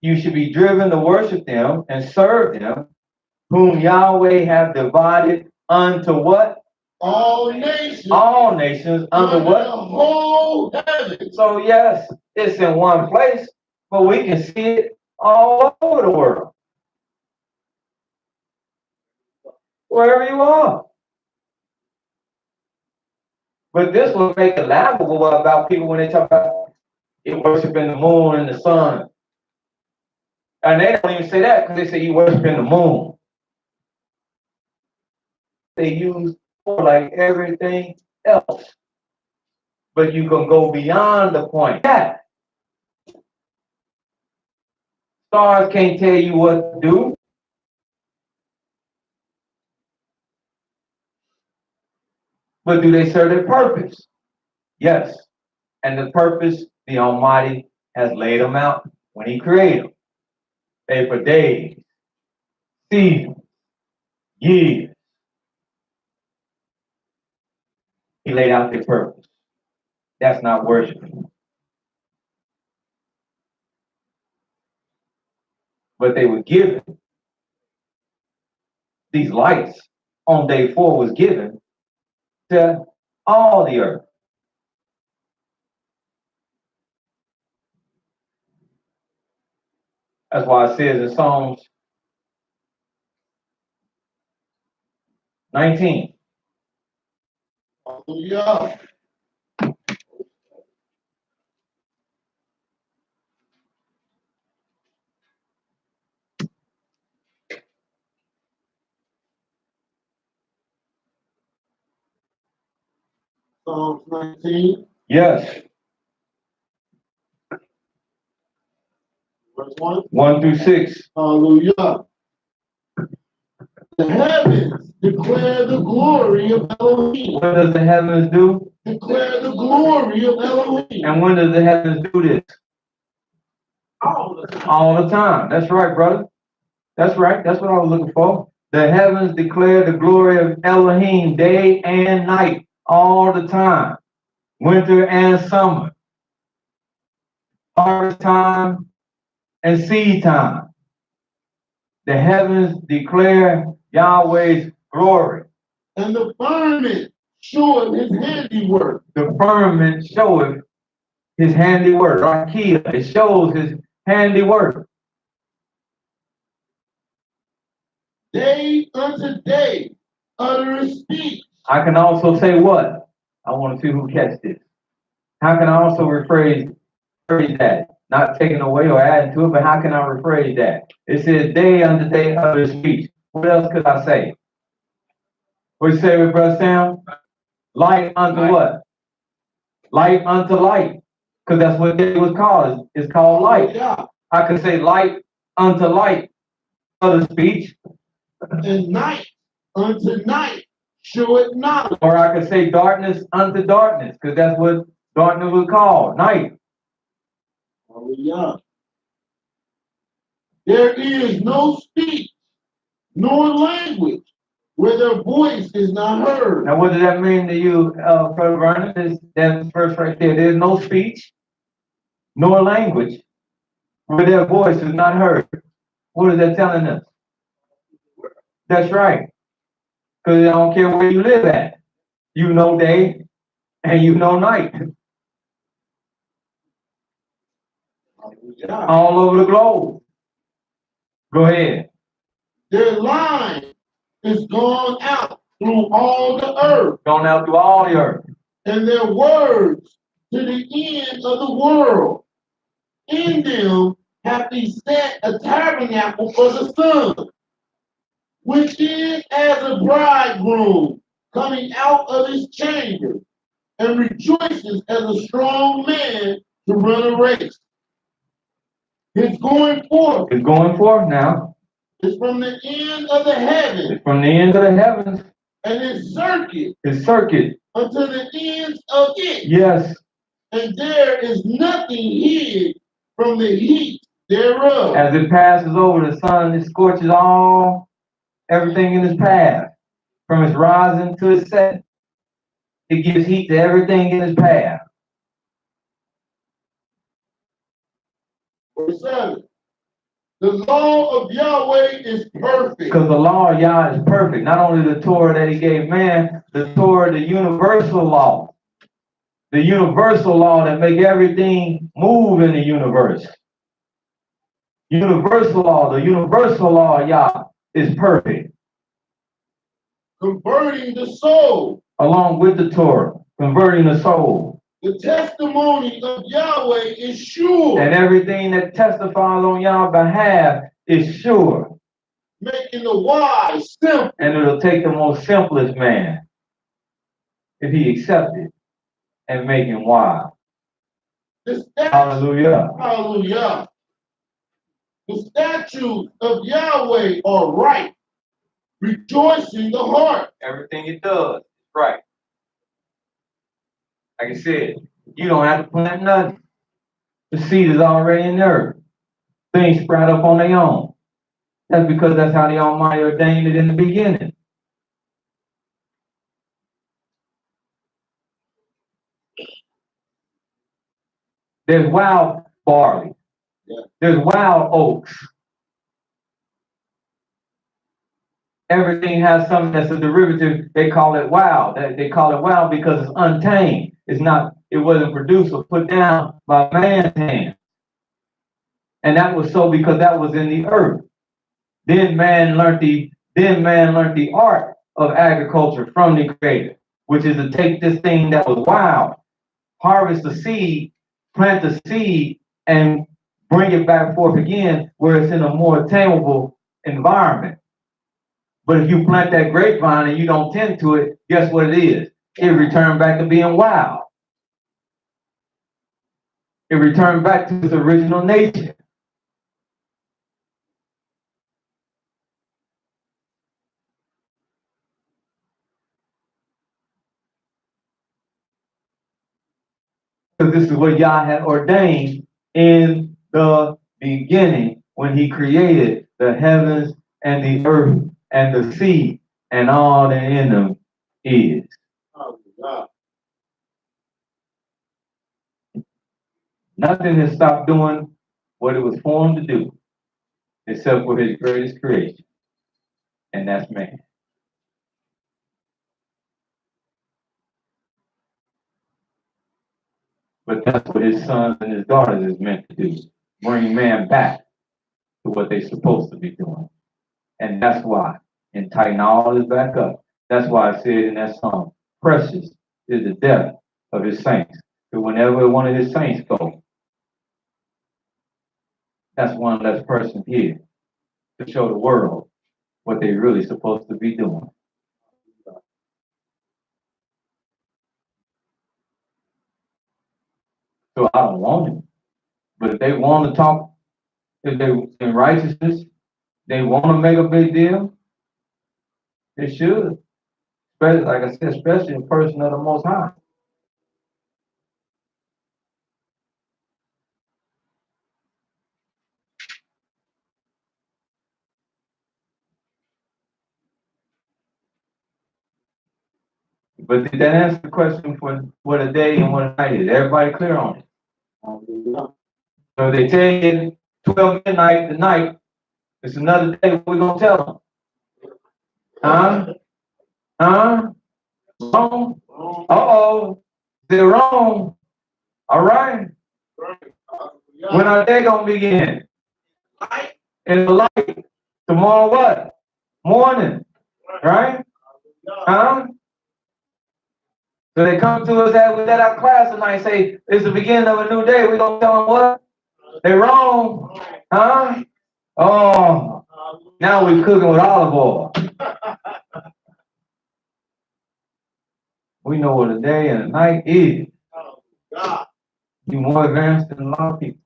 [SPEAKER 1] you should be driven to worship them and serve them, whom Yahweh have divided unto what?
[SPEAKER 3] All nations.
[SPEAKER 1] All nations under what?
[SPEAKER 3] The whole heaven.
[SPEAKER 1] So yes, it's in one place, but we can see it all over the world. Wherever you are. But this will make it laughable about people when they talk about you worshiping the moon and the sun. And they don't even say that because they say you worshiping the moon. They use for like everything else. But you can go beyond the point. Yeah. Stars can't tell you what to do. But do they serve their purpose? Yes. And the purpose, the Almighty has laid them out when he created them. They for days, seasons, years. He laid out their purpose. That's not worshiping. But they were given. These lights on day 4 was given to all the earth. That's why it says in Psalms 19.
[SPEAKER 3] Hallelujah. Psalms 19,
[SPEAKER 1] Yes.
[SPEAKER 3] verse 1.
[SPEAKER 1] 1 through 6.
[SPEAKER 3] Hallelujah. The heavens declare the glory of Elohim.
[SPEAKER 1] What does the heavens do?
[SPEAKER 3] Declare the glory of Elohim.
[SPEAKER 1] And when does the heavens do this?
[SPEAKER 4] All the time.
[SPEAKER 1] All the time. That's right, brother. That's right. That's what I was looking for. The heavens declare the glory of Elohim day and night, all the time. Winter and summer. Harvest time and seed time. The heavens declare Yahweh's glory.
[SPEAKER 3] And the firmament showeth his handiwork.
[SPEAKER 1] The firmament showeth his handiwork. Rakia, it shows his handiwork.
[SPEAKER 3] Day unto day uttereth speech.
[SPEAKER 1] I can also say what? I want to see who catch this. How can I also rephrase that? Not taking away or adding to it, but how can I rephrase that? It says day unto day uttereth speech. What else could I say? What you say with Brother Sam? Light unto
[SPEAKER 2] Light.
[SPEAKER 1] what? Light unto light. Because that's what it was called. It's called light.
[SPEAKER 3] Yeah.
[SPEAKER 1] I could say light unto light, other speech.
[SPEAKER 3] And night unto night showeth knowledge.
[SPEAKER 1] Or I could say darkness unto darkness, because that's what darkness was called, night.
[SPEAKER 3] Hallelujah. There is no speech nor language where their voice is not heard.
[SPEAKER 1] Now, what does that mean to you, Brother Vernon? That verse right there. There's no speech, nor language, where their voice is not heard. What is that telling us? That's right. Because I don't care where you live at. You know day and you know night.
[SPEAKER 3] Hallelujah.
[SPEAKER 1] All over the globe. Go ahead.
[SPEAKER 3] Their line is gone out through all the earth,
[SPEAKER 1] Going out through all the earth.
[SPEAKER 3] and their words to the end of the world. In them hath he set a tabernacle for the sun, which is as a bridegroom coming out of his chamber, and rejoices as a strong man to run a race. His going forth
[SPEAKER 1] It's going forth now.
[SPEAKER 3] is from the end of the heaven,
[SPEAKER 1] It's from the end of the heavens.
[SPEAKER 3] and his circuit
[SPEAKER 1] His circuit.
[SPEAKER 3] unto the ends of it.
[SPEAKER 1] Yes.
[SPEAKER 3] And there is nothing hid from the heat thereof.
[SPEAKER 1] As it passes over the sun, it scorches everything in its path. From its rising to its setting. It gives heat to everything in its path.
[SPEAKER 3] Verse 7. The law of Yahweh is perfect.
[SPEAKER 1] Because the law of Yah is perfect. Not only the Torah that he gave man, the Torah, the universal law. The universal law that make everything move in the universe. Universal law, the universal law of Yah is perfect.
[SPEAKER 3] Converting the soul.
[SPEAKER 1] Along with the Torah, converting the soul.
[SPEAKER 3] The testimony of Yahweh is sure.
[SPEAKER 1] And everything that testifies on Yah's behalf is sure.
[SPEAKER 3] Making the wise simple.
[SPEAKER 1] And it'll take the most simplest man, if he accepts it, and make him wise. Hallelujah.
[SPEAKER 3] Hallelujah. The statutes of Yahweh are right, rejoicing the heart.
[SPEAKER 1] Everything it does is right. Like I said, you don't have to plant nothing. The seed is already in the earth. Things sprout up on their own. That's because that's how the Almighty ordained it in the beginning. There's wild barley.
[SPEAKER 3] Yeah.
[SPEAKER 1] There's wild oaks. Everything has something that's a derivative. They call it wild. They call it wild because it's untamed. It wasn't produced or put down by man's hand. And that was so because that was in the earth. Then man learned the art of agriculture from the Creator, which is to take this thing that was wild, harvest the seed, plant the seed, and bring it back forth again where it's in a more attainable environment. But if you plant that grapevine and you don't tend to it, guess what it is? It returned back to being wild. It returned back to its original nature. Because this is what Yah had ordained in the beginning when he created the heavens and the earth and the sea and all that in them is. Nothing has stopped doing what it was formed to do, except for his greatest creation, and that's man. But that's what his sons and his daughters is meant to do, bring man back to what they're supposed to be doing. And that's why, and tighten all this back up, that's why I said in that song, precious is the death of his saints. So whenever one of his saints go, that's one less person here to show the world what they're really supposed to be doing. So I don't want it. But if they want to talk, if they in righteousness, they want to make a big deal, they should. Especially, like I said, especially a person of the Most High. But did that answer the question for what a day and what a night is? Everybody clear on it? So they tell you 12 midnight tonight, it's another day, what we gonna tell them? Huh? Huh? Wrong? Uh-oh. They're wrong. All right. When our day gonna begin? In the light. Tomorrow what? Morning. Right? Huh? So they come to us at our class tonight and say, it's the beginning of a new day. We gonna tell them what? They're wrong. Huh? Oh, now we cooking with olive oil. We know what a day and a night is. You're more advanced than a lot of people.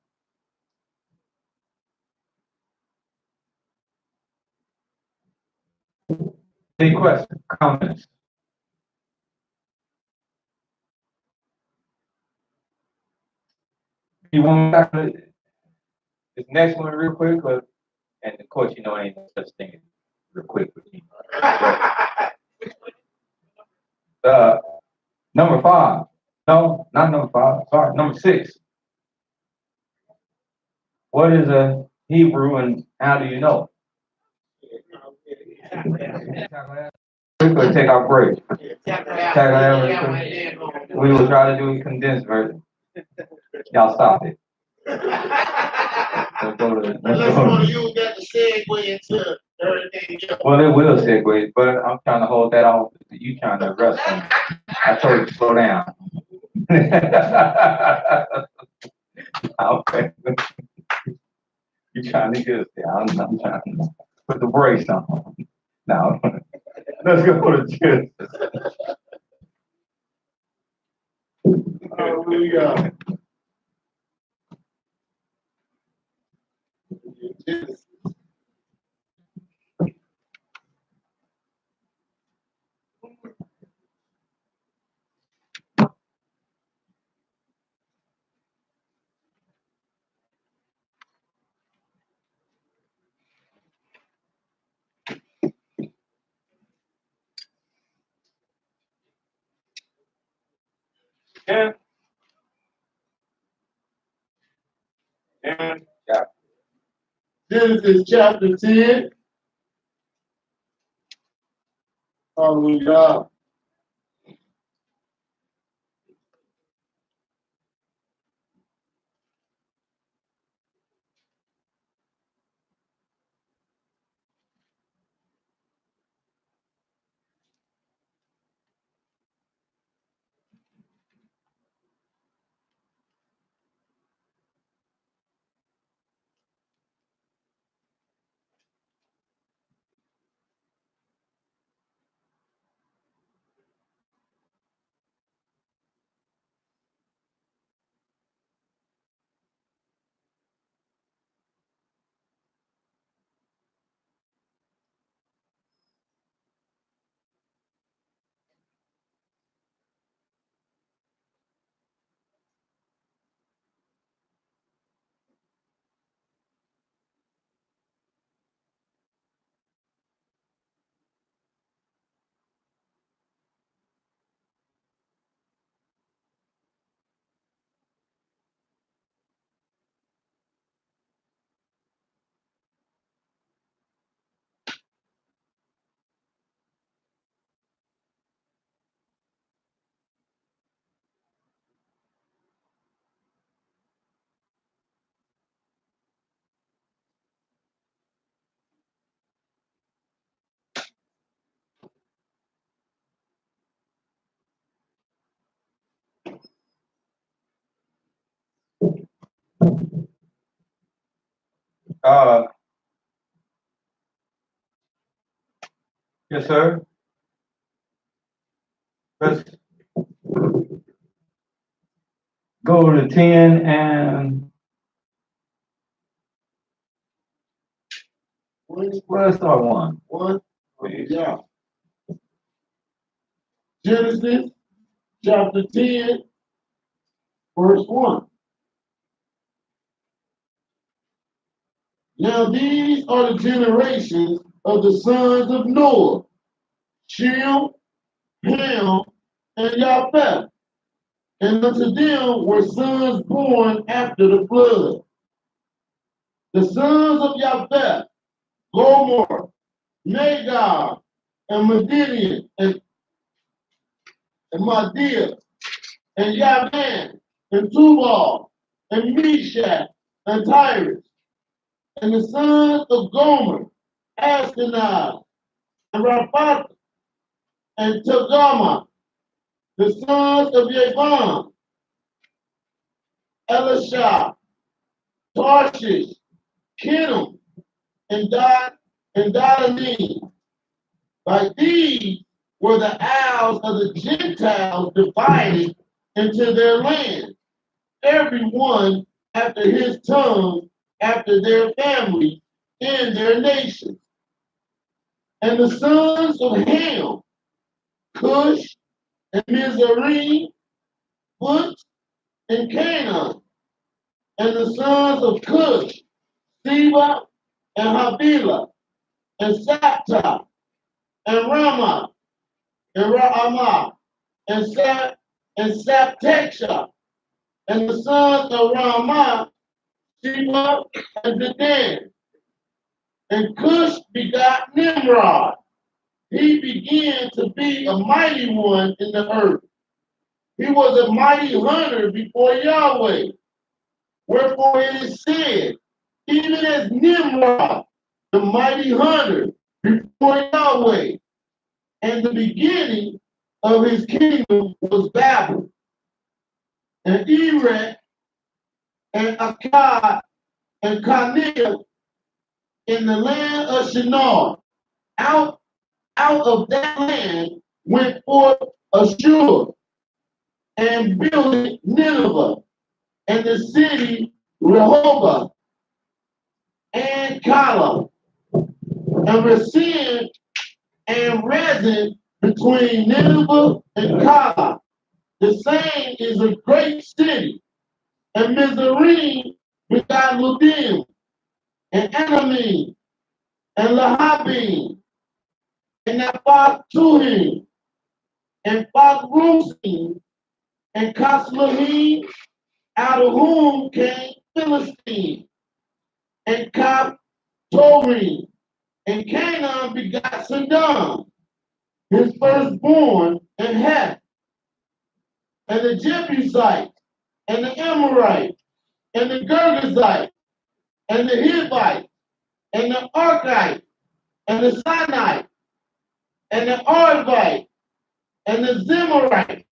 [SPEAKER 1] Any questions, comments? You want me to tackle this next one real quick? And of course, you know, ain't no such thing as real quick with me. Number 5. No, not number 5. Sorry, number 6. What is a Hebrew and how do you know? We're going to take our break. Tackle that real quick. We will try to do a condensed version. Y'all stop it. Let's go to,
[SPEAKER 3] Unless you want to use that to segue into everything else.
[SPEAKER 1] well, it will segue, but I'm trying to hold that off. You trying to rest on me. I told you to slow down. Okay. You trying to get us there. I'm trying to put the brakes on. Now, let's go to Genesis.
[SPEAKER 3] Hallelujah.
[SPEAKER 1] Yeah.
[SPEAKER 3] Genesis chapter 10. Hallelujah.
[SPEAKER 1] Uh, yes, sir. Let's go to 10 and let's start 1.
[SPEAKER 3] One,
[SPEAKER 1] Please.
[SPEAKER 3] yeah. Genesis chapter 10, verse 1. Now these are the generations of the sons of Noah, Shem, Ham, and Japheth. And unto them were sons born after the flood. The sons of Japheth, Gomer, Magog, and Median, and Madea, and Yavan, and Tubal, and Meshach, and Tyrus. And the sons of Gomer, Ashkenaz, and Raphath, and Togarmah. The sons of Yavon, Elisha, Tarshish, Kittim, and Dadanim. By these were the isles of the Gentiles divided into their land, every one after his tongue, after their family, in their nations. And the sons of Ham, Cush, and Mizraim, Put, and Canaan. And the sons of Cush, Seba, and Havilah, and Sapta, and Ramah, and Ra'amah, and Sapteksha. And the sons of Ramah, Sheba, and Dedan. And Cush begot Nimrod. He began to be a mighty one in the earth. He was a mighty hunter before Yahweh. Wherefore it is said, even as Nimrod, the mighty hunter before Yahweh, and the beginning of his kingdom was Babel, and Erech, and Akkad, and Calneh in the land of Shinar. Out of that land went forth Ashur, and built Nineveh, and the city Rehoboth, and Kala, and Resin, and Rezin between Nineveh and Kala. The same is a great city. And Mizraim begot Ludim, and Anamim, and Lahabim, and Naphatuhim, and Bathrusim, and Kaslahim, out of whom came Philistine, and Torim, and Canaan begot Saddam, his firstborn, and Heth, and the Jebusites, and the Amorites, and the Girgazites, and the Hivites, and the Archites, and the Sinites, and the Arvites, and the Zemarites,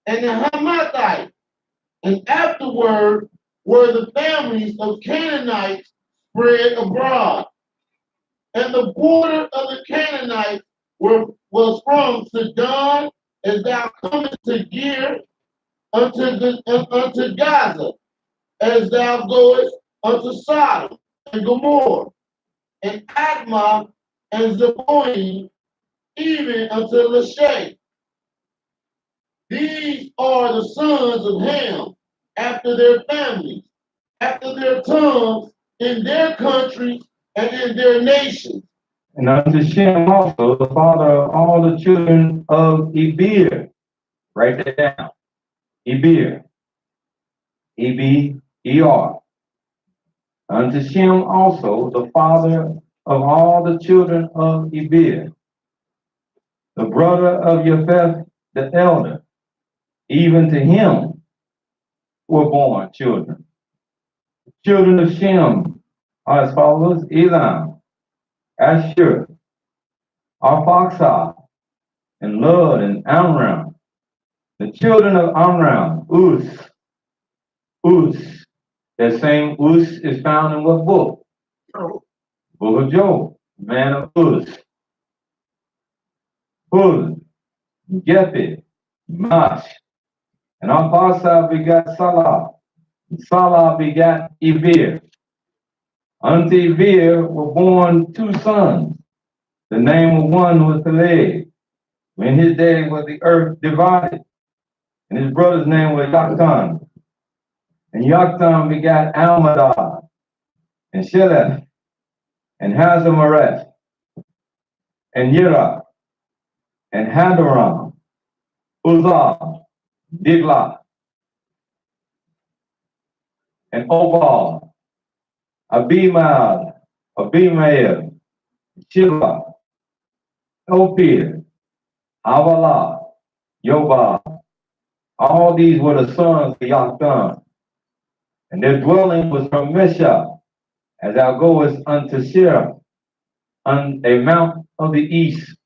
[SPEAKER 3] and the Hamathites. And afterward were the families of Canaanites spread abroad. And the border of the Canaanites was from Sidon, as thou comest to Gir, unto Gaza, as thou goest unto Sodom and Gomorrah, and Admah and Zeboim, even unto Lashay. These are the sons of Ham, after their families, after their tongues, in their countries, and in their nations.
[SPEAKER 1] And unto Shem also, the father of all the children of Eber. Write that down. Eber. E-B-E-R. Unto Shem also, the father of all the children of Eber, the brother of Japheth the elder. Even to him were born children. Children of Shem are as follows: Elam, Ashur, Arphaxad, and Lud, and Amram. The children of Amram, Uz, That same Uz is found in what book? Book of Job, man of Uz. Huz, Gepid, Mash. And Arphaxad begat Salah. Salah begat Evir. Unto Evir were born two sons. The name of one was Peleg. In his day was the earth divided. And his brother's name was Yoktan. And Yoktan begat Almadad, and Sheleth, and Hazamareth, and Yirah, and Hadaram, Uzal, Digla, and Obal, Abimael, Shiva, Ophir, Havilah, Yobal. All these were the sons of Yoktan. And their dwelling was from Meshach, as thou goest unto Shirah, on a mount of the east.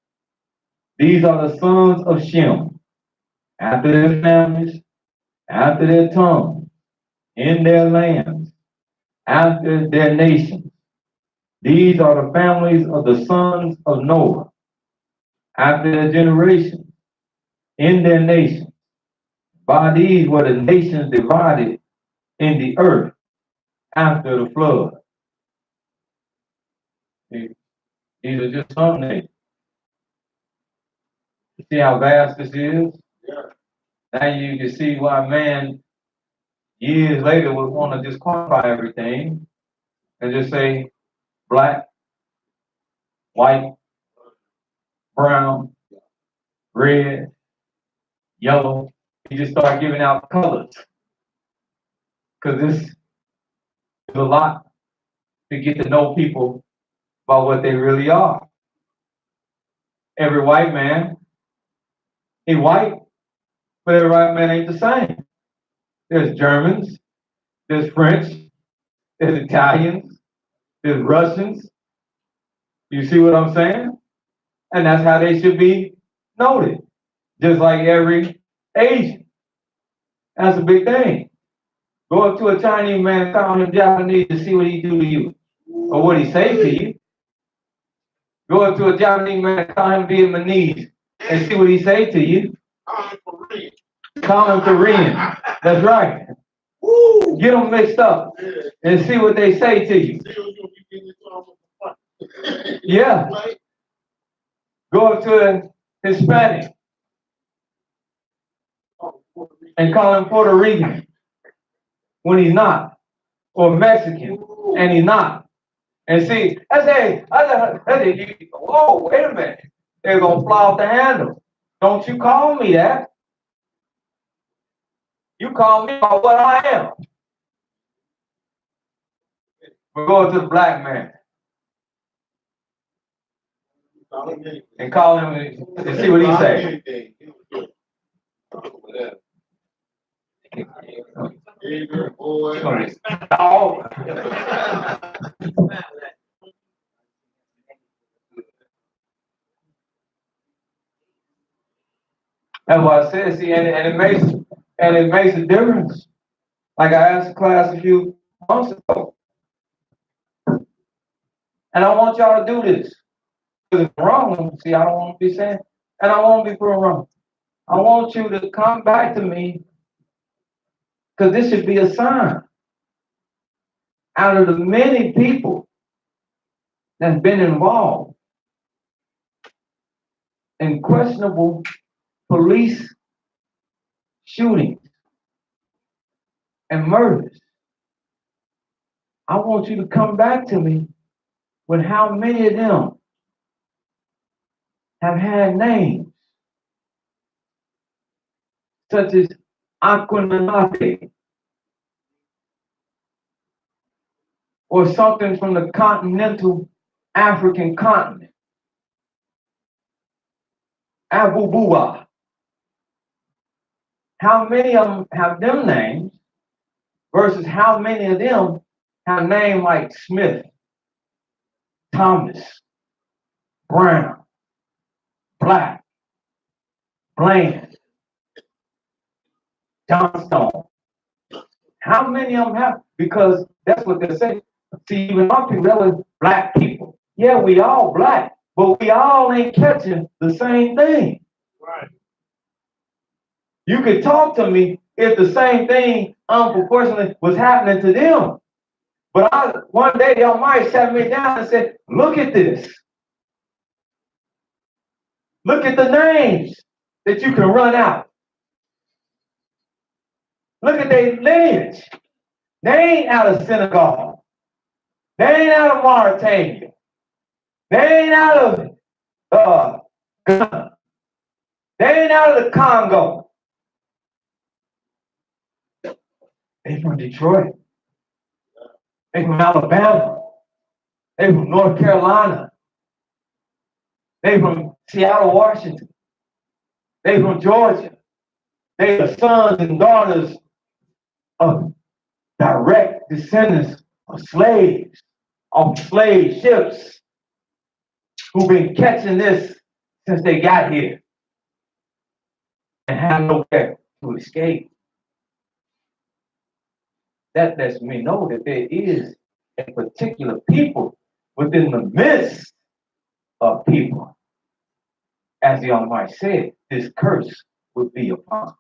[SPEAKER 1] These are the sons of Shem, after their families, after their tongues, in their lands, after their nations. These are the families of the sons of Noah, after their generations, in their nations. By these were the nations divided in the earth after the flood. These are just some nations. You see how vast this is?
[SPEAKER 3] Yeah.
[SPEAKER 1] Now you can see why man years later would want to just quantify everything and just say black, white, brown, red, yellow. You just start giving out colors. Because this is a lot to get to know people about what they really are. Every white man, he white, but every white man ain't the same. There's Germans, there's French, there's Italians, there's Russians. You see what I'm saying? And that's how they should be noted. Just like every Asian. That's a big thing. Go up to a Chinese man and call him Japanese to see what he do to you. Or what he say to you. Go up to a Japanese man and call him Vietnamese and see what he say to you. Call him Korean. That's right.
[SPEAKER 3] Woo!
[SPEAKER 1] Get them mixed up and see what they say to you. Yeah. Go up to a Hispanic and call him Puerto Rican when he's not, or Mexican and he's not. And see, whoa, wait a minute. They're gonna fly off the handle. Don't you call me that. You call me by what I am. We're going to the black man and call him and see what he say. Oh. That's what I said. See, and it makes a difference. Like I asked the class a few months ago, and I want y'all to do this. Because if I'm wrong, see, I don't want to be saying, and I won't be proven wrong. I want you to come back to me, because this should be a sign. Out of the many people that's been involved in questionable police shootings and murders, I want you to come back to me with how many of them have had names, such as Aquanate, or something from the continental African continent, Abu Bua. How many of them have them names versus how many of them have names like Smith, Thomas, Brown, Black, Bland, Johnstone, How many of them have? Because that's what they say. See, even our people, that was black people. Yeah, we all black, but we all ain't catching the same thing.
[SPEAKER 3] Right.
[SPEAKER 1] You could talk to me if the same thing unproportionately was happening to them. But one day the Almighty sat me down and said, look at this. Look at the names that you can run out. Look at their lineage. They ain't out of synagogue. They ain't out of Mauritania. They ain't out of Ghana. They ain't out of the Congo. They from Detroit. They from Alabama. They from North Carolina. They from Seattle, Washington. They from Georgia. They are sons and daughters of direct descendants of slaves, of slave ships, who've been catching this since they got here and have nowhere to escape. That lets me know that there is a particular people within the midst of people. As the Almighty said, this curse would be upon.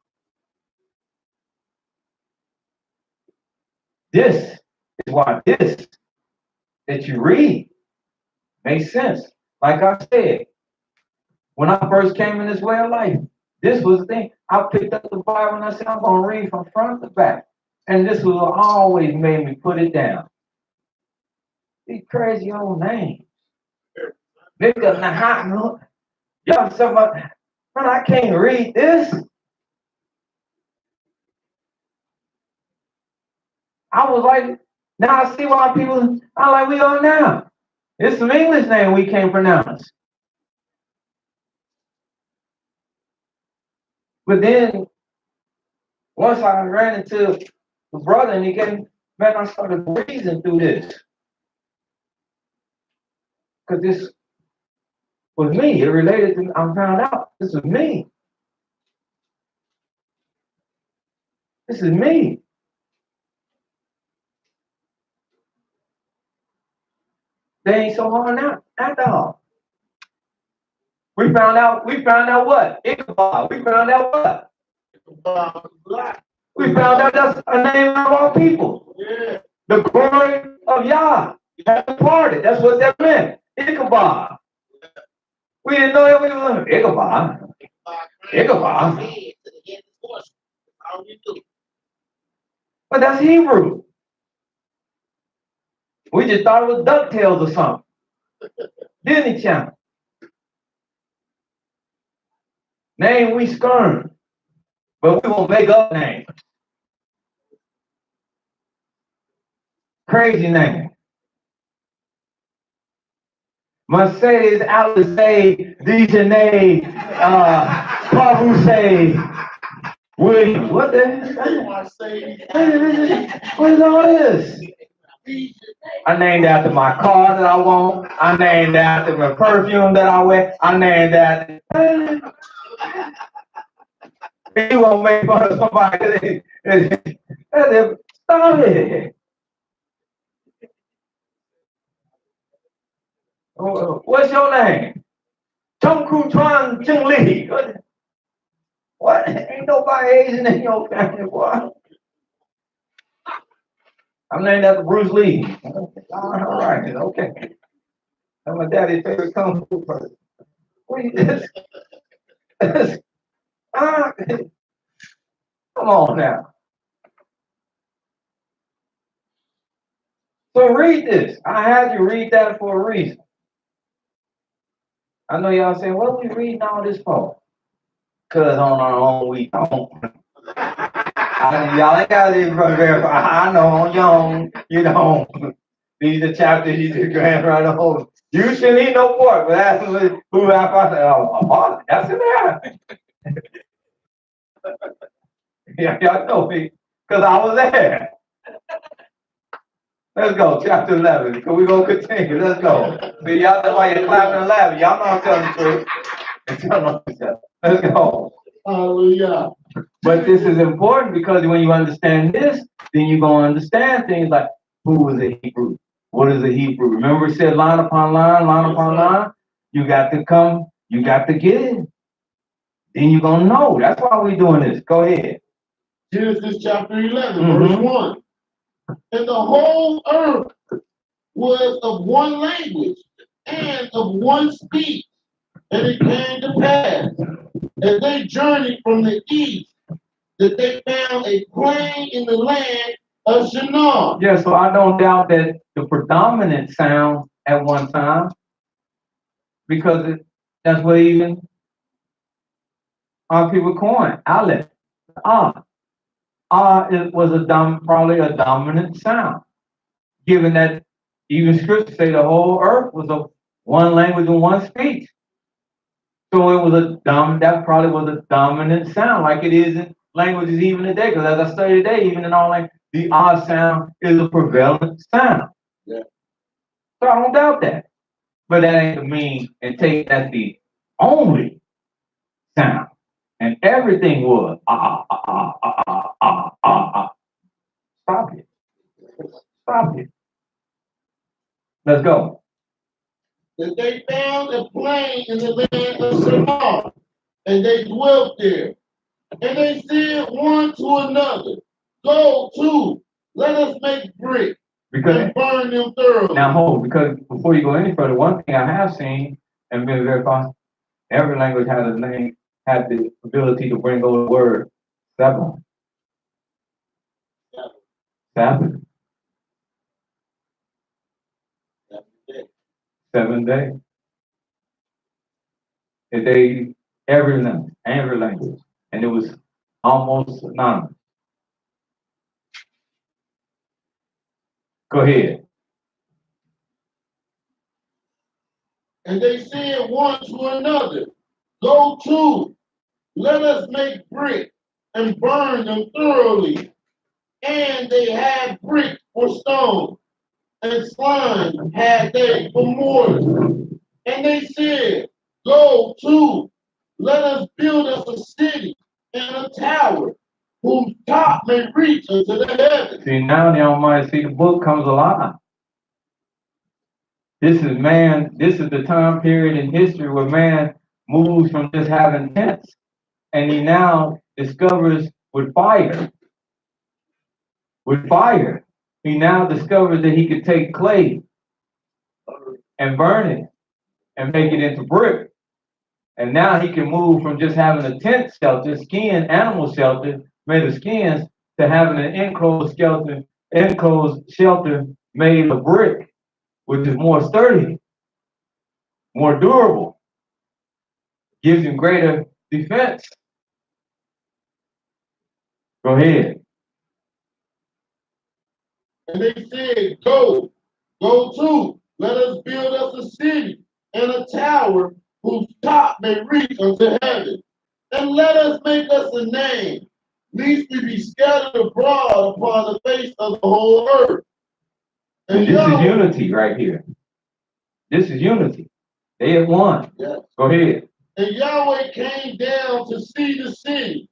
[SPEAKER 1] This is why this that you read makes sense. Like I said, when I first came in this way of life, this was the thing. I picked up the Bible and I said, I'm going to read from front to back. And this was always made me put it down. These crazy old names. Nigga, nah, y'all talking about, man, I can't read this. I was like, now I see why people, I'm like, we are now. It's some English name we can't pronounce. But then, once I ran into the brother and he gave, man, I started reasoning through this. Because this was me. It related to, I found out this was me. This is me. They ain't so hard now, after all. We found out what? Ichabod. We found out what? We found out that's a name of our people.
[SPEAKER 3] Yeah.
[SPEAKER 1] The glory of Yah has departed. That's what that meant. Ichabod. We didn't know that we were Ichabod. Ichabod. But that's Hebrew. We just thought it was DuckTales or something. Disney Channel. Name we scorn, but we won't make up names. Crazy name. Mercedes, Alizé, Dijonay, Pavuse, Williams. What the hell? What is all this? I named after my car that I want. I named after my perfume that I wear. I named after. You won't make fun of somebody. Stop it. What's your name? Tom Kru Tran Chung Lee. What? Ain't nobody Asian in your family, boy. I'm named after Bruce Lee. All right, okay. That's my daddy's favorite kung fu person. What is this? Come on now. So read this. I had you read that for a reason. I know y'all saying, what are we reading all this for? Because on our own we don't. Y'all ain't got to even verify. I know on your own, you don't. These are chapters you just grand right over. You shouldn't eat no pork, but that's who I said, oh, that's in there. Yeah, y'all know me, because I was there. Let's go, chapter 11, because we're going to continue. Let's go. See, y'all, that's why you're clapping and laughing. Y'all know I'm telling the truth. Let's go.
[SPEAKER 3] Hallelujah.
[SPEAKER 1] But this is important because when you understand this, then you're going to understand things like who is a Hebrew? What is a Hebrew? Remember it said line upon line, line upon line? You got to come, you got to get it. Then you're going to know. That's why we're doing this. Go ahead.
[SPEAKER 3] Genesis chapter 11, verse 1. And the whole earth was of one language and of one speech. And it came to pass, as they journeyed from the east, that they found a plain in the land of Shinar.
[SPEAKER 1] Yeah, so I don't doubt that the predominant sound at one time, because that's what even people coin, Aleph, it was probably a dominant sound, given that even scriptures say the whole earth was of one language and one speech. So it was that probably was a dominant sound, like it is in languages even today. Because as I study today, even in all language, the sound is a prevalent sound.
[SPEAKER 3] Yeah.
[SPEAKER 1] So I don't doubt that. But that ain't the mean and take that's the only sound. And everything was Stop it. Stop it. Let's go.
[SPEAKER 3] That they found a plain in the land of Shinar, and they dwelt there. And they said one to another, go to, let us make brick and burn them thoroughly.
[SPEAKER 1] Now because before you go any further, one thing I have seen and been verified, every language has a name, has the ability to bring over the word seven. Sabbath. 7 days. Every language. And it was almost synonymous. Go ahead.
[SPEAKER 3] And they said one to another, go to, let us make brick and burn them thoroughly. And they had brick for stone, and slime had they for mortar. And they said, go to, let us build us a city and a tower, whose top may reach unto the heavens.
[SPEAKER 1] See, now the Almighty, see, the book comes alive. This is the time period in history where man moves from just having tents, and he now discovers with fire. With fire, he now discovers that he could take clay and burn it and make it into brick. And now he can move from just having a tent shelter, animal shelter made of skins, to having an enclosed shelter made of brick, which is more sturdy, more durable, gives him greater defense. Go ahead.
[SPEAKER 3] And they said, go to, let us build us a city and a tower whose top may reach unto heaven. And let us make us a name, lest we be scattered abroad upon the face of the whole earth.
[SPEAKER 1] And this is unity right here. This is unity. They have won.
[SPEAKER 3] Yes.
[SPEAKER 1] Go ahead.
[SPEAKER 3] And Yahweh came down to see the city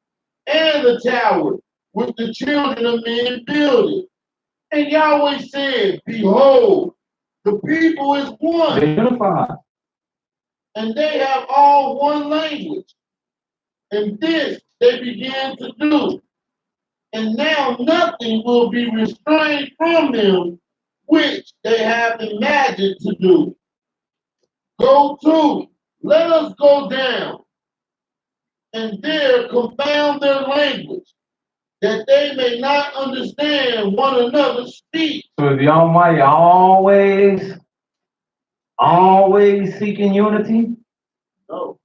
[SPEAKER 3] and the tower which the children of men builded. And Yahweh said, behold, the people is one.
[SPEAKER 1] They unified.
[SPEAKER 3] And they have all one language. And this they began to do. And now nothing will be restrained from them which they have imagined to do. Go to, let us go down, and there confound their language, that they may not understand one another's speech.
[SPEAKER 1] So is the Almighty always seeking unity?
[SPEAKER 3] No.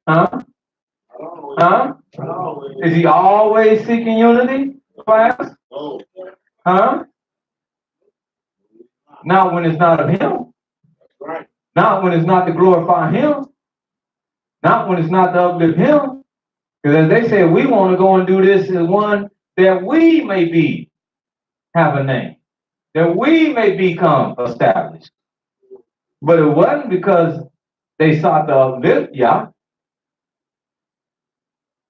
[SPEAKER 1] Huh? Huh? Is he always seeking unity, class?
[SPEAKER 3] No.
[SPEAKER 1] Huh? Not when it's not of him.
[SPEAKER 3] That's right.
[SPEAKER 1] Not when it's not to glorify him. Not when it's not to uplift him. Because as they say, we want to go and do this as one that we may have a name. That we may become established. But it wasn't because they sought to uplift Yah.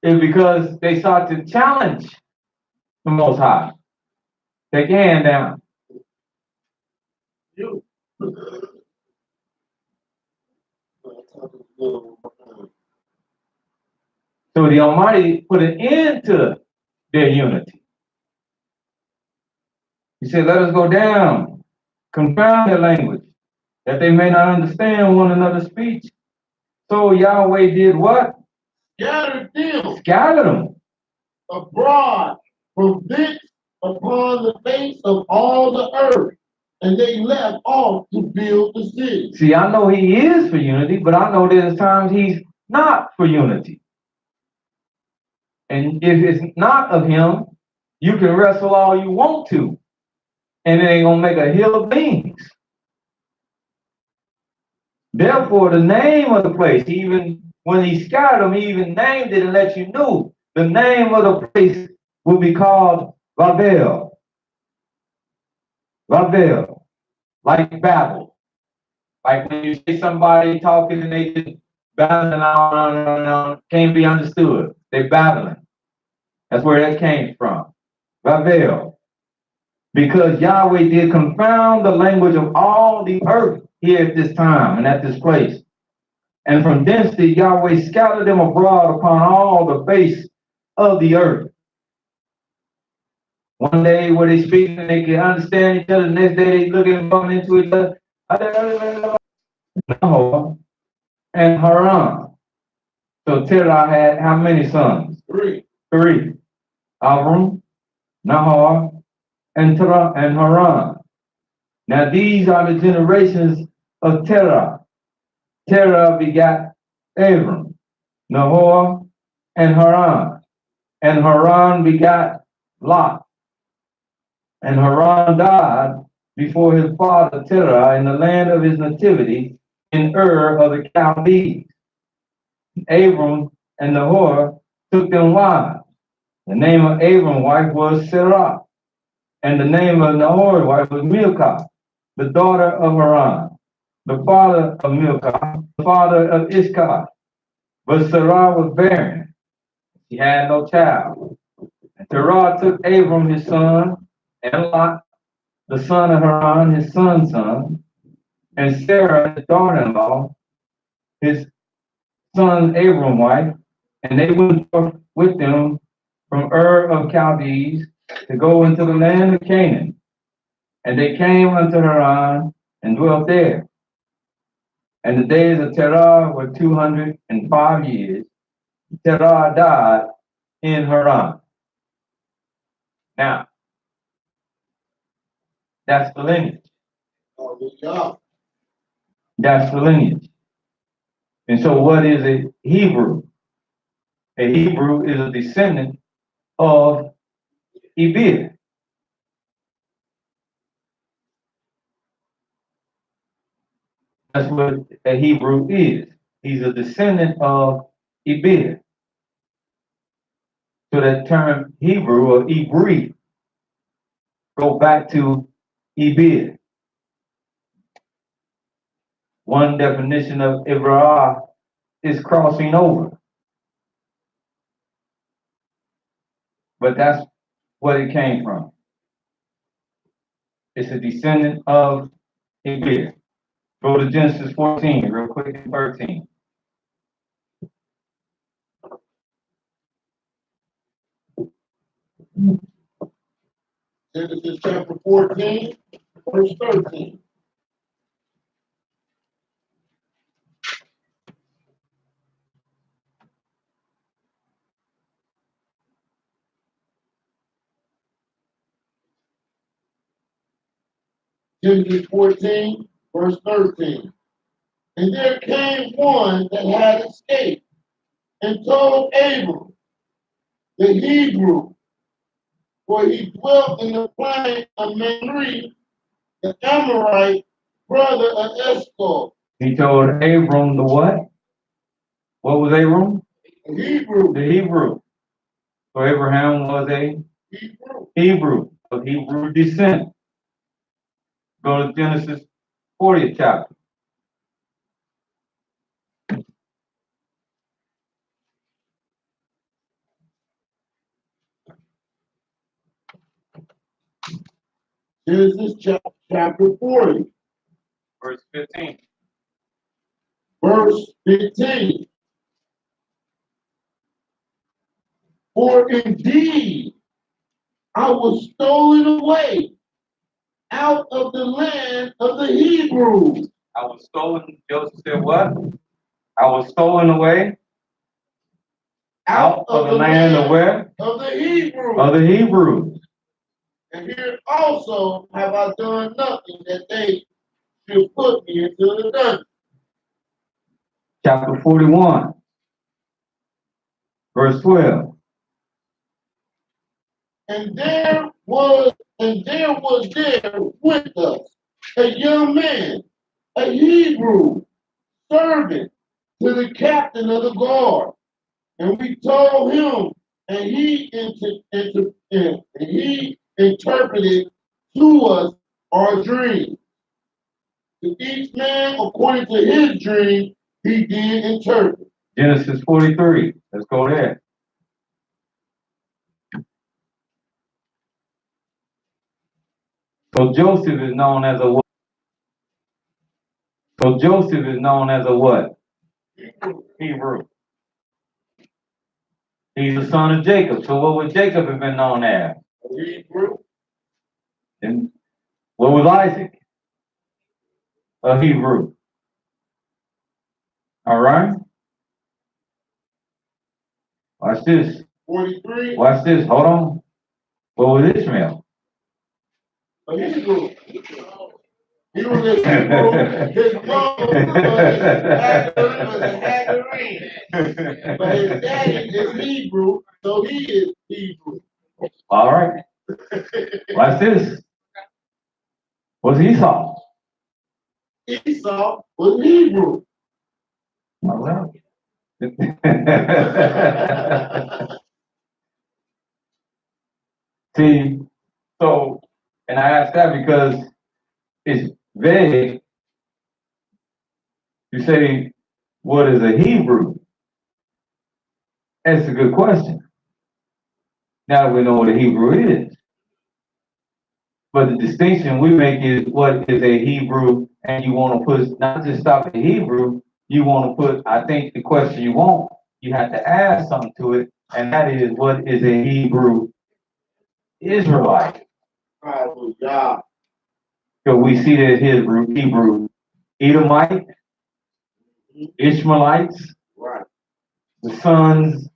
[SPEAKER 1] is because they sought to challenge the Most High. Take your hand down.
[SPEAKER 3] You.
[SPEAKER 1] So the Almighty put an end to their unity. He said, let us go down, confound their language, that they may not understand one another's speech. So Yahweh did what?
[SPEAKER 3] Scattered them
[SPEAKER 1] Scattered them.
[SPEAKER 3] abroad from thence upon the face of all the earth, and they left off to build the city.
[SPEAKER 1] See, I know he is for unity, but I know there's times he's not for unity. And if it's not of him, you can wrestle all you want to, and it ain't gonna make a hill of beans. Therefore, the name of the place, even when he scattered them, he even named it and let you know the name of the place will be called Babel. Babel, like Babel. Like when you see somebody talking and they just babbling on, can't be understood. They're babbling. That's where that came from. Babel. Because Yahweh did confound the language of all the earth here at this time and at this place. And from thence did Yahweh scatter them abroad upon all the face of the earth. One day where they speak and they can understand each other, the next day they looking and bumping into each other. Nahor and Haran. So Terah had how many sons?
[SPEAKER 3] Three.
[SPEAKER 1] Three. Abram, Nahor, and Terah and Haran. Now these are the generations of Terah. Terah begat Abram, Nahor, and Haran. And Haran begat Lot. And Haran died before his father Terah in the land of his nativity in Ur of the Chaldees. Abram and Nahor took them wives. The name of Abram's wife was Sarah, and the name of Nahor's wife was Milcah, the daughter of Haran, the father of Milcah, the father of Ishkar. But Sarah was barren. She had no child. And Terah took Abram his son, and Lot, the son of Haran, his son's son, and Sarah, his daughter-in-law, his son Abram's wife, and they went forth with them from Ur of Chaldees to go into the land of Canaan. And they came unto Haran and dwelt there. And the days of Terah were 205 years. Terah died in Haran. Now, that's the lineage.
[SPEAKER 3] Hallelujah.
[SPEAKER 1] That's the lineage. And so what is a Hebrew? A Hebrew is a descendant of Ebed. That's what a Hebrew is. He's a descendant of Ebed. So that term Hebrew or Hebrew go back to Ebed. One definition of Ibrah is crossing over. But that's what it came from. It's a descendant of Ebed. Go to Genesis 14, real quick, and 13.
[SPEAKER 3] Genesis chapter 14, verse 13. Genesis 14, verse 13. And there came one that had escaped and told Abram, the Hebrew, for he dwelt in the plain of Mamre, the Amorite, brother of Eshcol.
[SPEAKER 1] He told Abram the what? What was Abram?
[SPEAKER 3] The Hebrew.
[SPEAKER 1] The Hebrew. So Abraham was a Hebrew of Hebrew descent. Go to Genesis 40th chapter.
[SPEAKER 3] Genesis chapter 40,
[SPEAKER 1] Verse 15.
[SPEAKER 3] verse 15. For indeed I was stolen away out of the land of the Hebrews.
[SPEAKER 1] I was stolen. Joseph said what? I was stolen away out of the land of where?
[SPEAKER 3] Of the Hebrews.
[SPEAKER 1] Of the Hebrews.
[SPEAKER 3] And here also have I done nothing that they should put me into the dungeon.
[SPEAKER 1] Chapter 41. Verse 12.
[SPEAKER 3] And there was there with us a young man, a Hebrew servant to the captain of the guard. And we told him, and he interpreted to us our dream. To each man according to his dream, he did interpret.
[SPEAKER 1] Genesis 43. Let's go there. So Joseph is known as a what? So Joseph is known as a what? Hebrew. He's the son of Jacob. So what would Jacob have been known as?
[SPEAKER 3] Hebrew.
[SPEAKER 1] And what was Isaac? A Hebrew. All right? Watch this.
[SPEAKER 3] 43.
[SPEAKER 1] Watch this. Hold on. What was Ishmael?
[SPEAKER 3] A Hebrew. He was a Hebrew. His mom was a Hagarene. But his daddy is Hebrew, so he is Hebrew.
[SPEAKER 1] All right. Watch this. Was Esau?
[SPEAKER 3] Esau was Hebrew.
[SPEAKER 1] All right. See, so, and I ask that because it's vague. You say, what is a Hebrew? That's a good question. Now we know what a Hebrew is. But the distinction we make is what is a Hebrew, and you want to put, not just stop at Hebrew, you want to put, I think the question you want, you have to add something to it, and that is, what is a Hebrew Israelite?
[SPEAKER 3] Hallelujah.
[SPEAKER 1] So we see that Hebrew, Edomite, Ishmaelites,
[SPEAKER 3] Right.
[SPEAKER 1] the sons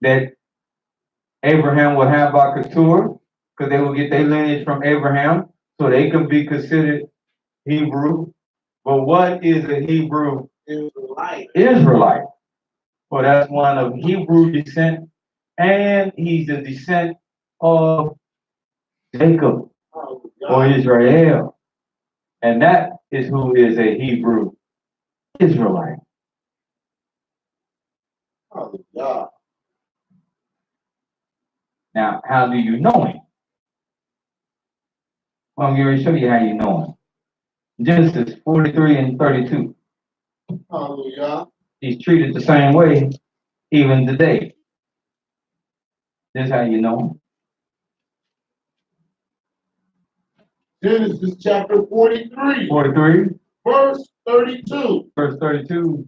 [SPEAKER 1] that Abraham would have by Keturah, because they will get their lineage from Abraham, so they could be considered Hebrew. But what is a Hebrew Israelite? Well, that's one of Hebrew descent, and he's a descent of Jacob or Israel. And that is who is a Hebrew Israelite.
[SPEAKER 3] Hallelujah.
[SPEAKER 1] Now, how do you know him? Well, I'm going to show you how you know him. Genesis 43 and 32.
[SPEAKER 3] Hallelujah.
[SPEAKER 1] He's treated the same way even today. This is how you know him.
[SPEAKER 3] Genesis chapter 43.
[SPEAKER 1] 43.
[SPEAKER 3] Verse 32.
[SPEAKER 1] Verse 32.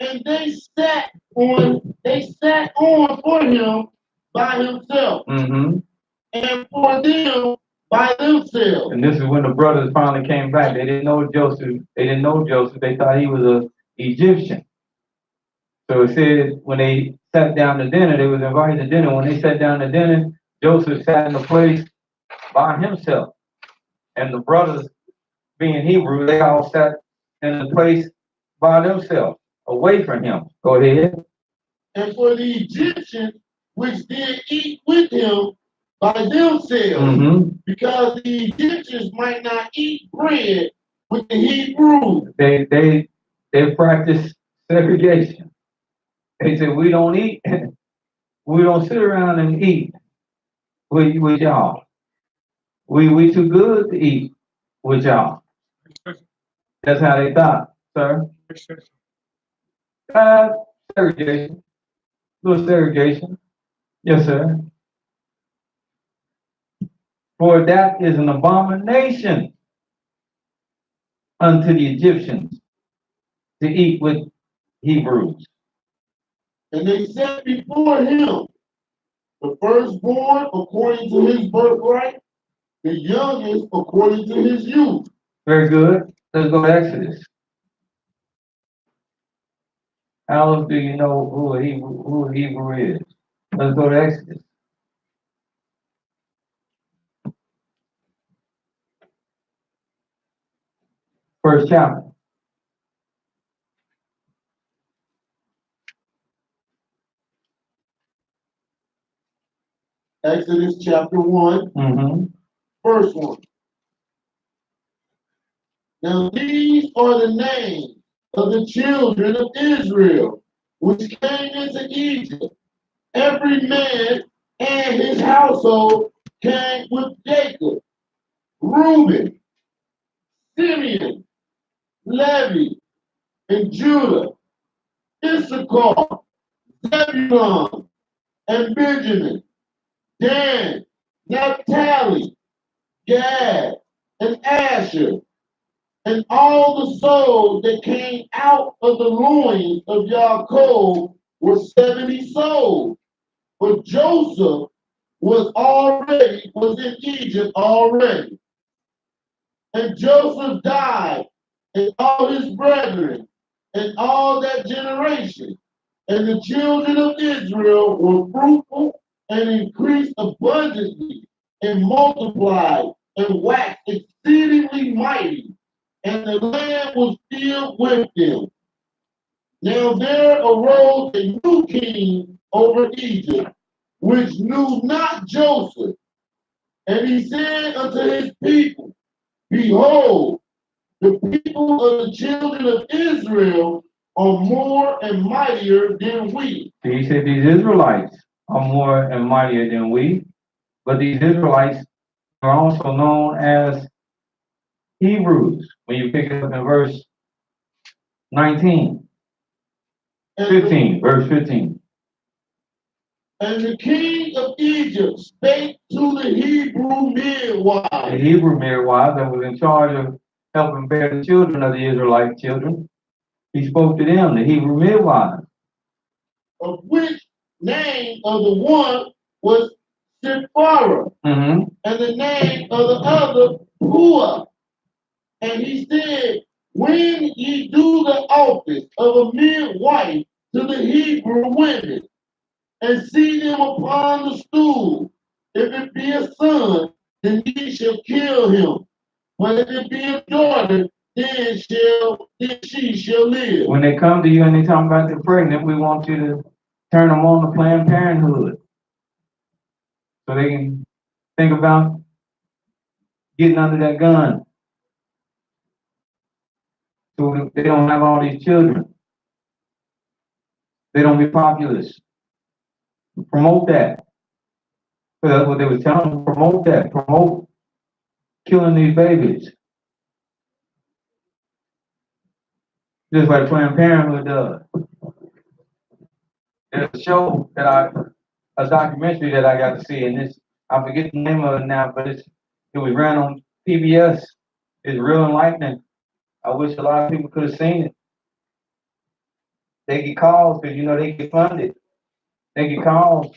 [SPEAKER 3] And they sat on for him by himself, and for them by themselves.
[SPEAKER 1] And this is when the brothers finally came back. They didn't know Joseph. They thought he was an Egyptian. So it said when they sat down to dinner, they was invited to dinner. When they sat down to dinner, Joseph sat in a place by himself. And the brothers, being Hebrew, they all sat in a place by themselves, away from him. Go ahead.
[SPEAKER 3] And for the Egyptians, which did eat with him by themselves, because the Egyptians might not eat bread with the Hebrews.
[SPEAKER 1] They practice segregation. They said, we don't eat, we don't sit around and eat with y'all. We too good to eat with y'all. That's how they thought, sir. Segregation. Little segregation. Yes, sir. For that is an abomination unto the Egyptians to eat with Hebrews.
[SPEAKER 3] And they set before him the firstborn according to his birthright, the youngest according to his youth.
[SPEAKER 1] Very good. Let's go to Exodus. How else do you know who a Hebrew is? Let's go to Exodus. First chapter.
[SPEAKER 3] Exodus chapter 1,
[SPEAKER 1] Mm-hmm.
[SPEAKER 3] verse 1. Now these are the names of the children of Israel, which came into Egypt. Every man and his household came with Jacob: Reuben, Simeon, Levi, and Judah, Issachar, Zebulun, and Benjamin, Dan, Naphtali, Gad, and Asher, and all the souls that came out of the loins of Yaakov were 70 souls. But Joseph was in Egypt already. And Joseph died, and all his brethren, and all that generation. And the children of Israel were fruitful and increased abundantly, and multiplied and waxed exceedingly mighty, and the land was filled with them. Now there arose a new king over Egypt, which knew not Joseph. And he said unto his people, Behold, the people of the children of Israel are more and mightier than we.
[SPEAKER 1] So he said these Israelites are more and mightier than we, but these Israelites are also known as Hebrews. When you pick it up in verse 19,
[SPEAKER 3] And
[SPEAKER 1] 15, verse 15.
[SPEAKER 3] And the king of Egypt spake to the Hebrew
[SPEAKER 1] The
[SPEAKER 3] midwives,
[SPEAKER 1] Hebrew midwife that was in charge of helping bear the children of the Israelite children, he spoke to them, the Hebrew midwives.
[SPEAKER 3] of which name of the one was Sipharah,
[SPEAKER 1] Mm-hmm.
[SPEAKER 3] and the name of the other Pua. And he said, When ye do the office of a midwife to the Hebrew women, and see them upon the stool, if it be a son, then ye shall kill him. But if it be a daughter, then she shall live.
[SPEAKER 1] When they come to you and they talk about they're pregnant, we want you to turn them on to Planned Parenthood so they can think about getting under that gun so they don't have all these children. They don't be populous. Promote that. So that's what they were telling them. Promote that. Promote killing these babies. Just like Planned Parenthood does. There's a show a documentary that I got to see, and I forget the name of it now, but it was ran on PBS. It's real enlightening. I wish a lot of people could have seen it. They get calls because they get funded. They get calls.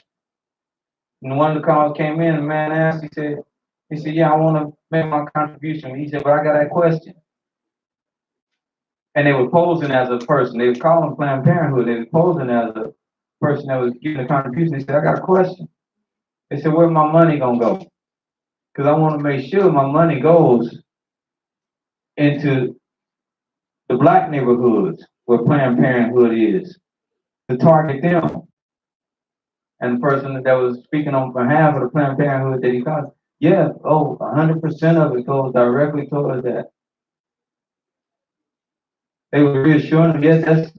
[SPEAKER 1] And one of the calls came in, and the man asked, he said, yeah, I want to make my contribution. He said, but I got that question. And they were posing as a person. They were calling Planned Parenthood. They were posing as a person that was giving a contribution. They said, I got a question. They said, where's my money going to go? Because I want to make sure my money goes into the black neighborhoods where Planned Parenthood is, to target them. And the person that was speaking on behalf of the Planned Parenthood that he called, yeah, 100% of it goes directly towards that. They were reassuring them, yes,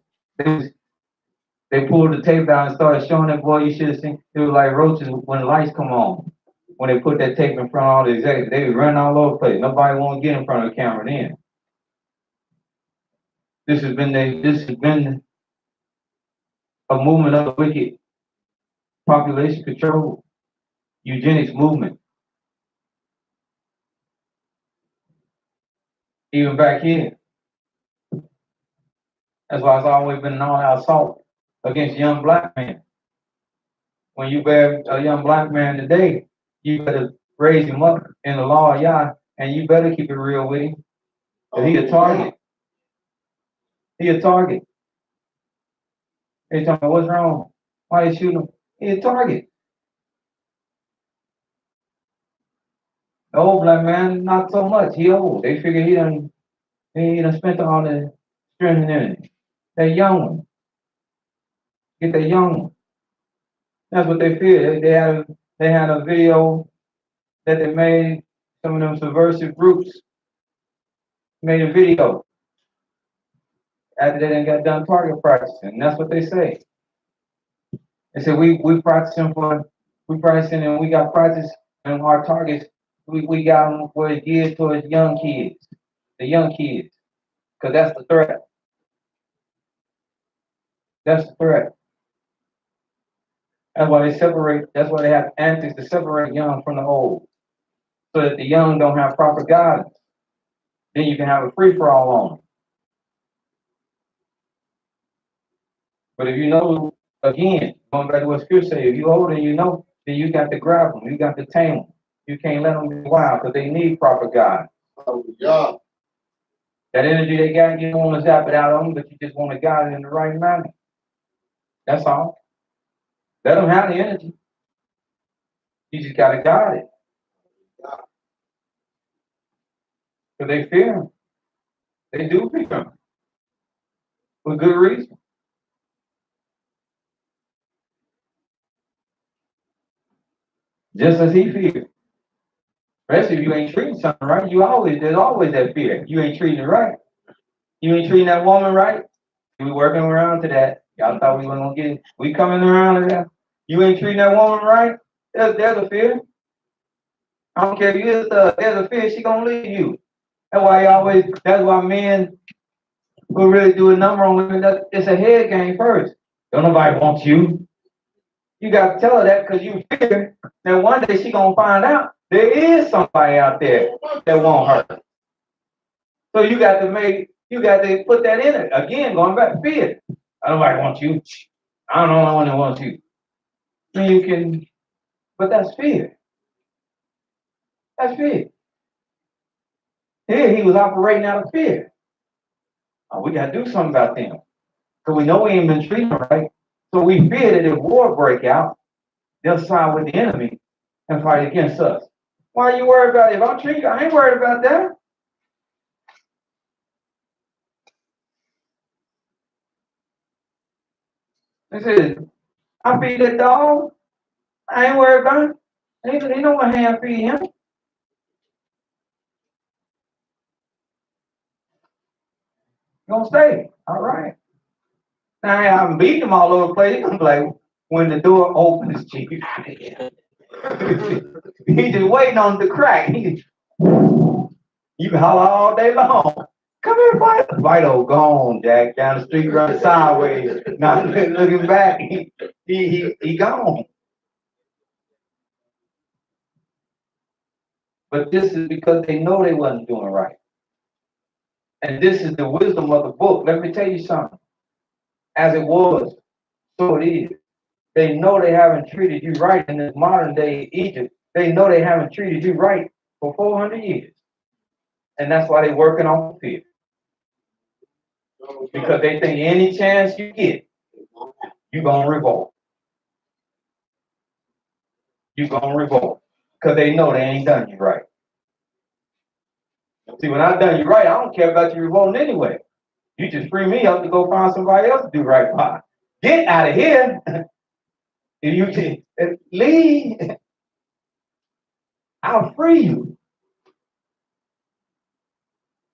[SPEAKER 1] they pulled the tape out and started showing that, boy, you should have seen, it was like roaches when the lights come on. When they put that tape in front of all the executives, they would run all over the place. Nobody want to get in front of the camera then. This has been a movement of the wicked population control, eugenics movement. even back here. That's why it's always been an all-out assault against young black men. When you bear a young black man today, you better raise him up in the law of Yah, and you better keep it real with him. Cause he a target. He a target. They talking about what's wrong? Why they shooting him? He a target. The old black man, not so much. He old. They figure he done spent all the strength and energy. That young one. Get that young one. That's what they fear. They had a video that they made. Some of them subversive groups made a video after they done got done target practicing. And that's what they say. They said we practicing and we got practice and our targets. We got them for geared towards young kids, the young kids, because that's the threat. That's the threat. That's why they separate. That's why they have antics to separate young from the old, so that the young don't have proper guidance. Then you can have a free for all on them. But if you know, again, going back to what Scripture says, if you older and you know, then you got to grab them. You got to tame them. You can't let them be wild because they need proper guidance.
[SPEAKER 3] Yeah.
[SPEAKER 1] That energy they got, you don't want to zap it out on them, but you just want to guide it in the right manner. That's all. Let them have the energy. You just got to guide it. Because they fear him. They do fear him. For good reason. Just as he feared. Especially if you ain't treating something right, there's always that fear. You ain't treating it right. You ain't treating that woman right. We working around to that. Y'all thought we weren't gonna get it. We coming around to that. You ain't treating that woman right. There's a fear. I don't care if you is there's a fear she gonna leave you. That's why men who really do a number on women, it's a head game first. Don't nobody want you. You got to tell her that because you fear that one day she gonna find out there is somebody out there that want her. So you got to put that in it. Again, going back to fear. Nobody wants you. I'm the only one that wants you. Then you can, but that's fear. That's fear. Here he was operating out of fear. Oh, we got to do something about them. Because we know we ain't been treating them right. So we fear that if war break out, they'll side with the enemy and fight against us. Why are you worried about it? If I'm treating you, I ain't worried about that. They said, I feed that dog. I ain't worried about it. Ain't no one hand feed him. Gonna stay. All right. Now I'm beating him all over the place. I'm like, when the door opens, Chief. He just waiting on the crack. You can holler all day long. Come here, Vito. Vito gone, Jack. Down the street, running sideways. Not looking back. He gone. But this is because they know they wasn't doing right. And this is the wisdom of the book. Let me tell you something. As it was, so it is. They know they haven't treated you right in this modern day Egypt. They know they haven't treated you right for 400 years. And that's why they're working on fear. Because they think any chance you get, you're going to revolt. You're going to revolt. Because they know they ain't done you right. See, when I done you right, I don't care about you revolting anyway. You just free me up to go find somebody else to do right by. Get out of here. If you can leave, I'll free you.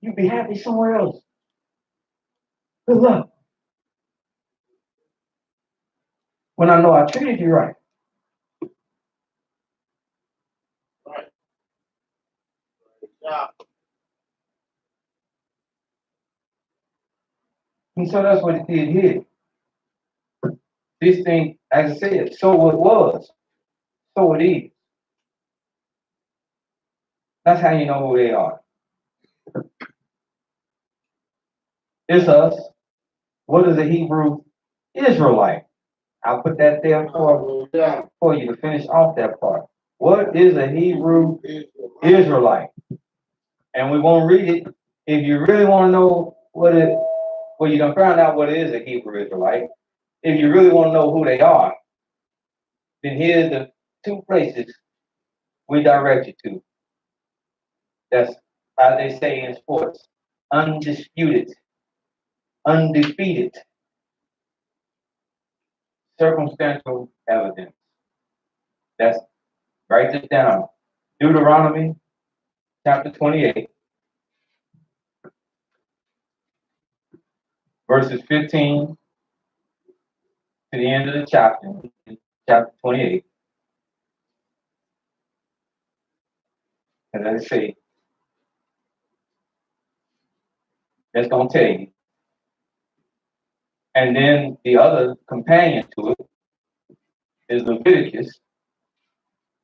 [SPEAKER 1] You be happy somewhere else. Good luck. When I know I treated you right.
[SPEAKER 3] Right. Yeah.
[SPEAKER 1] And so that's what it did here. This thing, as I said, so it was, so it is. That's how you know who they are. It's us. What is a Hebrew Israelite? I'll put that there for you to finish off that part. What is a Hebrew Israelite? And we won't read it. If you really want to know well, you done found out what it is a Hebrew Israelite. If you really want to know who they are, then here's the two places we direct you to. That's how they say in sports: undisputed, undefeated, circumstantial evidence. That's write this down. Deuteronomy chapter 28, verses 15 to the end of the chapter 28. And let's see, that's going to tell you. And then the other companion to it is Leviticus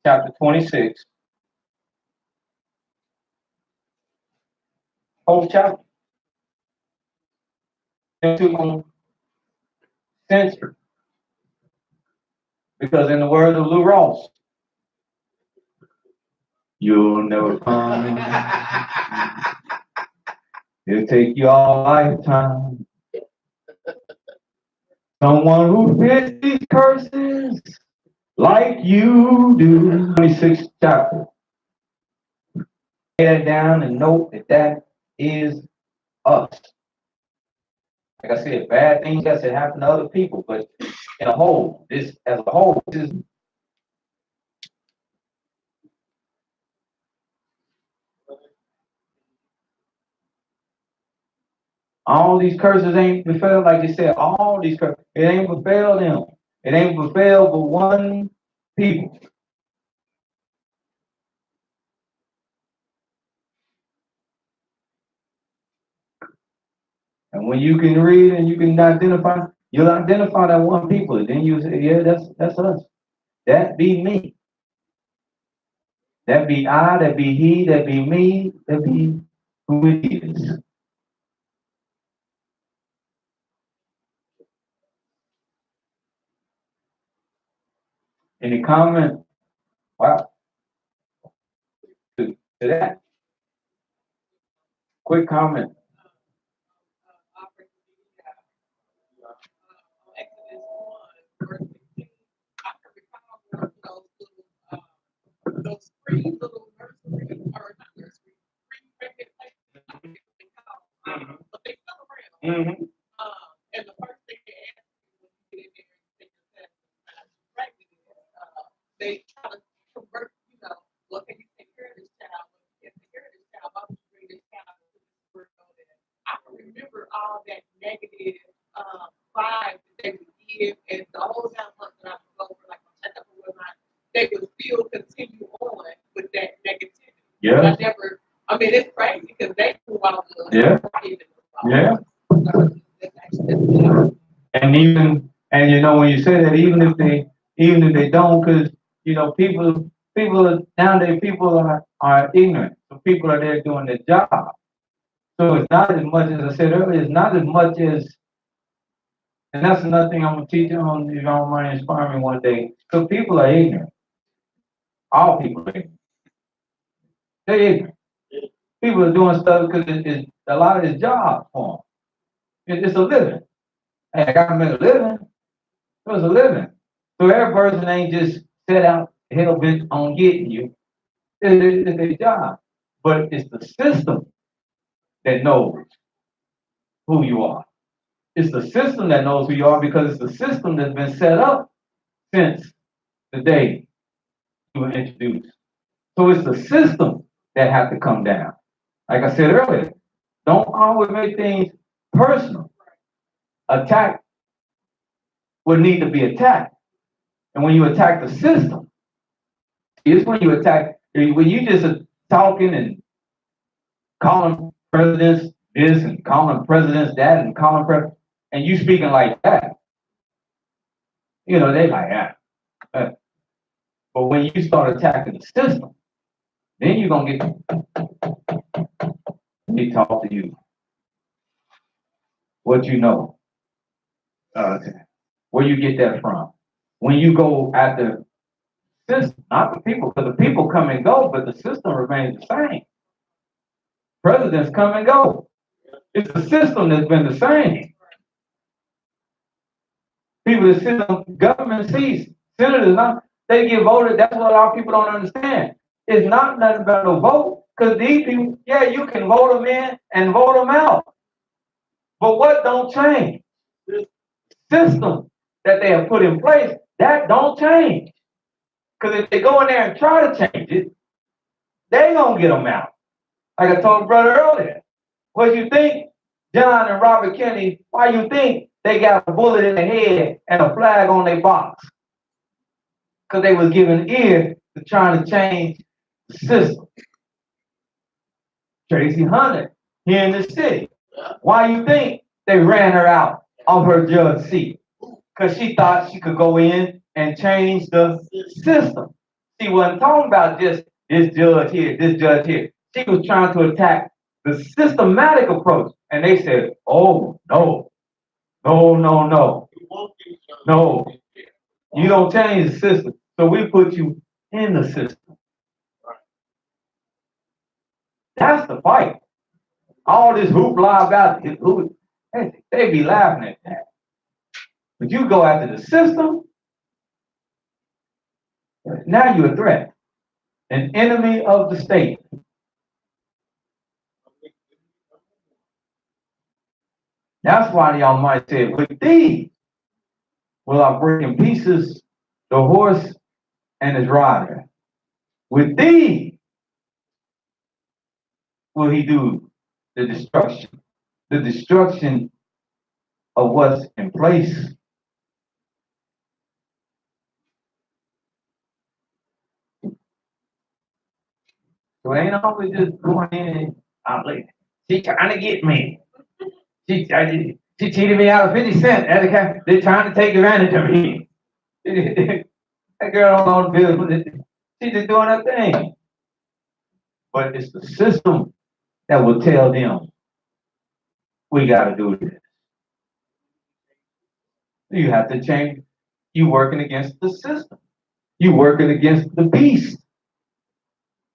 [SPEAKER 1] chapter 26, whole chapter. Into censor. Because in the words of Lou Ross, you'll never find. It'll take you all lifetime. Someone who fits these curses like you do. 26th chapter. Write that down and note that is us. Like I said, bad things that happen to other people, but in a whole, this as a whole, this is all these curses ain't befell, like they said, all these curses, it ain't befell them. It ain't befell but one people. And when you can read and you can identify, you'll identify that one people. And then you say, yeah, that's us. That be me. That be I, that be he, that be me, that be who it is. Any comment? Wow. To that. Quick comment.
[SPEAKER 4] Those free little nursery, or not nursery, free record places, but they come around.
[SPEAKER 1] Mm-hmm.
[SPEAKER 4] And the first thing they ask you when you get in there and take your test, practice they try to convert, well, can you take care of this child? Well, you can't take care of this child. Why would you bring this child to this world? I can remember all that negative vibe that they would give, and the whole time that I was over, like my checkup or whatnot, they would still continue on with that negativity.
[SPEAKER 1] Yeah.
[SPEAKER 4] I mean, it's crazy because they knew I was.
[SPEAKER 1] Yeah. Yeah. And when you say that, even if they don't, because people nowadays people are ignorant. So people are there doing their job. So it's not as much as I said earlier. It's not as much as, and that's another thing I'm gonna teach on. If y'all want to inspire me one day. So people are ignorant. All people are ignorant. They're ignorant. People are doing stuff because it's a lot of it's jobs for them. It's a living. Hey, I gotta make a living. So it's a living. So every person ain't just set out hell bent on getting you. It's their job. But it's the system that knows who you are. It's the system that knows who you are because it's the system that's been set up since the day you were introduced. So it's the system that have to come down. Like I said earlier, don't always make things personal. Attack what need to be attacked. And when you attack the system, it's when you attack, when you just are talking and calling presidents this and calling presidents that and and you speaking like that, they like that. But when you start attacking the system, then you're gonna get they talk to you. what you know. Where you get that from? When you go at the system, not the people, because the people come and go, but the system remains the same. Presidents come and go. It's the system that's been the same. People that sit on government seats, senators, they get voted. That's what a lot of people don't understand. It's not nothing but a vote. Because these people, yeah, you can vote them in and vote them out. But what don't change? The system that they have put in place, that don't change. Because if they go in there and try to change it, they gonna get them out. Like I told brother earlier. What you think, John and Robert Kennedy, why you think they got a bullet in their head and a flag on their box? Because they was giving ear to trying to change the system. Tracy Hunter, here in the city. Why you think they ran her out of her judge seat? Because she thought she could go in and change the system. She wasn't talking about just this judge here, this judge here. She was trying to attack the systematic approach. And they said, oh, no, no, no, no. No, you don't change the system. So we put you in the system. That's the fight. All this hoopla about it, they be laughing at that. But you go after the system, now you're a threat, an enemy of the state. That's why the Almighty said, with thee will I break in pieces the horse and his rider. With thee will he do the destruction of what's in place. So it ain't always just going in and out like, she trying to get me. She cheated me out of 50 cents. They're trying to take advantage of me. That girl don't know the business. She's just doing her thing. But it's the system that will tell them, we got to do this. You have to change. You working against the system. You working against the beast.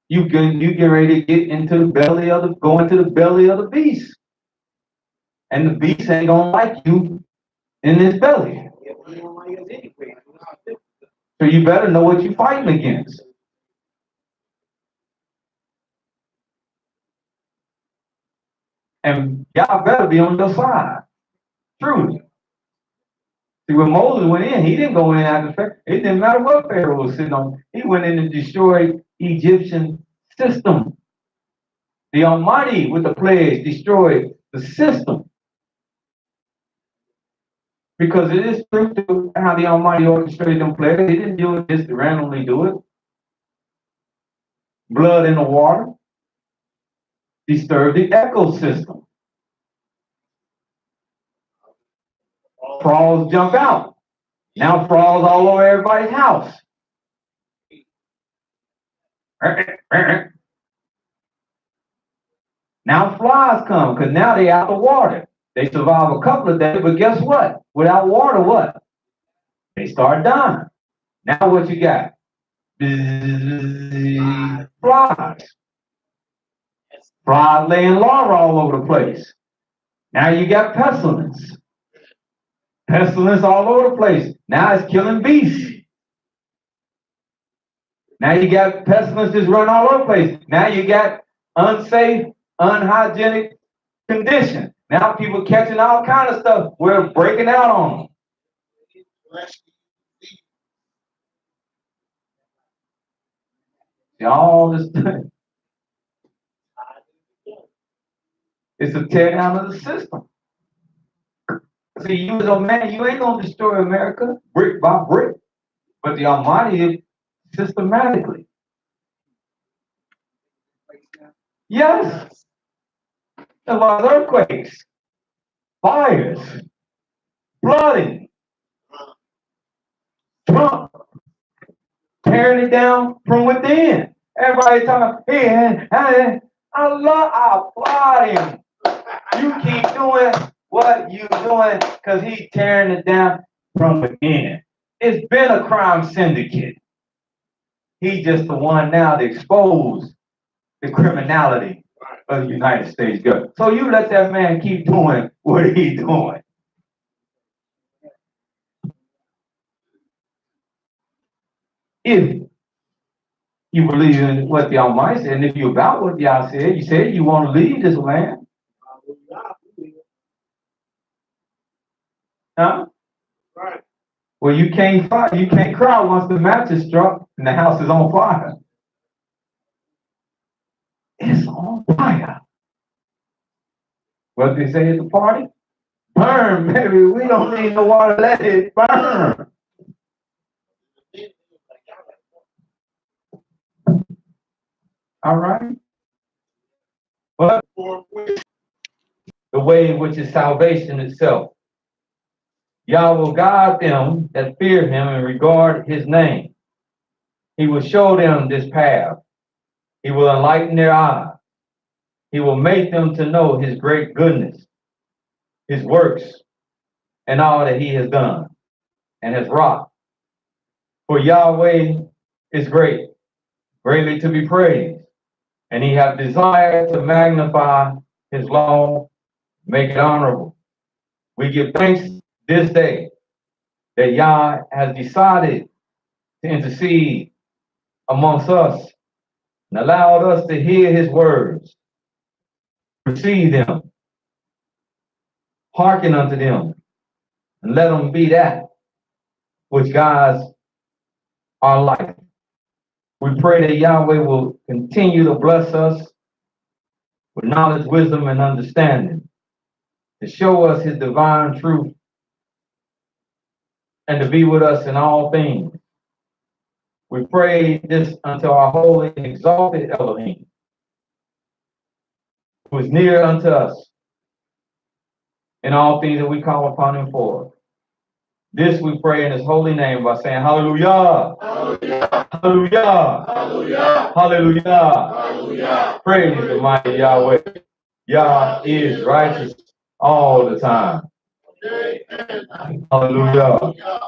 [SPEAKER 1] You get ready to get into the belly of go into the belly of the beast. And the beast ain't gonna like you in his belly. So you better know what you're fighting against. And y'all better be on your side. Truly. See, when Moses went in, he didn't go in after Pharaoh. It didn't matter what Pharaoh was sitting on. He went in and destroyed Egyptian system. The Almighty, with the plagues, destroyed the system. Because it is true to how the Almighty orchestrated them plagues. He didn't do it just to randomly do it. Blood in the water disturbed the ecosystem. Frogs jump out. Now frogs all over everybody's house. Now flies come, because now they out the water. They survive a couple of days, but guess what? Without water, what? They start dying. Now what you got? Flies. Flies laying larvae all over the place. Now you got pestilence. Pestilence all over the place. Now it's killing beasts. Now you got pestilence just run all over the place. Now you got unsafe, unhygienic condition. Now people catching all kind of stuff. We're breaking out on them. See, all this thing. It's a tear down of the system. See, you as a man, you ain't gonna destroy America brick by brick. But the Almighty is systematically. Yes. A lot of earthquakes, fires, flooding, Trump tearing it down from within. Everybody talking, hey, I applaud him. You keep doing what what you're doing because he's tearing it down from within. It's been a crime syndicate. He's just the one now to expose the criminality of the United States government. So you let that man keep doing what he's doing. If you believe in what the Almighty said, and if you're about what y'all said, you said you want to lead this land. Huh?
[SPEAKER 3] Right.
[SPEAKER 1] Well, you can't fight, you can't cry once the match is struck and the house is on fire. It's on fire. What did they say at the party? Burn, baby. We don't need no water. Let it burn. All right. But the way in which is salvation itself. Yah will guide them that fear him and regard his name. He will show them this path. He will enlighten their eyes. He will make them to know his great goodness, his works, and all that he has done and has wrought. For Yahweh is great, greatly to be praised, and he hath desired to magnify his law, make it honorable. We give thanks this day that Yah has decided to intercede amongst us and allowed us to hear his words, receive them, hearken unto them, and let them be that which guides our life. We pray that Yahweh will continue to bless us with knowledge, wisdom, and understanding, to show us his divine truth, and to be with us in all things. We pray this unto our holy and exalted Elohim, who is near unto us in all things that we call upon him for. This we pray in his holy name by saying hallelujah, hallelujah, hallelujah, hallelujah, hallelujah, hallelujah. Praise the mighty Yahweh. Yah is righteous all the time. Hallelujah.